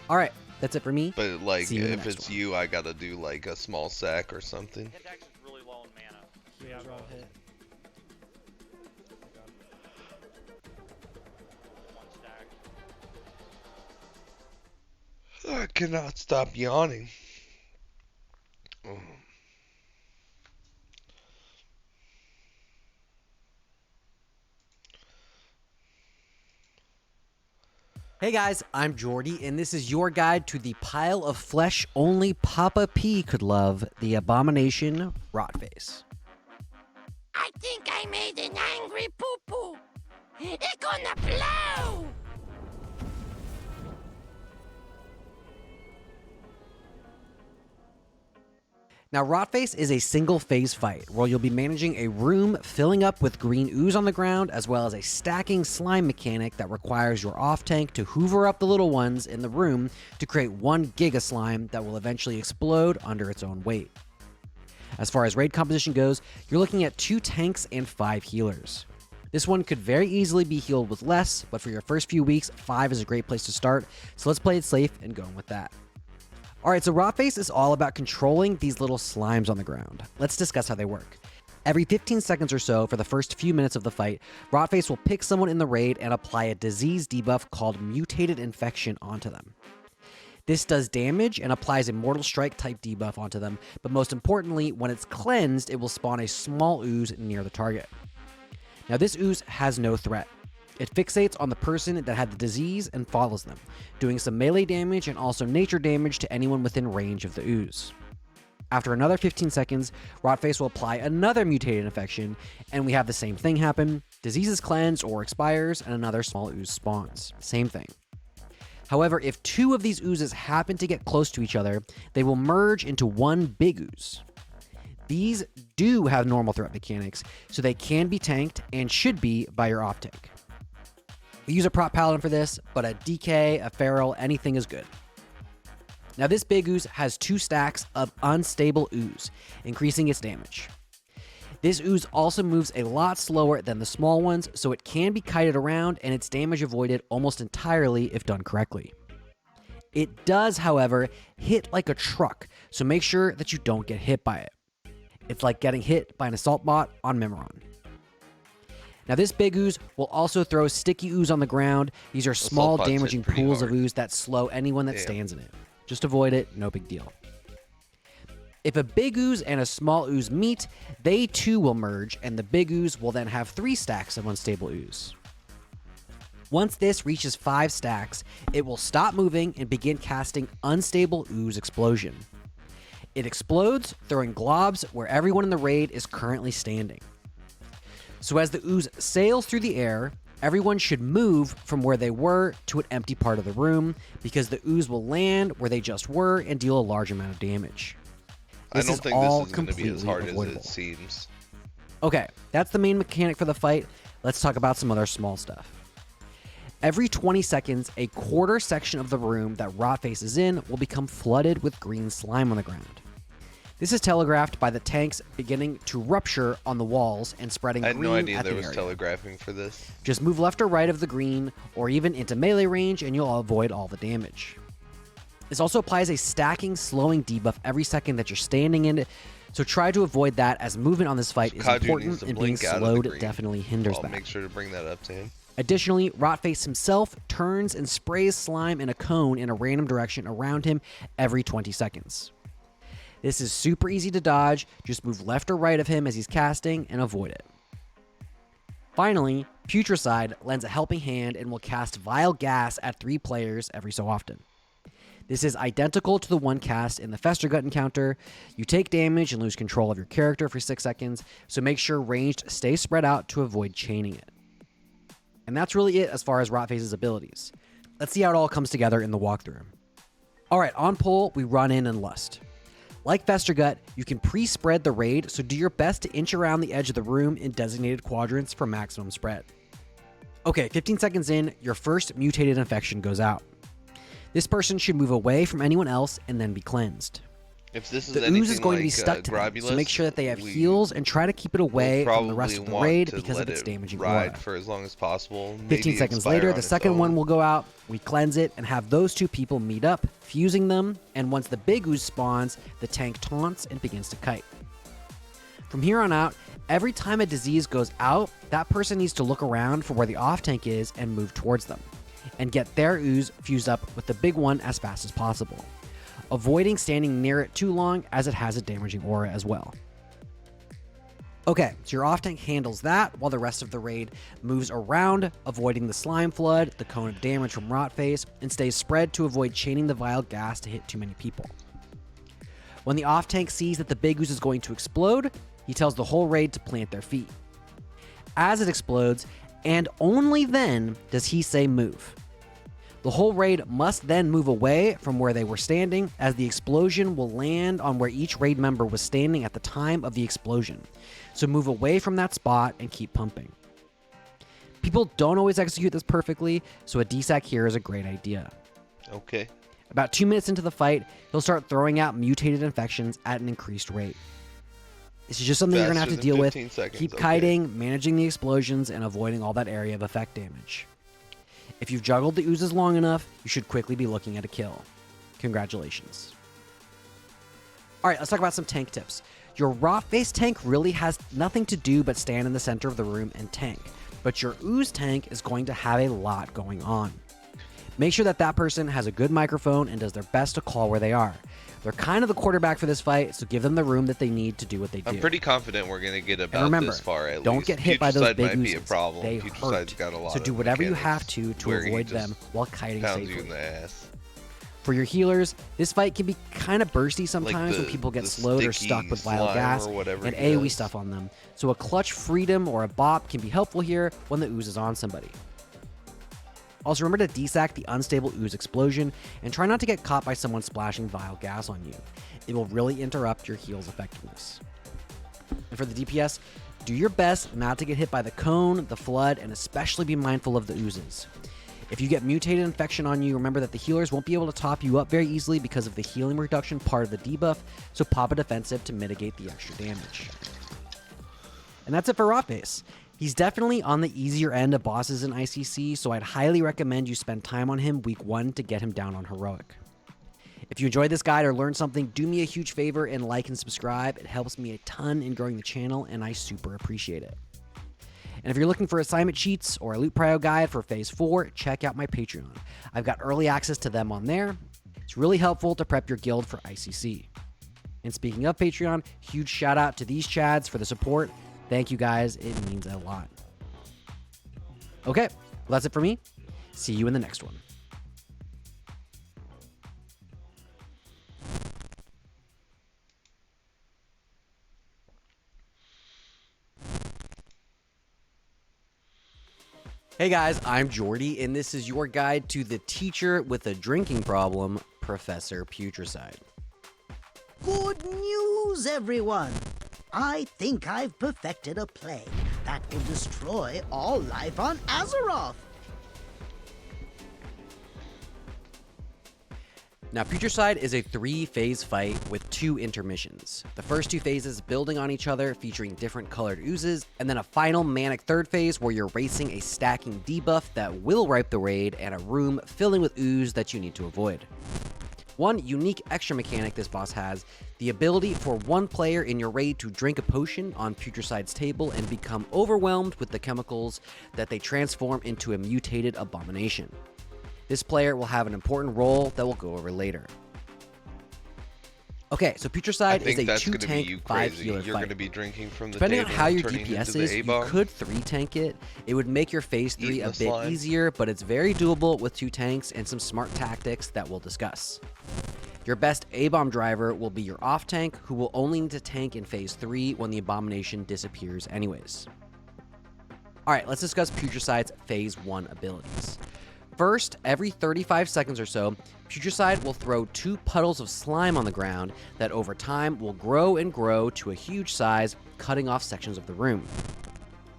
All right, that's it for me. But like See you in the if next it's one. you, I gotta do like a small sack or something. Hitdex is really low in mana. Yeah, bro, hit. One stack. I cannot stop yawning. Oh. Hey guys, I'm Jordy, and this is your guide to the pile of flesh only Papa P could love, the abomination Rotface. I think I made an angry poo-poo. It's gonna blow! Now, Rotface is a single phase fight where you'll be managing a room filling up with green ooze on the ground, as well as a stacking slime mechanic that requires your off tank to hoover up the little ones in the room to create 1 giga slime that will eventually explode under its own weight. As far as raid composition goes, you're looking at 2 tanks and 5 healers. This one could very easily be healed with less, but for your first few weeks, 5 is a great place to start, so let's play it safe and go with that. Alright, so Rotface is all about controlling these little slimes on the ground. Let's discuss how they work. Every 15 seconds or so for the first few minutes of the fight, Rotface will pick someone in the raid and apply a disease debuff called Mutated Infection onto them. This does damage and applies a Mortal Strike type debuff onto them, but most importantly, when it's cleansed, it will spawn a small ooze near the target. Now this ooze has no threat. It fixates on the person that had the disease and follows them, doing some melee damage and also nature damage to anyone within range of the ooze. After another 15 seconds, Rotface will apply another mutated infection, and we have the same thing happen. Disease is cleansed or expires, and another small ooze spawns. Same thing. However, if 2 of these oozes happen to get close to each other, they will merge into 1 big ooze. These do have normal threat mechanics, so they can be tanked and should be by your off tank. We use a prop paladin for this, but a DK, a feral, anything is good. Now this big ooze has 2 stacks of unstable ooze, increasing its damage. This ooze also moves a lot slower than the small ones, so it can be kited around and its damage avoided almost entirely if done correctly. It does, however, hit like a truck, so make sure that you don't get hit by it. It's like getting hit by an assault bot on Memoron. Now this big ooze will also throw sticky ooze on the ground. These are small damaging pools of ooze that slow anyone that stands in it. Just avoid it, no big deal. If a big ooze and a small ooze meet, they too will merge, and the big ooze will then have 3 stacks of unstable ooze. Once this reaches 5 stacks, it will stop moving and begin casting Unstable Ooze Explosion. It explodes, throwing globs where everyone in the raid is currently standing. So as the ooze sails through the air, everyone should move from where they were to an empty part of the room, because the ooze will land where they just were and deal a large amount of damage. I don't think this is going to be as hard as it seems. Okay, that's the main mechanic for the fight. Let's talk about some other small stuff. Every 20 seconds, a quarter section of the room that Rotface is in will become flooded with green slime on the ground. This is telegraphed by the tanks beginning to rupture on the walls and spreading green. I had no idea there was area. telegraphing for this. Just move left or right of the green, or even into melee range, and you'll avoid all the damage. This also applies a stacking, slowing debuff every second that you're standing in it, so try to avoid that, as movement on this fight is important, and being slowed definitely hinders that. I'll make sure to bring that up to him. Additionally, Rotface himself turns and sprays slime in a cone in a random direction around him every 20 seconds. This is super easy to dodge, just move left or right of him as he's casting and avoid it. Finally, Putricide lends a helping hand and will cast Vile Gas at 3 players every so often. This is identical to the one cast in the Festergut encounter. You take damage and lose control of your character for 6 seconds, so make sure ranged stays spread out to avoid chaining it. And that's really it as far as Rotface's abilities. Let's see how it all comes together in the walkthrough. Alright, on pull, we run in and lust. Like Festergut, you can pre-spread the raid, so do your best to inch around the edge of the room in designated quadrants for maximum spread. Okay, 15 seconds in, your first mutated infection goes out. This person should move away from anyone else and then be cleansed. If this is the ooze is going to be stuck to them, so make sure that they have heals and try to keep it away from the rest of the raid because of its damaging aura. For as long as possible. 15 seconds later, the second one will go out, we cleanse it, and have those 2 people meet up, fusing them, and once the big ooze spawns, the tank taunts and begins to kite. From here on out, every time a disease goes out, that person needs to look around for where the off tank is and move towards them, and get their ooze fused up with the big one as fast as possible, avoiding standing near it too long as it has a damaging aura as well. Okay, so your off tank handles that while the rest of the raid moves around, avoiding the slime flood, the cone of damage from Rotface, and stays spread to avoid chaining the Vile Gas to hit too many people. When the off tank sees that the big ooze is going to explode, he tells the whole raid to plant their feet. As it explodes, and only then does he say move. The whole raid must then move away from where they were standing, as the explosion will land on where each raid member was standing at the time of the explosion. So move away from that spot and keep pumping. People don't always execute this perfectly, so a DSAC here is a great idea. Okay. About 2 minutes into the fight, he'll start throwing out mutated infections at an increased rate. This is just something you're going to have to deal with. Keep kiting, managing the explosions, and avoiding all that area of effect damage. If you've juggled the oozes long enough, you should quickly be looking at a kill. Congratulations. Alright, let's talk about some tank tips. Your rot-faced tank really has nothing to do but stand in the center of the room and tank, but your ooze tank is going to have a lot going on. Make sure that that person has a good microphone and does their best to call where they are. They're kind of the quarterback for this fight, so give them the room that they need to do what they do. I'm pretty confident we're going to get about remember, this far at least. Don't get hit by those big might be a oozes. problem. They hurt. Got a lot so do whatever you have to where he avoid just them while kiting pounds safely. you in the ass. For your healers, this fight can be kind of bursty sometimes Like when people get slowed or stuck with vial gas and AoE stuff on them. So a clutch freedom or a bop can be helpful here when the ooze is on somebody. Also remember to DSAC the unstable ooze explosion and try not to get caught by someone splashing vial gas on you. It will really interrupt your heal's effectiveness. And for the DPS, do your best not to get hit by the cone, the flood, and especially be mindful of the oozes. If you get mutated infection on you, remember that the healers won't be able to top you up very easily because of the healing reduction part of the debuff, so pop a defensive to mitigate the extra damage. And that's it for Rotface. He's definitely on the easier end of bosses in ICC, so I'd highly recommend you spend time on him week 1 to get him down on Heroic. If you enjoyed this guide or learned something, do me a huge favor and like and subscribe. It helps me a ton in growing the channel, and I super appreciate it. And if you're looking for assignment sheets or a loot prio guide for Phase 4, check out my Patreon. I've got early access to them on there. It's really helpful to prep your guild for ICC. And speaking of Patreon, huge shout out to these chads for the support. Thank you guys, it means a lot. Okay, well that's it for me. See you in the next one. Hey guys, I'm Jordy, and this is your guide to the teacher with a drinking problem, Professor Putricide. Good news, everyone! I think I've perfected a plague that will destroy all life on Azeroth! Now, Putricide is a 3-phase fight with 2 intermissions. The first 2 phases building on each other, featuring different colored oozes, and then a final manic 3rd phase where you're racing a stacking debuff that will wipe the raid and a room filling with ooze that you need to avoid. One unique extra mechanic this boss has, the ability for one player in your raid to drink a potion on Putricide's table and become overwhelmed with the chemicals that they transform into a mutated abomination. This player will have an important role that we'll go over later. Okay, so Putricide is a 2-tank, 5-healer fight. You're going to be drinking from the Depending on table how your turning DPS into the is, you A-bomb. could 3-tank it. It would make your phase 3 Eating a the bit slime. easier, but it's very doable with 2 tanks and some smart tactics that we'll discuss. Your best A-bomb driver will be your off-tank, who will only need to tank in phase 3 when the abomination disappears anyways. Alright, let's discuss Putricide's phase 1 abilities. First, every 35 seconds or so, Putricide will throw 2 puddles of slime on the ground that over time will grow and grow to a huge size, cutting off sections of the room.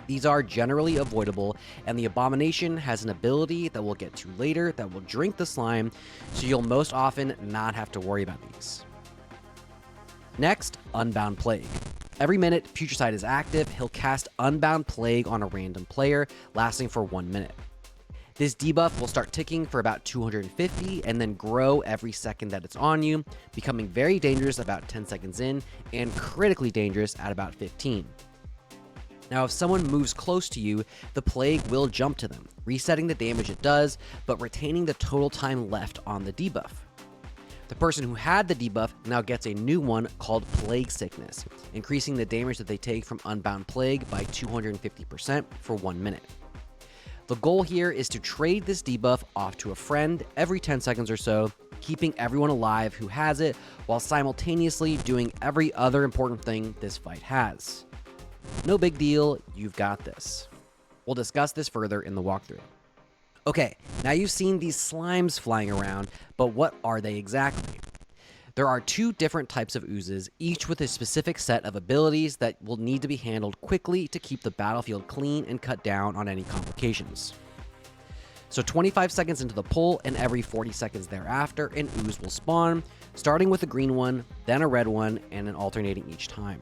These are generally avoidable, and the abomination has an ability that we'll get to later that will drink the slime, so you'll most often not have to worry about these. Next, Unbound Plague. Every minute Putricide is active, he'll cast Unbound Plague on a random player, lasting for 1 minute. This debuff will start ticking for about 250 and then grow every second that it's on you, becoming very dangerous about 10 seconds in and critically dangerous at about 15. Now, if someone moves close to you, the plague will jump to them, resetting the damage it does, but retaining the total time left on the debuff. The person who had the debuff now gets a new one called Plague Sickness, increasing the damage that they take from Unbound Plague by 250% for 1 minute. The goal here is to trade this debuff off to a friend every 10 seconds or so, keeping everyone alive who has it, while simultaneously doing every other important thing this fight has. No big deal, you've got this. We'll discuss this further in the walkthrough. Okay, now you've seen these slimes flying around, but what are they exactly? There are 2 different types of oozes, each with a specific set of abilities that will need to be handled quickly to keep the battlefield clean and cut down on any complications. So 25 seconds into the pull and every 40 seconds thereafter, an ooze will spawn, starting with a green one, then a red one, and then alternating each time.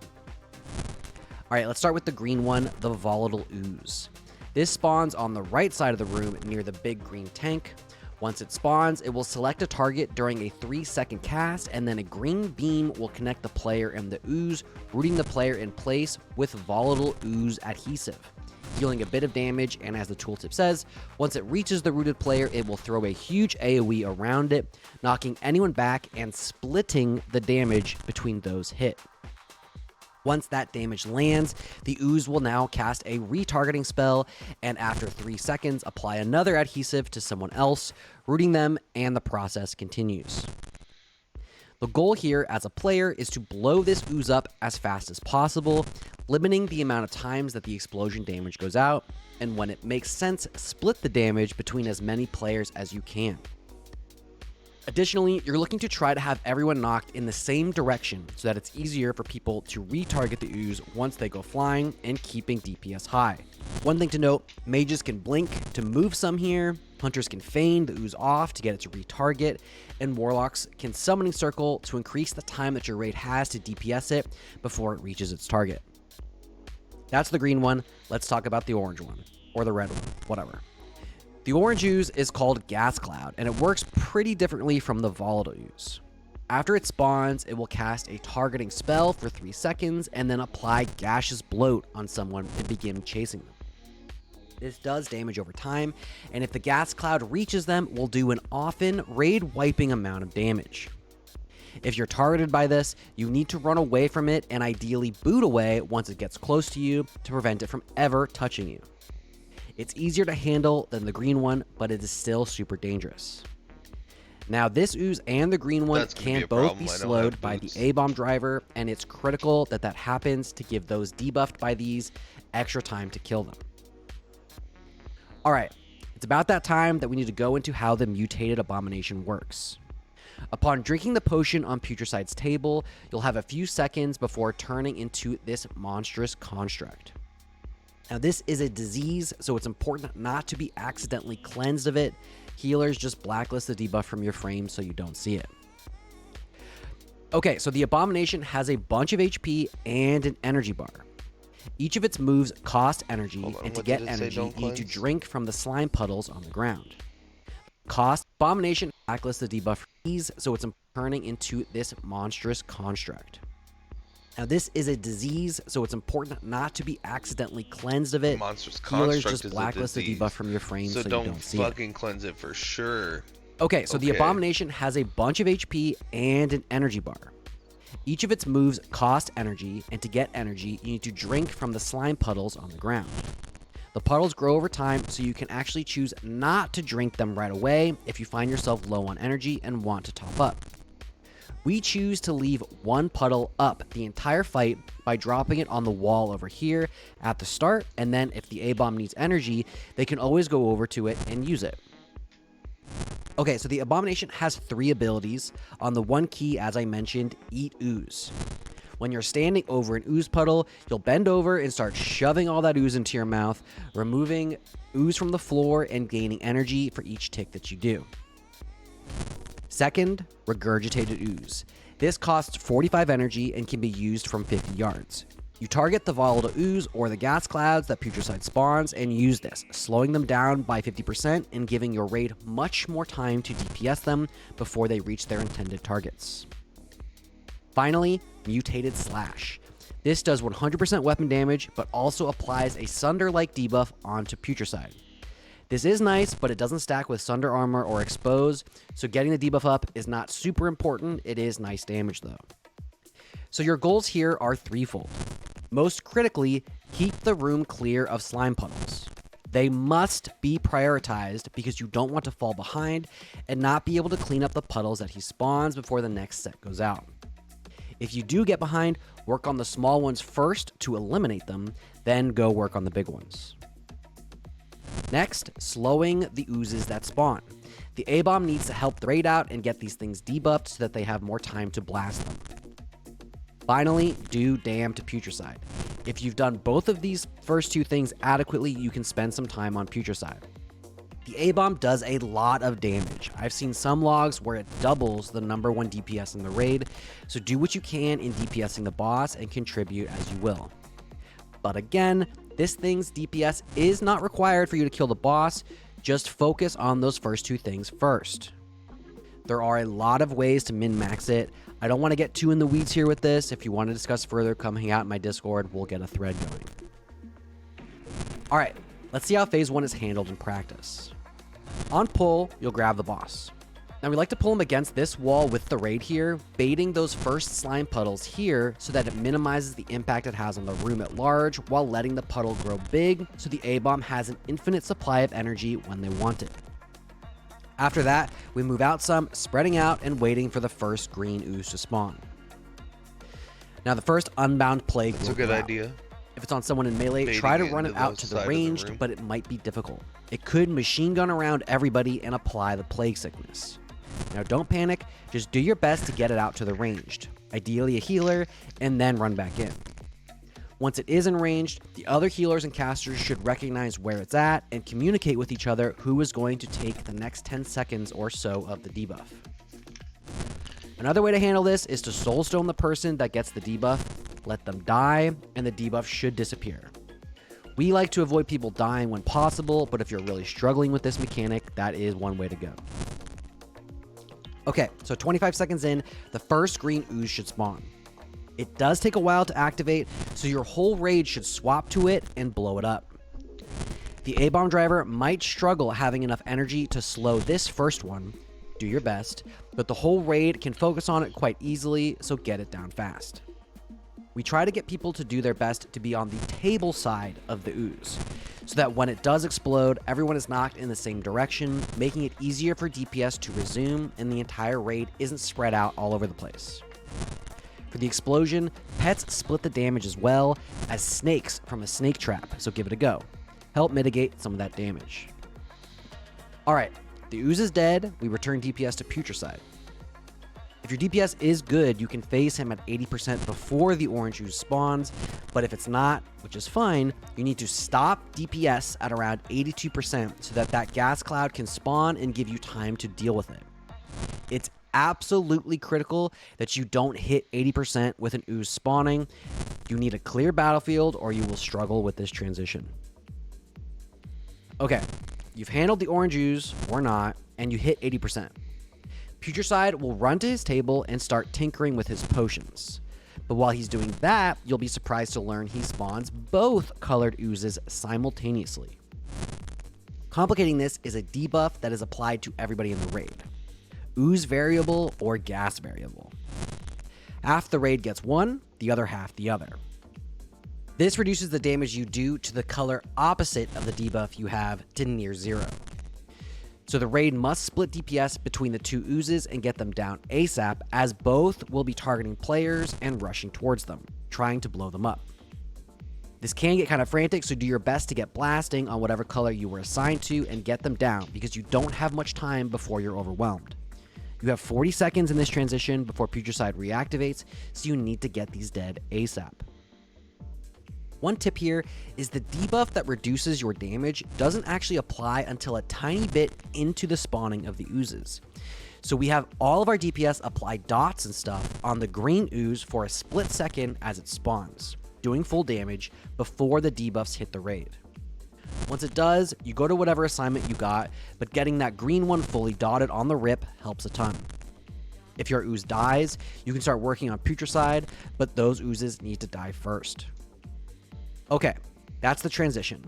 Alright, let's start with the green one, the volatile ooze. This spawns on the right side of the room near the big green tank. Once it spawns, it will select a target during a 3-second cast, and then a green beam will connect the player and the ooze, rooting the player in place with volatile ooze adhesive, dealing a bit of damage, and as the tooltip says, once it reaches the rooted player, it will throw a huge AoE around it, knocking anyone back and splitting the damage between those hit. Once that damage lands, the ooze will now cast a retargeting spell, and after 3 seconds, apply another adhesive to someone else, rooting them, and the process continues. The goal here as a player is to blow this ooze up as fast as possible, limiting the amount of times that the explosion damage goes out, and when it makes sense, split the damage between as many players as you can. Additionally, you're looking to try to have everyone knocked in the same direction so that it's easier for people to retarget the ooze once they go flying and keeping DPS high. One thing to note, mages can blink to move some here, hunters can feign the ooze off to get it to retarget, and warlocks can summoning circle to increase the time that your raid has to DPS it before it reaches its target. That's the green one. Let's talk about the orange one, or the red one, whatever. The orange ooze is called Gas Cloud, and it works pretty differently from the volatile ooze. After it spawns, it will cast a targeting spell for 3 seconds and then apply gaseous bloat on someone and begin chasing them. This does damage over time, and if the gas cloud reaches them, will do an often raid-wiping amount of damage. If you're targeted by this, you need to run away from it and ideally boot away once it gets close to you to prevent it from ever touching you. It's easier to handle than the green one, but it is still super dangerous. Now, this ooze and the green one can both be slowed by the A-bomb driver, and it's critical that that happens to give those debuffed by these extra time to kill them. Alright, it's about that time that we need to go into how the mutated abomination works. Upon drinking the potion on Putricide's table, you'll have a few seconds before turning into this monstrous construct. Now, this is a disease, so it's important not to be accidentally cleansed of it. Healers just blacklist the debuff from your frame so you don't see it. Okay, so the abomination has a bunch of HP and an energy bar. Each of its moves cost energy, and to get energy, you need to drink from the slime puddles on the ground. Cost abomination blacklists the debuff from these, so it's turning into this monstrous construct. Now, this is a disease, so it's important not to be accidentally cleansed of it. Monstrous Healers construct just blacklist the debuff from your frame so you don't see it. fucking cleanse it for sure. Okay, so the abomination has a bunch of HP and an energy bar. Each of its moves cost energy, and to get energy, you need to drink from the slime puddles on the ground. The puddles grow over time, so you can actually choose not to drink them right away if you find yourself low on energy and want to top up. We choose to leave one puddle up the entire fight by dropping it on the wall over here at the start, and then if the A-bomb needs energy, they can always go over to it and use it. Okay, so the abomination has 3 abilities. On the one key, as I mentioned, Eat Ooze. When you're standing over an ooze puddle, you'll bend over and start shoving all that ooze into your mouth, removing ooze from the floor and gaining energy for each tick that you do. Second, Regurgitated Ooze. This costs 45 energy and can be used from 50 yards. You target the volatile ooze or the gas clouds that Putricide spawns and use this, slowing them down by 50% and giving your raid much more time to DPS them before they reach their intended targets. Finally, Mutated Slash. This does 100% weapon damage, but also applies a Sunder-like debuff onto Putricide. This is nice, but it doesn't stack with Sunder Armor or Expose, so getting the debuff up is not super important. It is nice damage though. So your goals here are threefold. Most critically, keep the room clear of slime puddles. They must be prioritized because you don't want to fall behind and not be able to clean up the puddles that he spawns before the next set goes out. If you do get behind, work on the small ones first to eliminate them, then go work on the big ones. Next, slowing the oozes that spawn. The A-bomb needs to help the raid out and get these things debuffed so that they have more time to blast them. Finally, do damn to Putricide. If you've done both of these first two things adequately, you can spend some time on Putricide. The A-bomb does a lot of damage. I've seen some logs where it doubles the number 1 DPS in the raid, so do what you can in DPSing the boss and contribute as you will. But again, this thing's DPS is not required for you to kill the boss, just focus on those first two things first. There are a lot of ways to min-max it. I don't want to get too in the weeds here with this. If you want to discuss further, come hang out in my Discord. We'll get a thread going. Alright, let's see how phase 1 is handled in practice. On pull, you'll grab the boss. Now we like to pull him against this wall with the raid here, baiting those first slime puddles here so that it minimizes the impact it has on the room at large while letting the puddle grow big so the A-bomb has an infinite supply of energy when they want it. After that, we move out some, spreading out and waiting for the first green ooze to spawn. Now the first unbound plague That's a good idea. If it's on someone in melee, Baiting try to it run into it out the to side the of the ranged, room. but it might be difficult. It could machine gun around everybody and apply the plague sickness. Now don't panic, just do your best to get it out to the ranged, ideally a healer, and then run back in. Once it is in ranged, the other healers and casters should recognize where it's at and communicate with each other who is going to take the next 10 seconds or so of the debuff. Another way to handle this is to soulstone the person that gets the debuff, let them die, and the debuff should disappear. We like to avoid people dying when possible, but if you're really struggling with this mechanic, that is one way to go. Okay, so 25 seconds in, the first green ooze should spawn. It does take a while to activate, so your whole raid should swap to it and blow it up. The A-bomb driver might struggle having enough energy to slow this first one, do your best, but the whole raid can focus on it quite easily, so get it down fast. We try to get people to do their best to be on the table side of the ooze, so that when it does explode, everyone is knocked in the same direction, making it easier for DPS to resume and the entire raid isn't spread out all over the place. For the explosion, pets split the damage as well as snakes from a snake trap, so give it a go. Help mitigate some of that damage. Alright, the ooze is dead, we return DPS to Putricide. If your DPS is good, you can phase him at 80% before the orange ooze spawns, but if it's not, which is fine, you need to stop DPS at around 82% so that that gas cloud can spawn and give you time to deal with it. It's absolutely critical that you don't hit 80% with an ooze spawning. You need a clear battlefield or you will struggle with this transition. Okay, you've handled the orange ooze, or not, and you hit 80%. Putricide will run to his table and start tinkering with his potions. But while he's doing that, you'll be surprised to learn he spawns both colored oozes simultaneously. Complicating this is a debuff that is applied to everybody in the raid. Ooze variable or gas variable. Half the raid gets one, the other half the other. This reduces the damage you do to the color opposite of the debuff you have to near zero. So the raid must split DPS between the two oozes and get them down ASAP, as both will be targeting players and rushing towards them, trying to blow them up. This can get kind of frantic, so do your best to get blasting on whatever color you were assigned to and get them down, because you don't have much time before you're overwhelmed. You have 40 seconds in this transition before Putricide reactivates, so you need to get these dead ASAP. One tip here is the debuff that reduces your damage doesn't actually apply until a tiny bit into the spawning of the oozes. So we have all of our DPS apply dots and stuff on the green ooze for a split second as it spawns, doing full damage before the debuffs hit the raid. Once it does, you go to whatever assignment you got, but getting that green one fully dotted on the rip helps a ton. If your ooze dies, you can start working on Putricide, but those oozes need to die first. Okay, that's the transition.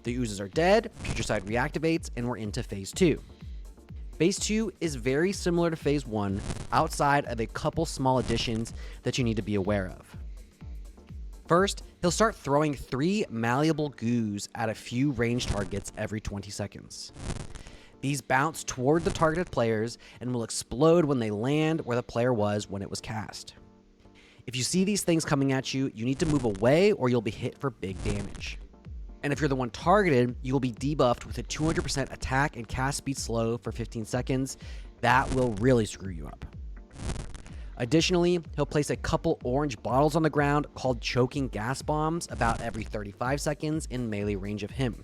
The oozes are dead, Putricide reactivates, and we're into phase 2. Phase 2 is very similar to phase 1, outside of a couple small additions that you need to be aware of. First, he'll start throwing 3 malleable goos at a few ranged targets every 20 seconds. These bounce toward the targeted players and will explode when they land where the player was when it was cast. If you see these things coming at you, you need to move away or you'll be hit for big damage. And if you're the one targeted, you will be debuffed with a 200% attack and cast speed slow for 15 seconds. That will really screw you up. Additionally, he'll place a couple orange bottles on the ground called choking gas bombs about every 35 seconds in melee range of him.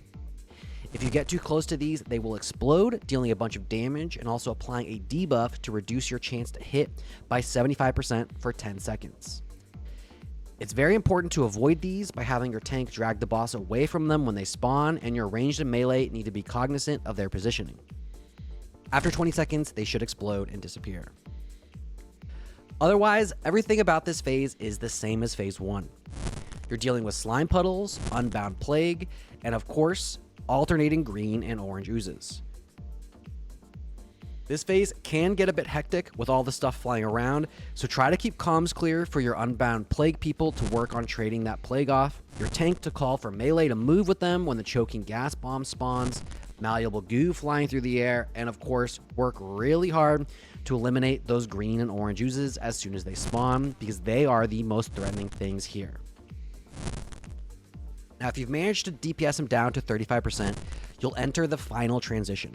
If you get too close to these, they will explode, dealing a bunch of damage and also applying a debuff to reduce your chance to hit by 75% for 10 seconds. It's very important to avoid these by having your tank drag the boss away from them when they spawn, and your ranged and melee need to be cognizant of their positioning. After 20 seconds, they should explode and disappear. Otherwise, everything about this phase is the same as phase 1. You're dealing with slime puddles, unbound plague, and of course, alternating green and orange oozes. This phase can get a bit hectic with all the stuff flying around, so try to keep comms clear for your unbound plague people to work on trading that plague off, your tank to call for melee to move with them when the choking gas bomb spawns, malleable goo flying through the air, and of course, work really hard to eliminate those green and orange oozes as soon as they spawn, because they are the most threatening things here. Now, if you've managed to DPS him down to 35%, you'll enter the final transition.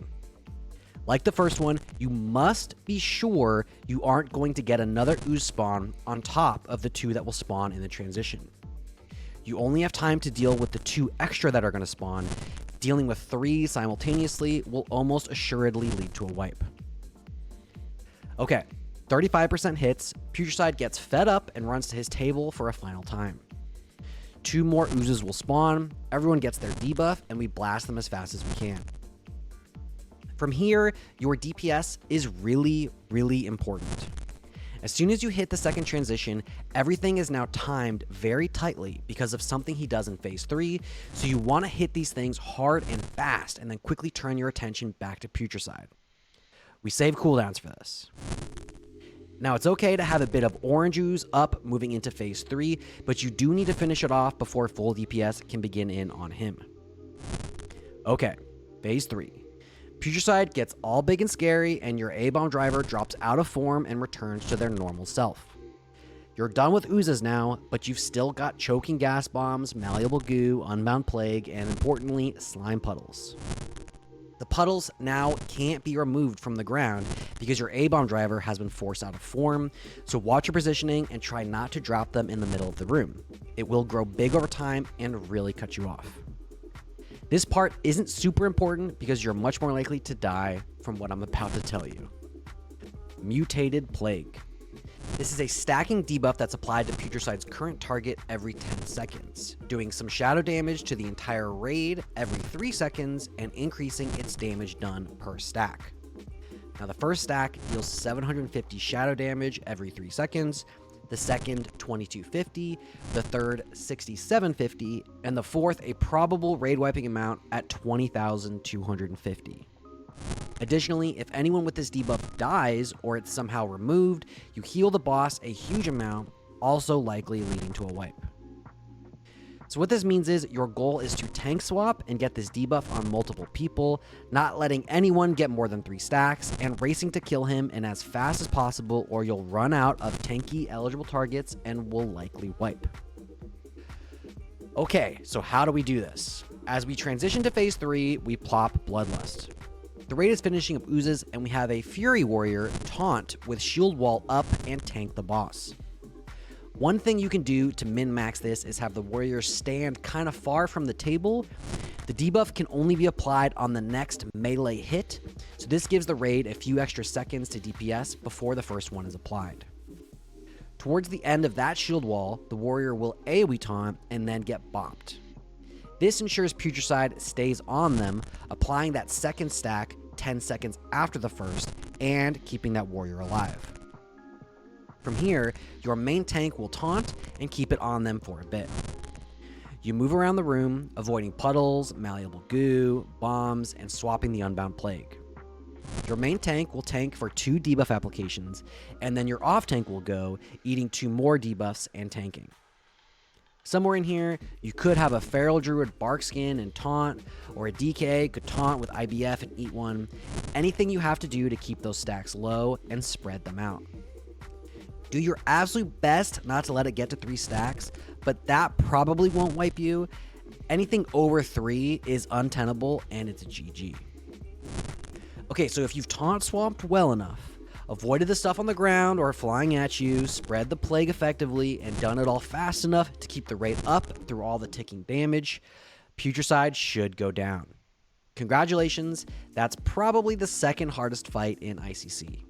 Like the first one, you must be sure you aren't going to get another ooze spawn on top of the 2 that will spawn in the transition. You only have time to deal with the 2 extra that are going to spawn. Dealing with 3 simultaneously will almost assuredly lead to a wipe. Okay, 35% hits, Putricide gets fed up and runs to his table for a final time. 2 more oozes will spawn, everyone gets their debuff, and we blast them as fast as we can. From here, your DPS is really, really important. As soon as you hit the second transition, everything is now timed very tightly because of something he does in phase 3, so you want to hit these things hard and fast and then quickly turn your attention back to Putricide. We save cooldowns for this. Now, it's okay to have a bit of orange ooze up moving into phase 3, but you do need to finish it off before full DPS can begin in on him. Okay, phase 3. Putricide gets all big and scary, and your A-bomb driver drops out of form and returns to their normal self. You're done with oozes now, but you've still got choking gas bombs, malleable goo, unbound plague, and importantly, slime puddles. The puddles now can't be removed from the ground because your A-bomb driver has been forced out of form, so watch your positioning and try not to drop them in the middle of the room. It will grow big over time and really cut you off. This part isn't super important because you're much more likely to die from what I'm about to tell you. Mutated Plague. This is a stacking debuff that's applied to Putricide's current target every 10 seconds, doing some shadow damage to the entire raid every 3 seconds and increasing its damage done per stack. Now, the first stack deals 750 shadow damage every 3 seconds, the second 2250, the third 6750, and the fourth a probable raid wiping amount at 20,250. Additionally, if anyone with this debuff dies or it's somehow removed, you heal the boss a huge amount, also likely leading to a wipe. So what this means is your goal is to tank swap and get this debuff on multiple people, not letting anyone get more than 3 stacks, and racing to kill him in as fast as possible or you'll run out of tanky eligible targets and will likely wipe. Okay, so how do we do this? As we transition to phase 3, we plop Bloodlust. The raid is finishing up oozes and we have a Fury Warrior taunt with shield wall up and tank the boss. One thing you can do to min-max this is have the warrior stand kind of far from the table. The debuff can only be applied on the next melee hit, so this gives the raid a few extra seconds to DPS before the first one is applied. Towards the end of that shield wall, the warrior will AoE taunt and then get bopped. This ensures Putricide stays on them, applying that second stack 10 seconds after the first and keeping that warrior alive. From here, your main tank will taunt and keep it on them for a bit. You move around the room, avoiding puddles, malleable goo, bombs, and swapping the unbound plague. Your main tank will tank for 2 debuff applications, and then your off tank will go, eating 2 more debuffs and tanking. Somewhere in here, you could have a Feral Druid Barkskin and taunt, or a DK could taunt with IBF and eat 1. Anything you have to do to keep those stacks low and spread them out. Do your absolute best not to let it get to 3 stacks, but that probably won't wipe you. Anything over 3 is untenable and it's a GG. Okay, so if you've taunt swamped well enough, avoided the stuff on the ground or flying at you, spread the plague effectively, and done it all fast enough to keep the rate up through all the ticking damage, Putricide should go down. Congratulations, that's probably the second hardest fight in ICC.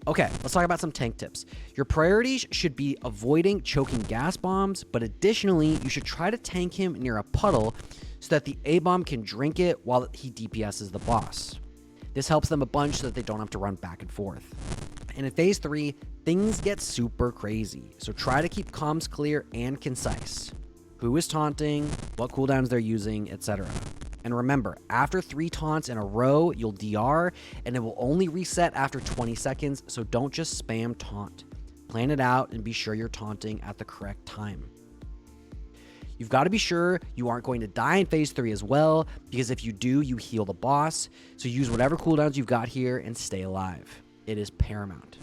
Okay, let's talk about some tank tips. Your priorities should be avoiding choking gas bombs, but additionally, you should try to tank him near a puddle so that the A-bomb can drink it while he DPSs the boss. This helps them a bunch so that they don't have to run back and forth. And in Phase 3, things get super crazy, so try to keep comms clear and concise. Who is taunting, what cooldowns they're using, etc. And remember, after 3 taunts in a row, you'll DR, and it will only reset after 20 seconds, so don't just spam taunt. Plan it out and be sure you're taunting at the correct time. You've got to be sure you aren't going to die in Phase 3 as well, because if you do, you heal the boss, so use whatever cooldowns you've got here and stay alive. It is paramount.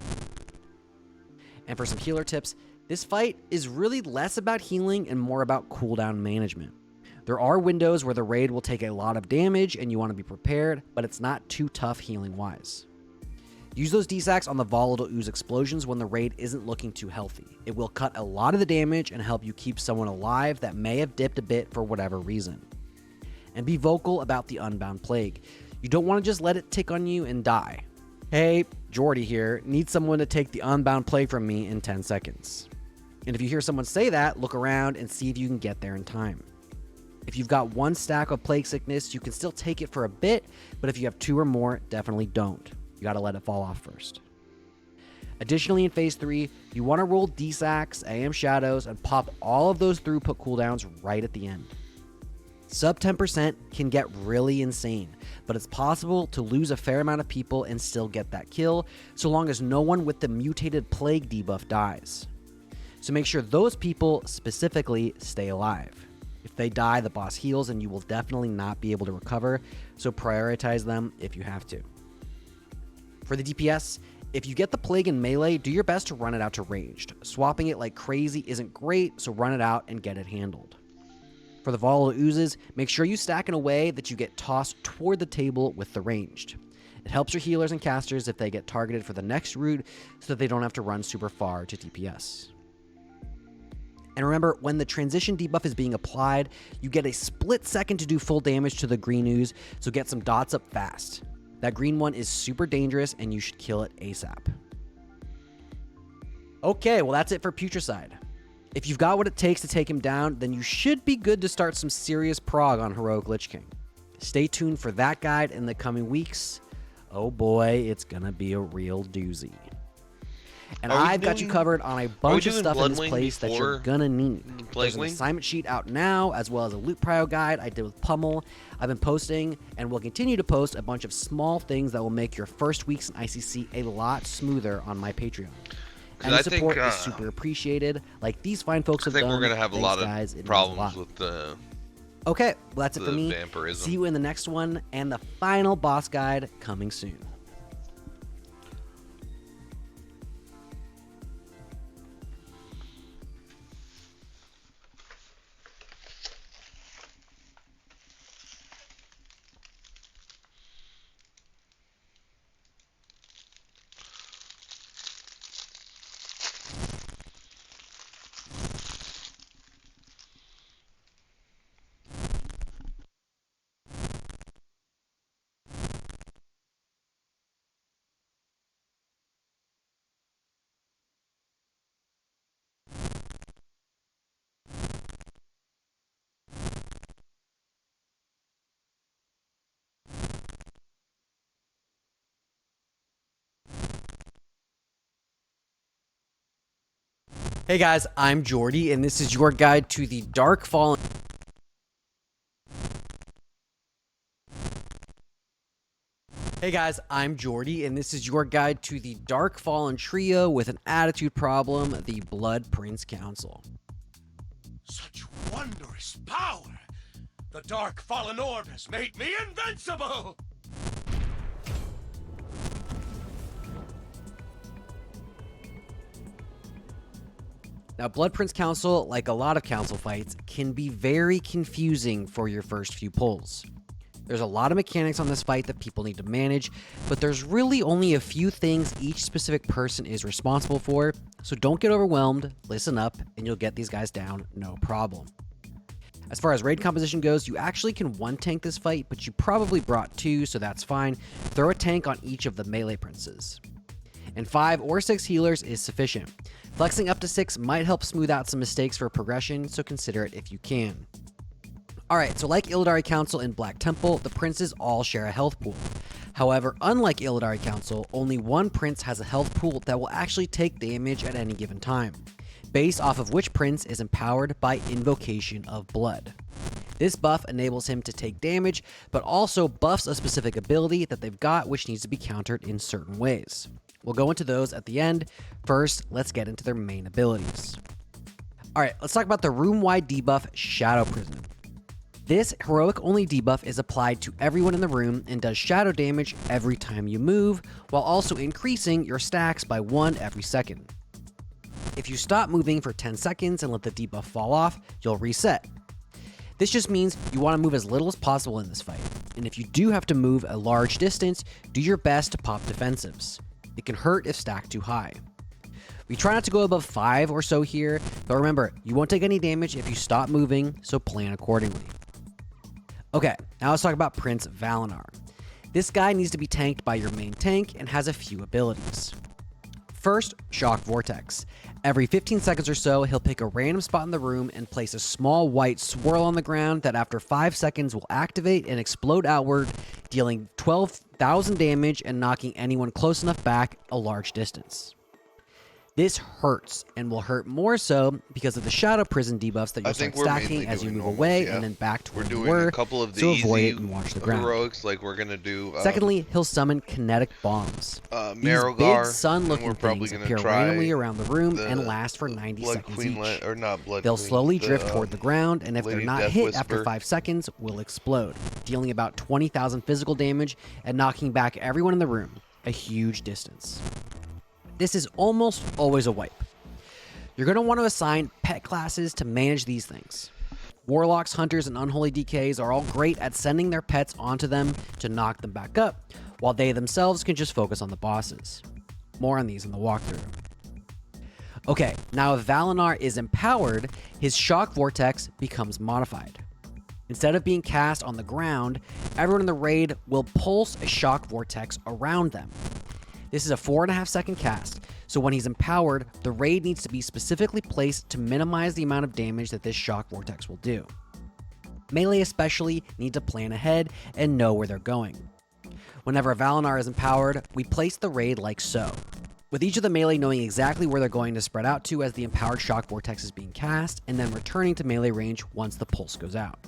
And for some healer tips, this fight is really less about healing and more about cooldown management. There are windows where the raid will take a lot of damage and you want to be prepared, but it's not too tough healing wise. Use those D-Sacks on the volatile ooze explosions when the raid isn't looking too healthy. It will cut a lot of the damage and help you keep someone alive that may have dipped a bit for whatever reason. And be vocal about the Unbound Plague. You don't want to just let it tick on you and die. Hey, Jordy here, need someone to take the Unbound Plague from me in 10 seconds. And if you hear someone say that, look around and see if you can get there in time. If you've got 1 stack of Plague Sickness, you can still take it for a bit, but if you have 2 or more, definitely don't. You gotta let it fall off first. Additionally, in Phase 3, you want to roll D-Sacks, AM Shadows, and pop all of those throughput cooldowns right at the end. Sub 10% can get really insane, but it's possible to lose a fair amount of people and still get that kill, so long as no one with the mutated Plague debuff dies. So make sure those people specifically stay alive. If they die, the boss heals and you will definitely not be able to recover, so prioritize them if you have to. For the DPS, if you get the Plague in melee, do your best to run it out to ranged. Swapping it like crazy isn't great, so run it out and get it handled. For the volatile oozes, make sure you stack in a way that you get tossed toward the table with the ranged. It helps your healers and casters if they get targeted for the next route so that they don't have to run super far to DPS. And remember, when the transition debuff is being applied, you get a split second to do full damage to the green ooze, so get some dots up fast. That green one is super dangerous and you should kill it ASAP. Okay, well that's it for Putricide. If you've got what it takes to take him down, then you should be good to start some serious prog on Heroic Lich King. Stay tuned for that guide in the coming weeks. Oh boy, it's gonna be a real doozy. And I've got you covered on a bunch of stuff in this place that you're gonna need. There's an assignment sheet out now, as well as a loot prio guide I did with Pummel. I've been posting, and will continue to post, a bunch of small things that will make your first weeks in ICC a lot smoother on my Patreon. And the support is super appreciated, like these fine folks have done. I think we're gonna have a lot of problems with the Okay, well that's it for me. Vampirism. See you in the next one, and the final boss guide coming soon. Hey guys, I'm Jordy, and this is your guide to the Dark Fallen. Hey guys, I'm Jordy, and this is your guide to the Dark Fallen trio with an attitude problem, the Blood Prince Council. Such wondrous power! The Dark Fallen Orb has made me invincible! Now, Blood Prince Council, like a lot of council fights, can be very confusing for your first few pulls. There's a lot of mechanics on this fight that people need to manage, but there's really only a few things each specific person is responsible for, so don't get overwhelmed, listen up, and you'll get these guys down no problem. As far as raid composition goes, you actually can one tank this fight, but you probably brought two, so that's fine. Throw a tank on each of the melee princes. And 5 or 6 healers is sufficient. Flexing up to 6 might help smooth out some mistakes for progression, so consider it if you can. Alright, so like Illidari Council and Black Temple, the princes all share a health pool. However, unlike Illidari Council, only one prince has a health pool that will actually take damage at any given time, based off of which prince is empowered by Invocation of Blood. This buff enables him to take damage, but also buffs a specific ability that they've got which needs to be countered in certain ways. We'll go into those at the end. First, let's get into their main abilities. Alright, let's talk about the room-wide debuff Shadow Prison. This heroic-only debuff is applied to everyone in the room and does shadow damage every time you move, while also increasing your stacks by 1 every second. If you stop moving for 10 seconds and let the debuff fall off, you'll reset. This just means you want to move as little as possible in this fight, and if you do have to move a large distance, do your best to pop defensives. It can hurt if stacked too high. We try not to go above 5 or so here, but remember, you won't take any damage if you stop moving, so plan accordingly. Okay, now let's talk about Prince Valinar. This guy needs to be tanked by your main tank and has a few abilities. First, Shock Vortex. Every 15 seconds or so, he'll pick a random spot in the room and place a small white swirl on the ground that after 5 seconds will activate and explode outward, dealing 12,000 damage and knocking anyone close enough back a large distance. This hurts, and will hurt more so because of the Shadow Prison debuffs that you'll start stacking as you move away and then back to where you were, a couple of the so avoid easy it and watch the ground. heroics, like we're gonna do. Secondly, he'll summon kinetic bombs. These Marogar, big sun-looking things appear randomly around the room and last for 90 seconds each. They'll slowly drift toward the ground, and if they're not hit after 5 seconds, will explode, dealing about 20,000 physical damage and knocking back everyone in the room a huge distance. This is almost always a wipe. You're going to want to assign pet classes to manage these things. Warlocks, Hunters, and Unholy DKs are all great at sending their pets onto them to knock them back up, while they themselves can just focus on the bosses. More on these in the walkthrough. Okay, now if Valinar is empowered, his Shock Vortex becomes modified. Instead of being cast on the ground, everyone in the raid will pulse a Shock Vortex around them. This is a 4.5 second cast, so when he's empowered, the raid needs to be specifically placed to minimize the amount of damage that this Shock Vortex will do. Melee especially need to plan ahead and know where they're going. Whenever Valinar is empowered, we place the raid like so, with each of the melee knowing exactly where they're going to spread out to as the empowered Shock Vortex is being cast, and then returning to melee range once the pulse goes out.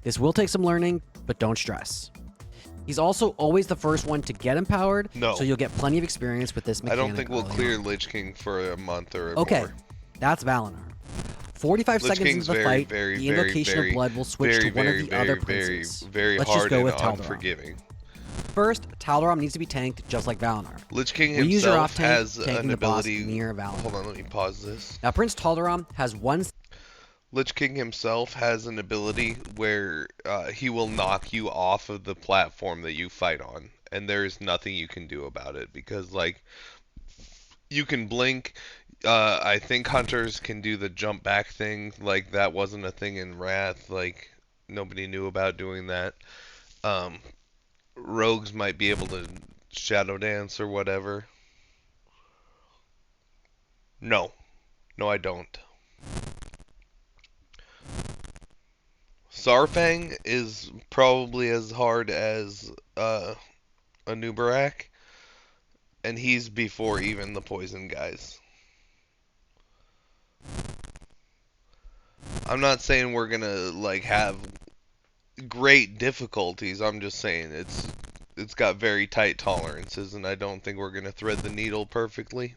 This will take some learning, but don't stress. He's also always the first one to get empowered, so you'll get plenty of experience with this mechanic. I don't think we'll clear Lich King for a month or more. Okay, that's Valinar. 45 seconds into the fight, the Invocation of Blood will switch to one of the other princes. Let's just go with Taldaram. First, Taldaram needs to be tanked just like Valinar. Lich King we use your off himself tank, has tanking an the boss ability. near Valinar. Hold on, let me pause this. Now, Prince Taldaram has one. Lich King himself has an ability where he will knock you off of the platform that you fight on, and there's nothing you can do about it because, like, you can blink. I think Hunters can do the jump back thing. Like, that wasn't a thing in Wrath. Like, nobody knew about doing that. Rogues might be able to shadow dance or whatever. No, I don't. Sarfang is probably as hard as a Nubarak, and he's before even the poison guys. I'm not saying we're gonna like have great difficulties. I'm just saying it's got very tight tolerances, and I don't think we're gonna thread the needle perfectly.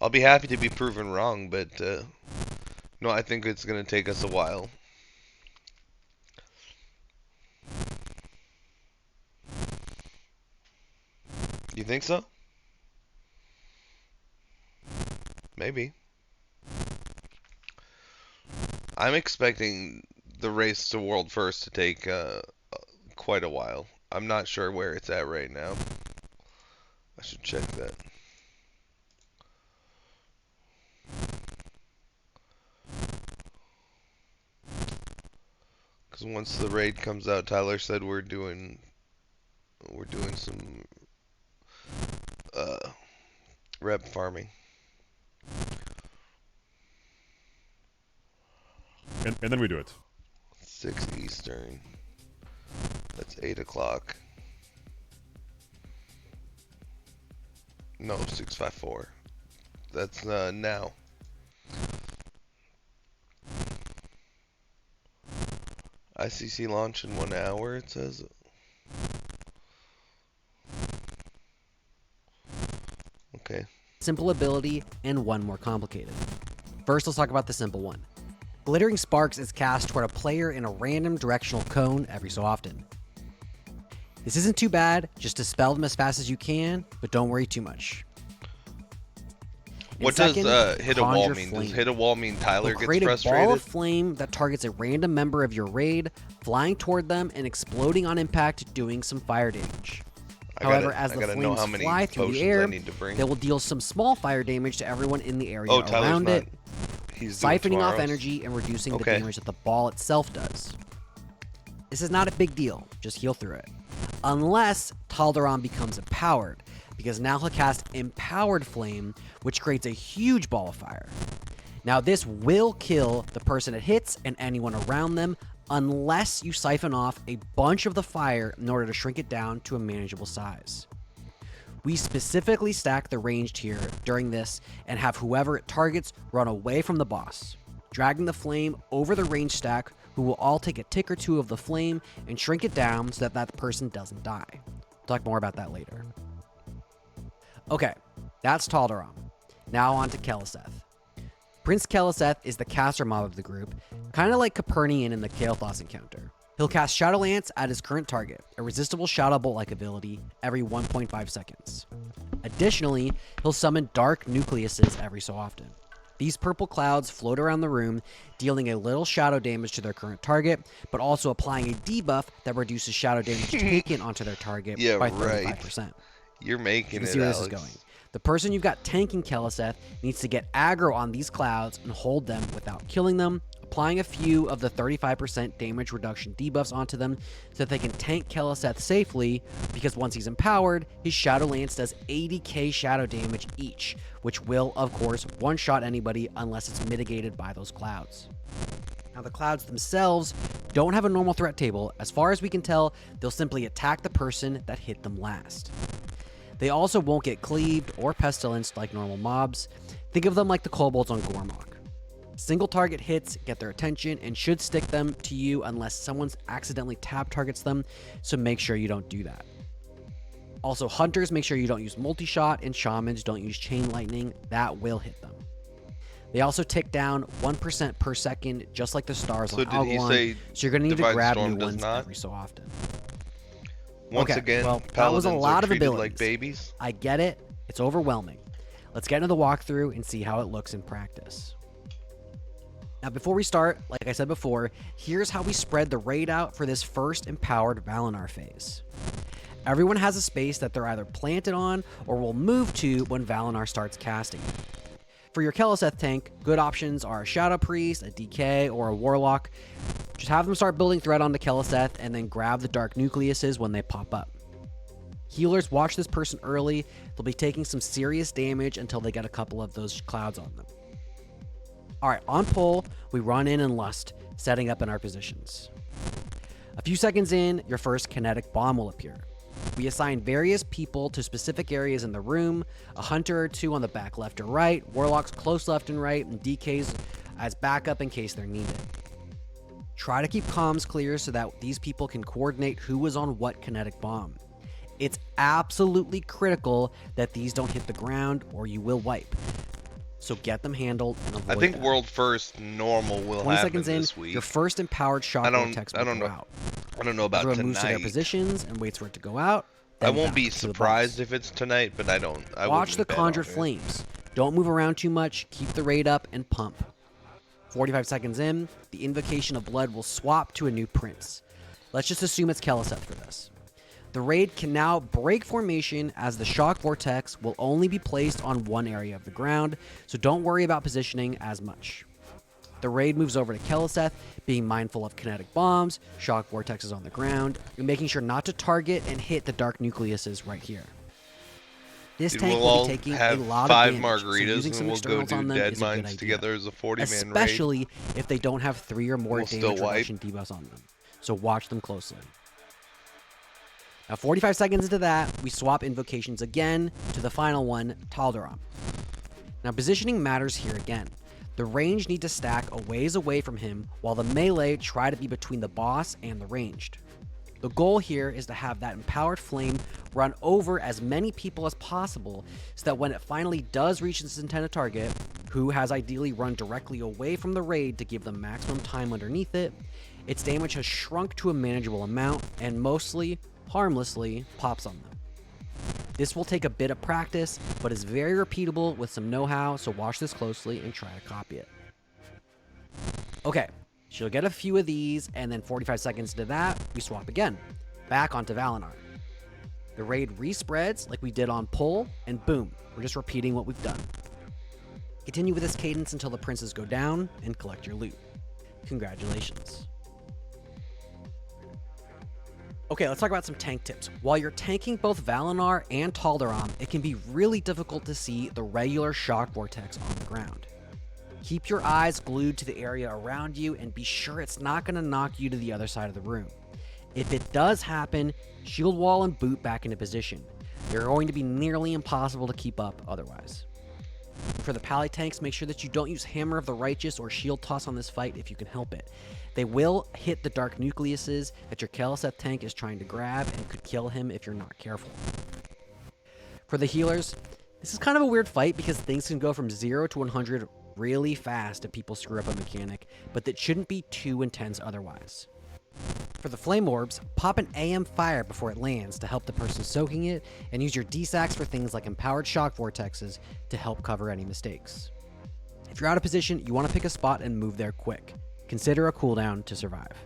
I'll be happy to be proven wrong, but no, I think it's gonna take us a while. You think so? Maybe. I'm expecting the race to world first to take quite a while. I'm not sure where it's at right now. I should check that. Because once the raid comes out, Tyler said we're doing some rep farming. And then we do it. 6 Eastern. That's 8 o'clock. No, 654. That's now. ICC launch in 1 hour, it says. Okay. Simple ability and one more complicated. First, let's talk about the simple one. Glittering Sparks is cast toward a player in a random directional cone every so often. This isn't too bad, just dispel them as fast as you can, but don't worry too much. What does hit a wall mean? Does hit a wall mean Tyler gets frustrated? Create a ball of flame that targets a random member of your raid, flying toward them and exploding on impact, doing some fire damage. However, as the flames fly through the air, they will deal some small fire damage to everyone in the area around it, siphoning off energy and reducing the damage that the ball itself does. This is not a big deal, just heal through it. Unless Taldaron becomes empowered, because now he'll cast Empowered Flame, which creates a huge ball of fire. Now this will kill the person it hits and anyone around them, unless you siphon off a bunch of the fire in order to shrink it down to a manageable size. We specifically stack the ranged here during this and have whoever it targets run away from the boss, dragging the flame over the range stack, who will all take a tick or two of the flame and shrink it down so that that person doesn't die. We'll talk more about that later. Okay, that's Taldaron. Now on to Keleseth. Prince Keleseth is the caster mob of the group, kind of like Capernian in the Kael'thas encounter. He'll cast Shadow Lance at his current target, a resistible Shadow Bolt-like ability, every 1.5 seconds. Additionally, he'll summon Dark Nucleuses every so often. These purple clouds float around the room, dealing a little shadow damage to their current target, but also applying a debuff that reduces shadow damage taken onto their target by 35%. You're making you can it, see where Alex. this is going. The person you've got tanking Keleseth needs to get aggro on these clouds and hold them without killing them, applying a few of the 35% damage reduction debuffs onto them so that they can tank Keleseth safely, because once he's empowered, his Shadow Lance does 80k shadow damage each, which will, of course, one-shot anybody unless it's mitigated by those clouds. Now, the clouds themselves don't have a normal threat table. As far as we can tell, they'll simply attack the person that hit them last. They also won't get cleaved or pestilenced like normal mobs. Think of them like the kobolds on Gormok. Single target hits get their attention and should stick them to you unless someone's accidentally tab targets them, so make sure you don't do that. Also, hunters, make sure you don't use multi-shot, and shamans don't use chain lightning. That will hit them. They also tick down 1% per second, just like the stars on Algalon, so you're going to need to grab new ones every so often. Once again, well, that was a lot of abilities. Like babies. I get it. It's overwhelming. Let's get into the walkthrough and see how it looks in practice. Now, before we start, like I said before, here's how we spread the raid out for this first empowered Valinor phase. Everyone has a space that they're either planted on or will move to when Valinor starts casting. For your Keleseth tank, good options are a Shadow Priest, a DK, or a Warlock. Just have them start building threat onto Keleseth and then grab the Dark Nucleuses when they pop up. Healers, watch this person early. They'll be taking some serious damage until they get a couple of those clouds on them. Alright, on pull, we run in and lust, setting up in our positions. A few seconds in, your first kinetic bomb will appear. We assign various people to specific areas in the room, a hunter or two on the back left or right, warlocks close left and right, and DKs as backup in case they're needed. Try to keep comms clear so that these people can coordinate who is on what kinetic bomb. It's absolutely critical that these don't hit the ground or you will wipe. So get them handled and avoid I think that. World First normal will 20 happen seconds in, this week. your first empowered shock vortex will go out. I don't know about Everyone tonight. moves to their positions and waits for it to go out. I then won't back be to the surprised if it's tonight, but I don't. I Watch the wouldn't bet on conjured it. flames. Don't move around too much. Keep the raid up and pump. 45 seconds in, the Invocation of Blood will swap to a new prince. Let's just assume it's Keleseth for this. The raid can now break formation as the Shock Vortex will only be placed on one area of the ground, so don't worry about positioning as much. The raid moves over to Keleseth, being mindful of kinetic bombs, Shock Vortexes on the ground, and making sure not to target and hit the Dark Nucleuses right here. This tank will be taking a lot of damage, so using some externals on them is a good idea, together as a 40-man especially if they don't have 3 or more damage reduction debuffs on them. So watch them closely. Now 45 seconds into that, we swap invocations again to the final one, Tal'Daram. Now positioning matters here again. The range need to stack a ways away from him, while the melee try to be between the boss and the ranged. The goal here is to have that empowered flame run over as many people as possible, so that when it finally does reach its intended target, who has ideally run directly away from the raid to give them maximum time underneath it, its damage has shrunk to a manageable amount and mostly, harmlessly, pops on them. This will take a bit of practice, but is very repeatable with some know-how, so watch this closely and try to copy it. Okay, she'll get a few of these, and then 45 seconds into that, we swap again. Back onto Valinor. The raid respreads like we did on Pull, and boom, we're just repeating what we've done. Continue with this cadence until the princes go down, and collect your loot. Congratulations. Okay, let's talk about some tank tips. While you're tanking both Valinor and Tal'Daram, it can be really difficult to see the regular Shock Vortex on the ground. Keep your eyes glued to the area around you and be sure it's not going to knock you to the other side of the room. If it does happen, shield wall and boot back into position. They're going to be nearly impossible to keep up otherwise. For the pally tanks, make sure that you don't use Hammer of the Righteous or Shield Toss on this fight if you can help it. They will hit the Dark Nucleuses that your Keleseth tank is trying to grab and could kill him if you're not careful. For the healers, this is kind of a weird fight because things can go from 0 to 100 really fast if people screw up a mechanic, but that shouldn't be too intense otherwise. For the Flame Orbs, pop an AM Fire before it lands to help the person soaking it, and use your D-Sacks for things like Empowered Shock Vortexes to help cover any mistakes. If you're out of position, you want to pick a spot and move there quick. Consider a cooldown to survive.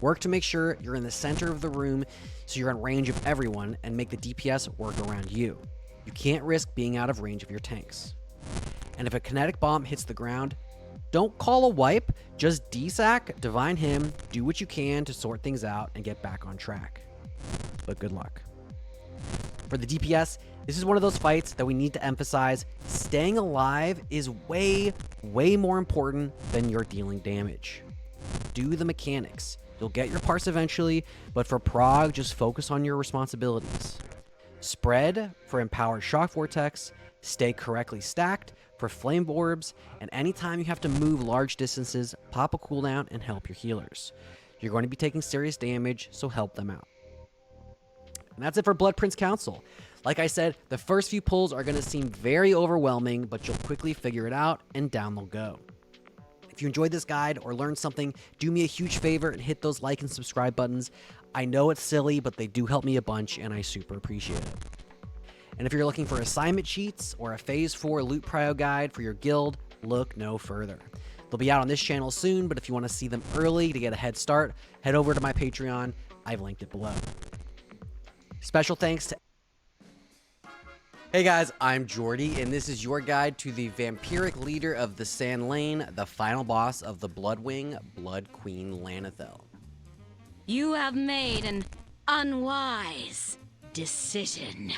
Work to make sure you're in the center of the room so you're in range of everyone, and make the DPS work around you. You can't risk being out of range of your tanks. And if a kinetic bomb hits the ground, don't call a wipe, just D-Sack, Divine Hymn, do what you can to sort things out and get back on track. But good luck. For the DPS, this is one of those fights that we need to emphasize. Staying alive is way more important than your dealing damage. Do the mechanics. You'll get your parts eventually, but for prog, just focus on your responsibilities. Spread for Empowered Shock Vortex, stay correctly stacked for Flame Orbs, and anytime you have to move large distances, pop a cooldown and help your healers. You're going to be taking serious damage, so help them out. And that's it for Blood Prince Council. Like I said, the first few pulls are going to seem very overwhelming, but you'll quickly figure it out, and down they'll go. If you enjoyed this guide or learned something, do me a huge favor and hit those like and subscribe buttons. I know it's silly, but they do help me a bunch, and I super appreciate it. And if you're looking for assignment sheets or a Phase 4 loot prio guide for your guild, look no further. They'll be out on this channel soon, but if you want to see them early to get a head start, head over to my Patreon. I've linked it below. Special thanks to... Hey guys, I'm Jordy, and this is your guide to the vampiric leader of the Sand Lane, the final boss of the Bloodwing, Blood Queen Lanethel. You have made an unwise decision.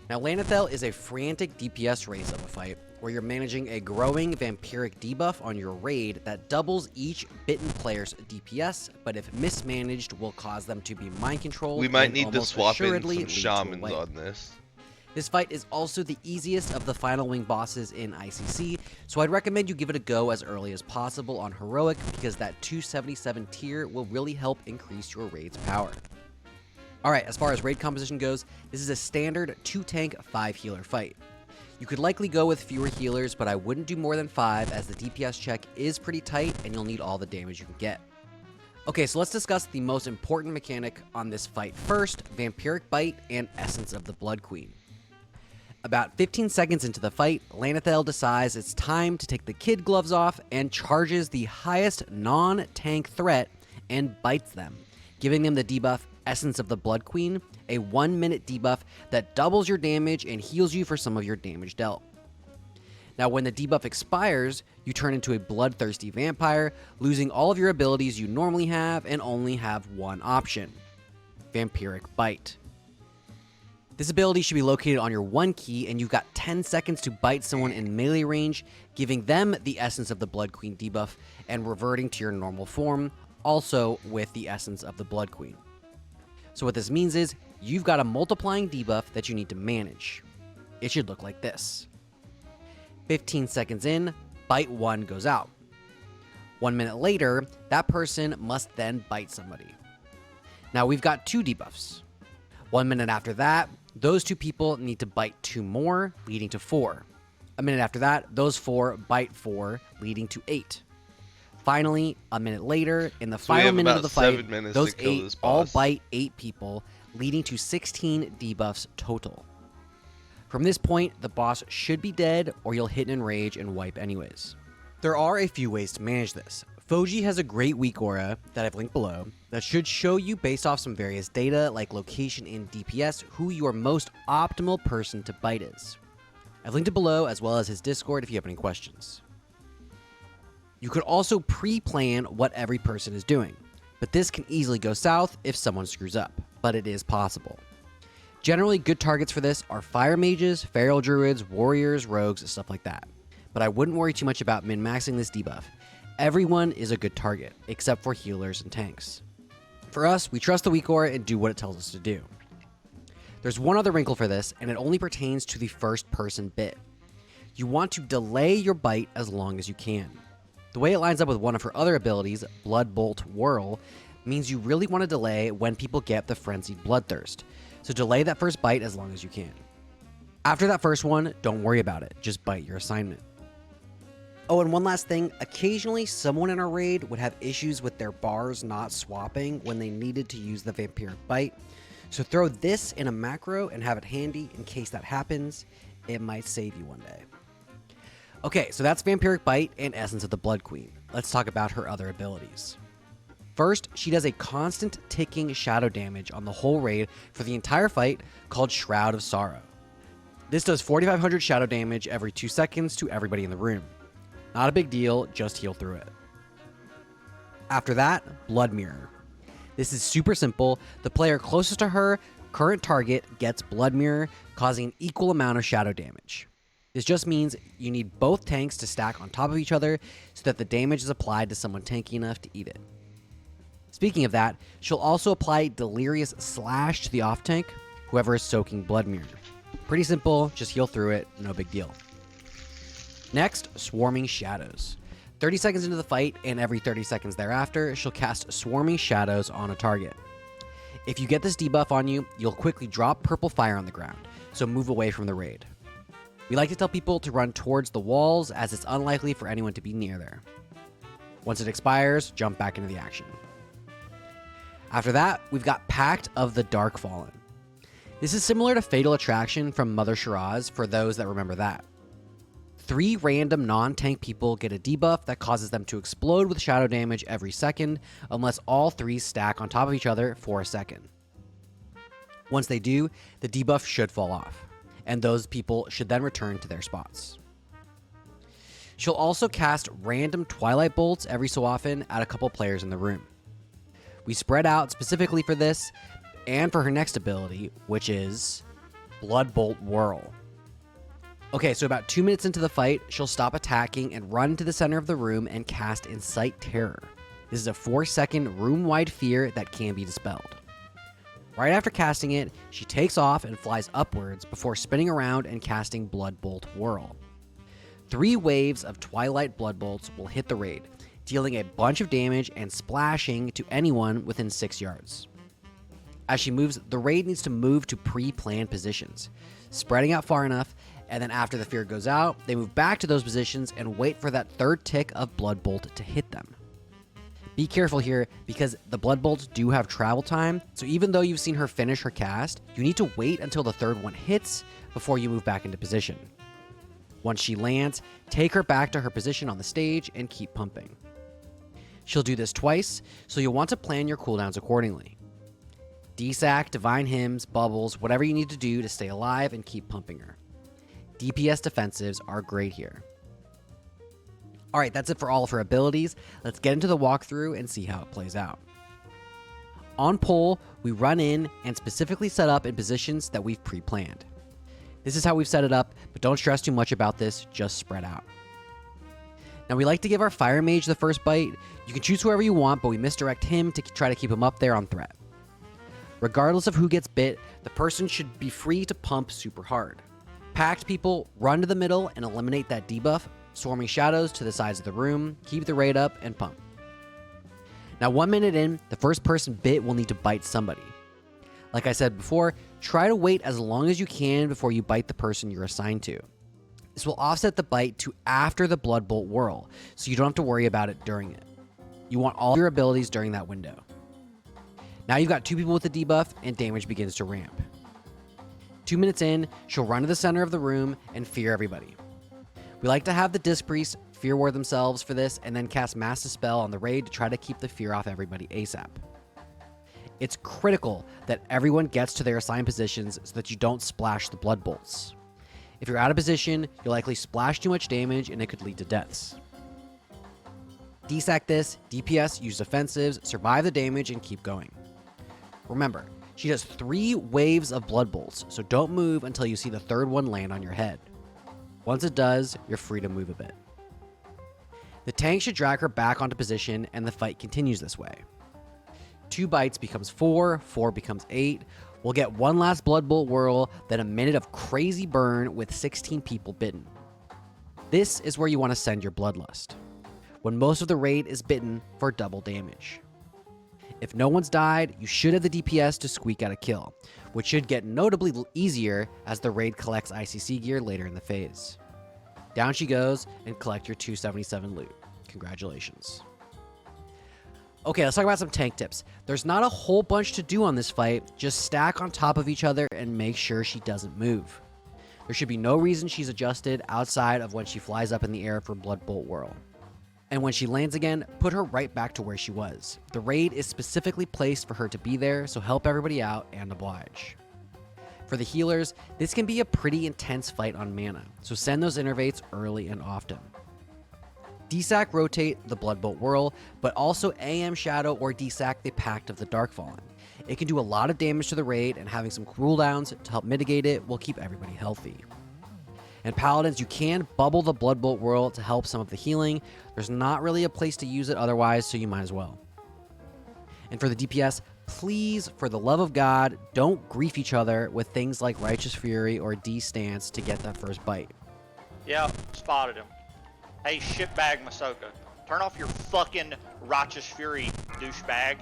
Now, Lanethel is a frantic DPS race of a fight, where you're managing a growing vampiric debuff on your raid that doubles each bitten player's DPS, but if mismanaged, will cause them to be mind controlled. We might need to swap in some shamans on this. This fight is also the easiest of the Final Wing bosses in ICC, so I'd recommend you give it a go as early as possible on Heroic, because that 277 tier will really help increase your raid's power. Alright, as far as raid composition goes, this is a standard 2-tank, 5-healer fight. You could likely go with fewer healers, but I wouldn't do more than 5 as the DPS check is pretty tight and you'll need all the damage you can get. Okay, so let's discuss the most important mechanic on this fight. First, Vampiric Bite and Essence of the Blood Queen. About 15 seconds into the fight, Lanathel decides it's time to take the kid gloves off and charges the highest non-tank threat and bites them, giving them the debuff Essence of the Blood Queen, a 1-minute debuff that doubles your damage and heals you for some of your damage dealt. Now, when the debuff expires, you turn into a bloodthirsty vampire, losing all of your abilities you normally have and only have one option: Vampiric Bite. This ability should be located on your 1 key, and you've got 10 seconds to bite someone in melee range, giving them the Essence of the Blood Queen debuff and reverting to your normal form, also with the Essence of the Blood Queen. So what this means is, you've got a multiplying debuff that you need to manage. It should look like this. 15 seconds in, bite 1 goes out. 1 minute later, that person must then bite somebody. Now we've got 2 debuffs. 1 minute after that, those 2 people need to bite 2 more, leading to 4. A minute after that, those 4 bite 4, leading to 8. Finally, a minute later, in the final minute of the fight, those 8 all bite 8 people, leading to 16 debuffs total. From this point, the boss should be dead, or you'll hit and enrage and wipe anyways. There are a few ways to manage this. Foji has a great weak aura that I've linked below that should show you, based off some various data like location and DPS, who your most optimal person to bite is. I've linked it below, as well as his Discord if you have any questions. You could also pre-plan what every person is doing, but this can easily go south if someone screws up, but it is possible. Generally, good targets for this are fire mages, feral druids, warriors, rogues, stuff like that. But I wouldn't worry too much about min-maxing this debuff. Everyone is a good target, except for healers and tanks. For us, we trust the weak aura and do what it tells us to do. There's one other wrinkle for this, and it only pertains to the first person bit. You want to delay your bite as long as you can. The way it lines up with one of her other abilities, Blood Bolt Whirl, means you really want to delay when people get the frenzied bloodthirst. So delay that first bite as long as you can. After that first one, don't worry about it. Just bite your assignment. Oh, and one last thing. Occasionally, someone in our raid would have issues with their bars not swapping when they needed to use the Vampiric Bite. So throw this in a macro and have it handy in case that happens. It might save you one day. Okay, so that's Vampiric Bite and Essence of the Blood Queen. Let's talk about her other abilities. First, she does a constant ticking shadow damage on the whole raid for the entire fight called Shroud of Sorrow. This does 4,500 shadow damage every 2 seconds to everybody in the room. Not a big deal, just heal through it. After that, Blood Mirror. This is super simple. The player closest to her current target gets Blood Mirror, causing an equal amount of shadow damage. This just means you need both tanks to stack on top of each other so that the damage is applied to someone tanky enough to eat it. Speaking of that, she'll also apply Delirious Slash to the off tank, whoever is soaking Blood Mirror. Pretty simple, just heal through it, no big deal. Next, Swarming Shadows. 30 seconds into the fight, and every 30 seconds thereafter, she'll cast Swarming Shadows on a target. If you get this debuff on you, you'll quickly drop purple fire on the ground, so move away from the raid. We like to tell people to run towards the walls, as it's unlikely for anyone to be near there. Once it expires, jump back into the action. After that, we've got Pact of the Dark Fallen. This is similar to Fatal Attraction from Mother Shiraz, for those that remember that. 3 random non-tank people get a debuff that causes them to explode with shadow damage every second, unless all 3 stack on top of each other for a second. Once they do, the debuff should fall off, and those people should then return to their spots. She'll also cast random Twilight Bolts every so often at a couple players in the room. We spread out specifically for this, and for her next ability, which is Blood Bolt Whirl. Okay, so about 2 minutes into the fight, she'll stop attacking and run to the center of the room and cast Incite Terror. This is a 4-second room-wide fear that can be dispelled. Right after casting it, she takes off and flies upwards before spinning around and casting Blood Bolt Whirl. 3 waves of Twilight Blood Bolts will hit the raid, dealing a bunch of damage and splashing to anyone within 6 yards. As she moves, the raid needs to move to pre-planned positions, spreading out far enough, and then after the fear goes out, they move back to those positions and wait for that third tick of Blood Bolt to hit them. Be careful here because the blood bolts do have travel time, so even though you've seen her finish her cast, you need to wait until the third one hits before you move back into position. Once she lands, take her back to her position on the stage and keep pumping. She'll do this twice, so you'll want to plan your cooldowns accordingly. DSAC, Divine Hymns, Bubbles, whatever you need to do to stay alive and keep pumping her. DPS defensives are great here. Alright, that's it for all of her abilities. Let's get into the walkthrough and see how it plays out. On pole, we run in and specifically set up in positions that we've pre-planned. This is how we've set it up, but don't stress too much about this, just spread out. Now we like to give our Fire Mage the first bite. You can choose whoever you want, but we misdirect him to try to keep him up there on threat. Regardless of who gets bit, the person should be free to pump super hard. Packed people, run to the middle and eliminate that debuff, swarming shadows to the sides of the room, keep the rate up, and pump. Now 1 minute in, the first person bit will need to bite somebody. Like I said before, try to wait as long as you can before you bite the person you're assigned to. This will offset the bite to after the Blood Bolt whirl, so you don't have to worry about it during it. You want all your abilities during that window. Now you've got 2 people with the debuff, and damage begins to ramp. 2 minutes in, she'll run to the center of the room and fear everybody. We like to have the Disc Priest fear ward themselves for this, and then cast Mass Dispel on the raid to try to keep the fear off everybody ASAP. It's critical that everyone gets to their assigned positions so that you don't splash the Blood Bolts. If you're out of position, you'll likely splash too much damage and it could lead to deaths. DSAC this, DPS, use defensives, survive the damage, and keep going. Remember, she does 3 waves of Blood Bolts, so don't move until you see the third one land on your head. Once it does, you're free to move a bit. The tank should drag her back onto position, and the fight continues this way. 2 bites becomes 4, 4 becomes 8. We'll get 1 last Blood Bolt whirl, then a minute of crazy burn with 16 people bitten. This is where you want to send your Bloodlust, when most of the raid is bitten for double damage. If no one's died, you should have the DPS to squeak out a kill, which should get notably easier as the raid collects ICC gear later in the phase. Down she goes, and collect your 277 loot. Congratulations. Okay, let's talk about some tank tips. There's not a whole bunch to do on this fight, just stack on top of each other and make sure she doesn't move. There should be no reason she's adjusted outside of when she flies up in the air for Blood Bolt whirl. And when she lands again, put her right back to where she was. The raid is specifically placed for her to be there, so help everybody out and oblige. For the healers, this can be a pretty intense fight on mana, so send those innervates early and often. DSAC rotate the Blood Bolt whirl, but also AM Shadow or DSAC the Pact of the Darkfallen. It can do a lot of damage to the raid, and having some cooldowns to help mitigate it will keep everybody healthy. And Paladins, you can bubble the Blood Bolt whirl to help some of the healing. There's not really a place to use it otherwise, so you might as well. And for the DPS, please, for the love of God, don't grief each other with things like Righteous Fury or D-Stance to get that first bite. Yep, spotted him. Hey, shitbag Masoka, turn off your fucking Righteous Fury, douchebag.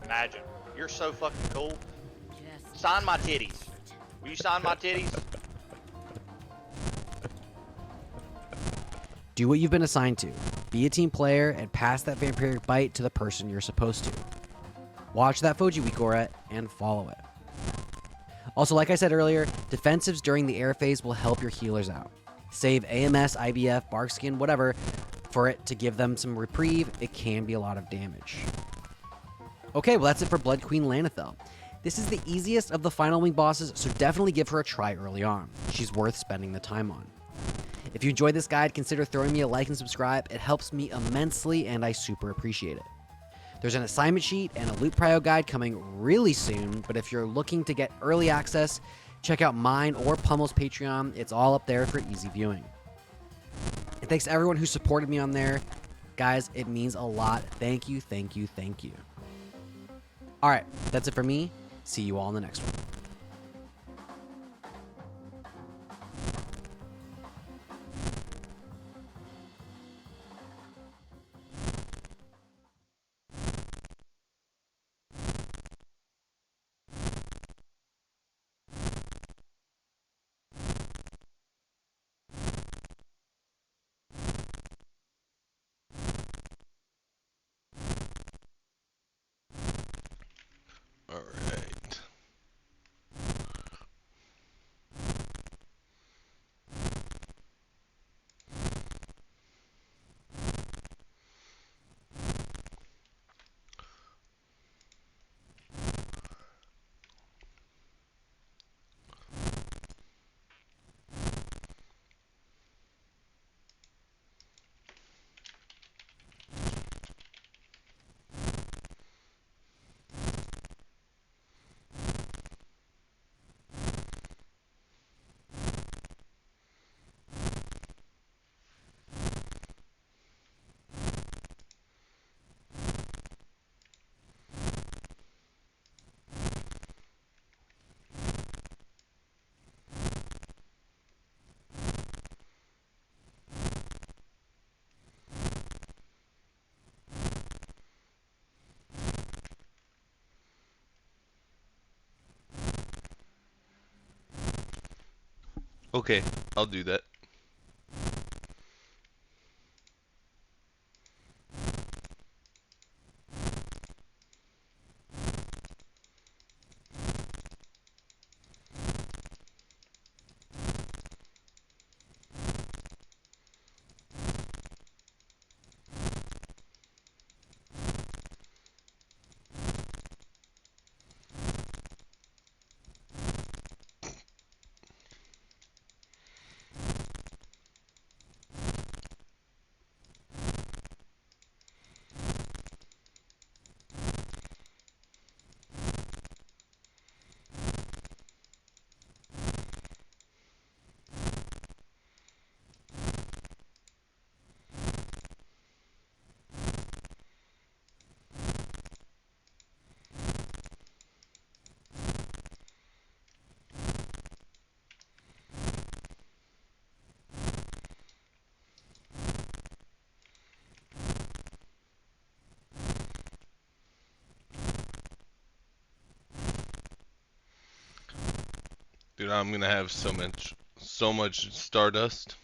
Imagine. You're so fucking cool. Sign my titties. Will you sign my titties? Do what you've been assigned to. Be a team player and pass that vampiric bite to the person you're supposed to. Watch that Foji Week Aura and follow it. Also, like I said earlier, defensives during the air phase will help your healers out. Save AMS, IBF, Barkskin, whatever, for it to give them some reprieve. It can be a lot of damage. Okay, well that's it for Blood Queen Lanethel. This is the easiest of the final wing bosses, so definitely give her a try early on. She's worth spending the time on. If you enjoyed this guide, consider throwing me a like and subscribe. It helps me immensely, and I super appreciate it. There's an assignment sheet and a loot prio guide coming really soon, but if you're looking to get early access, check out mine or Pummel's Patreon. It's all up there for easy viewing. And thanks to everyone who supported me on there. Guys, it means a lot. Thank you, thank you, thank you. Alright, that's it for me. See you all in the next one. Okay, I'll do that. Dude, I'm gonna have so much stardust.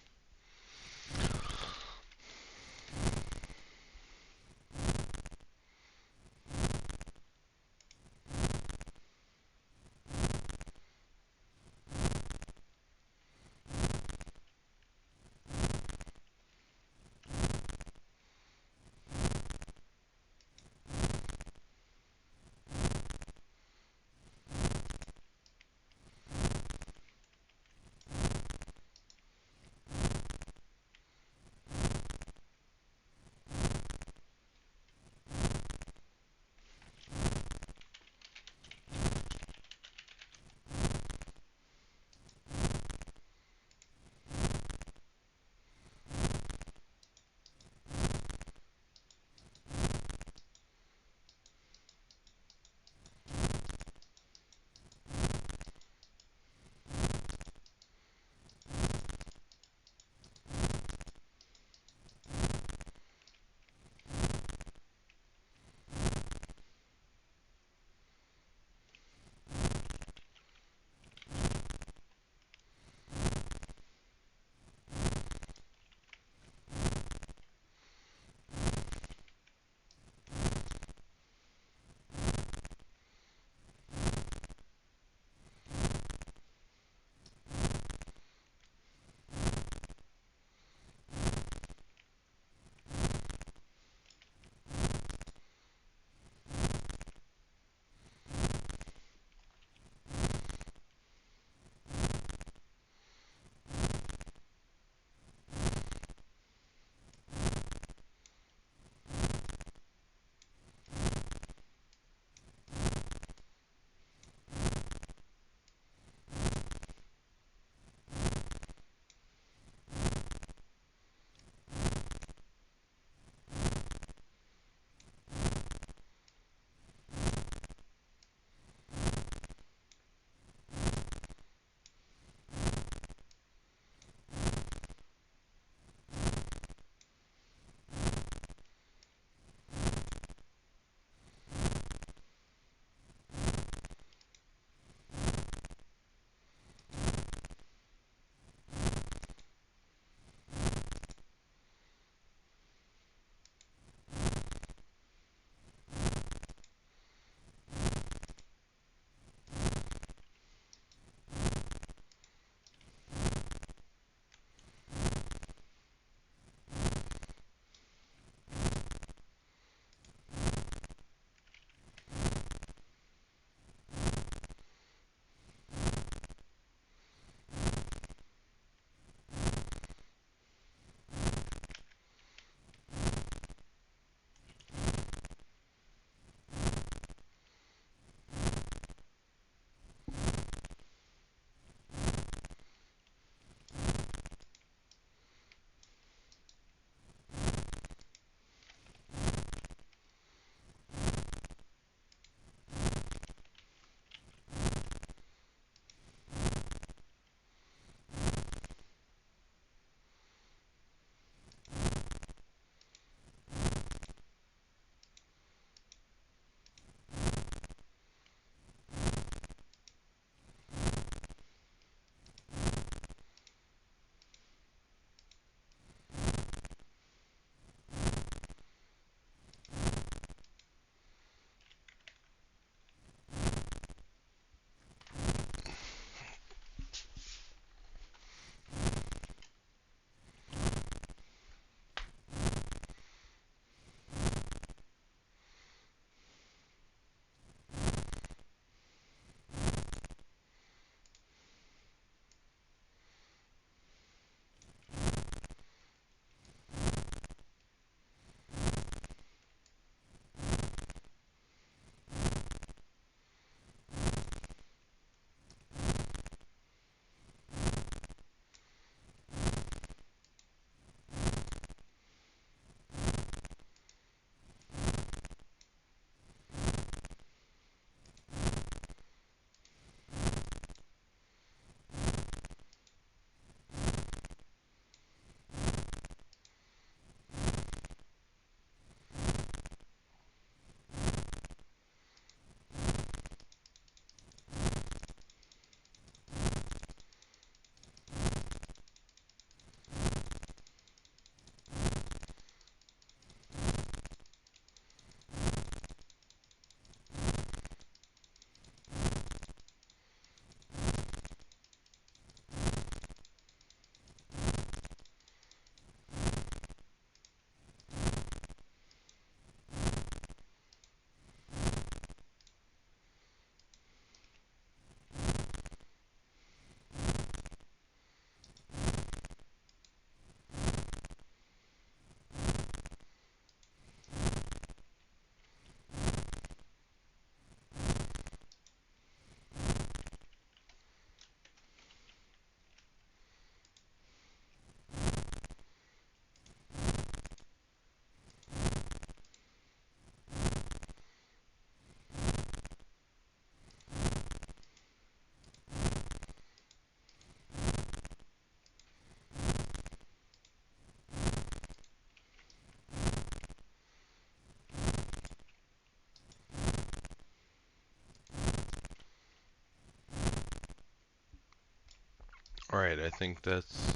Alright, I think that's...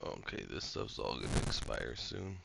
Okay, this stuff's all gonna expire soon.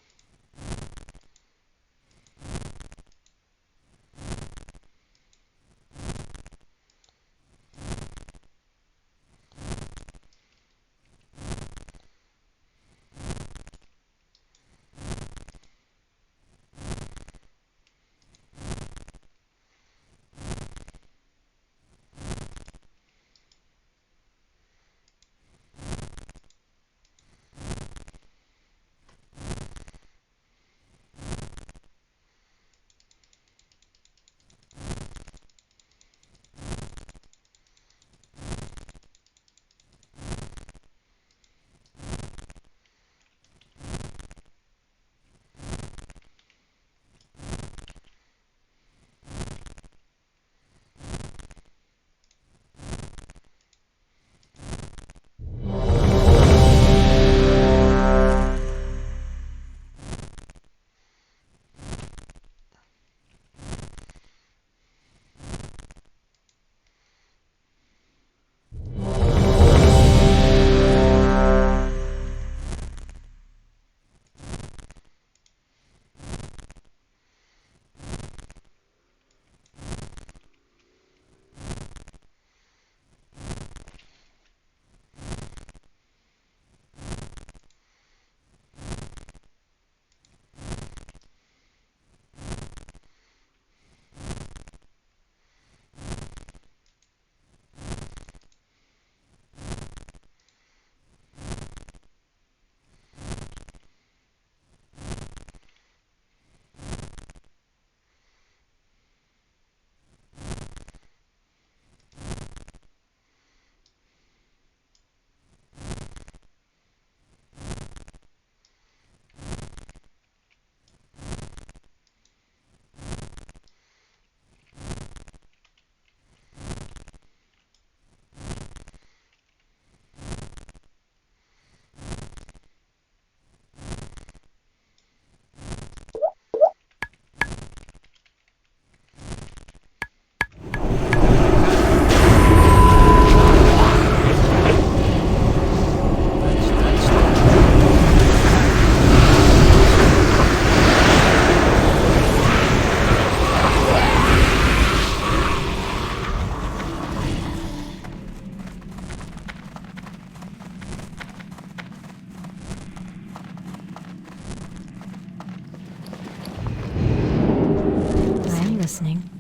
Listening.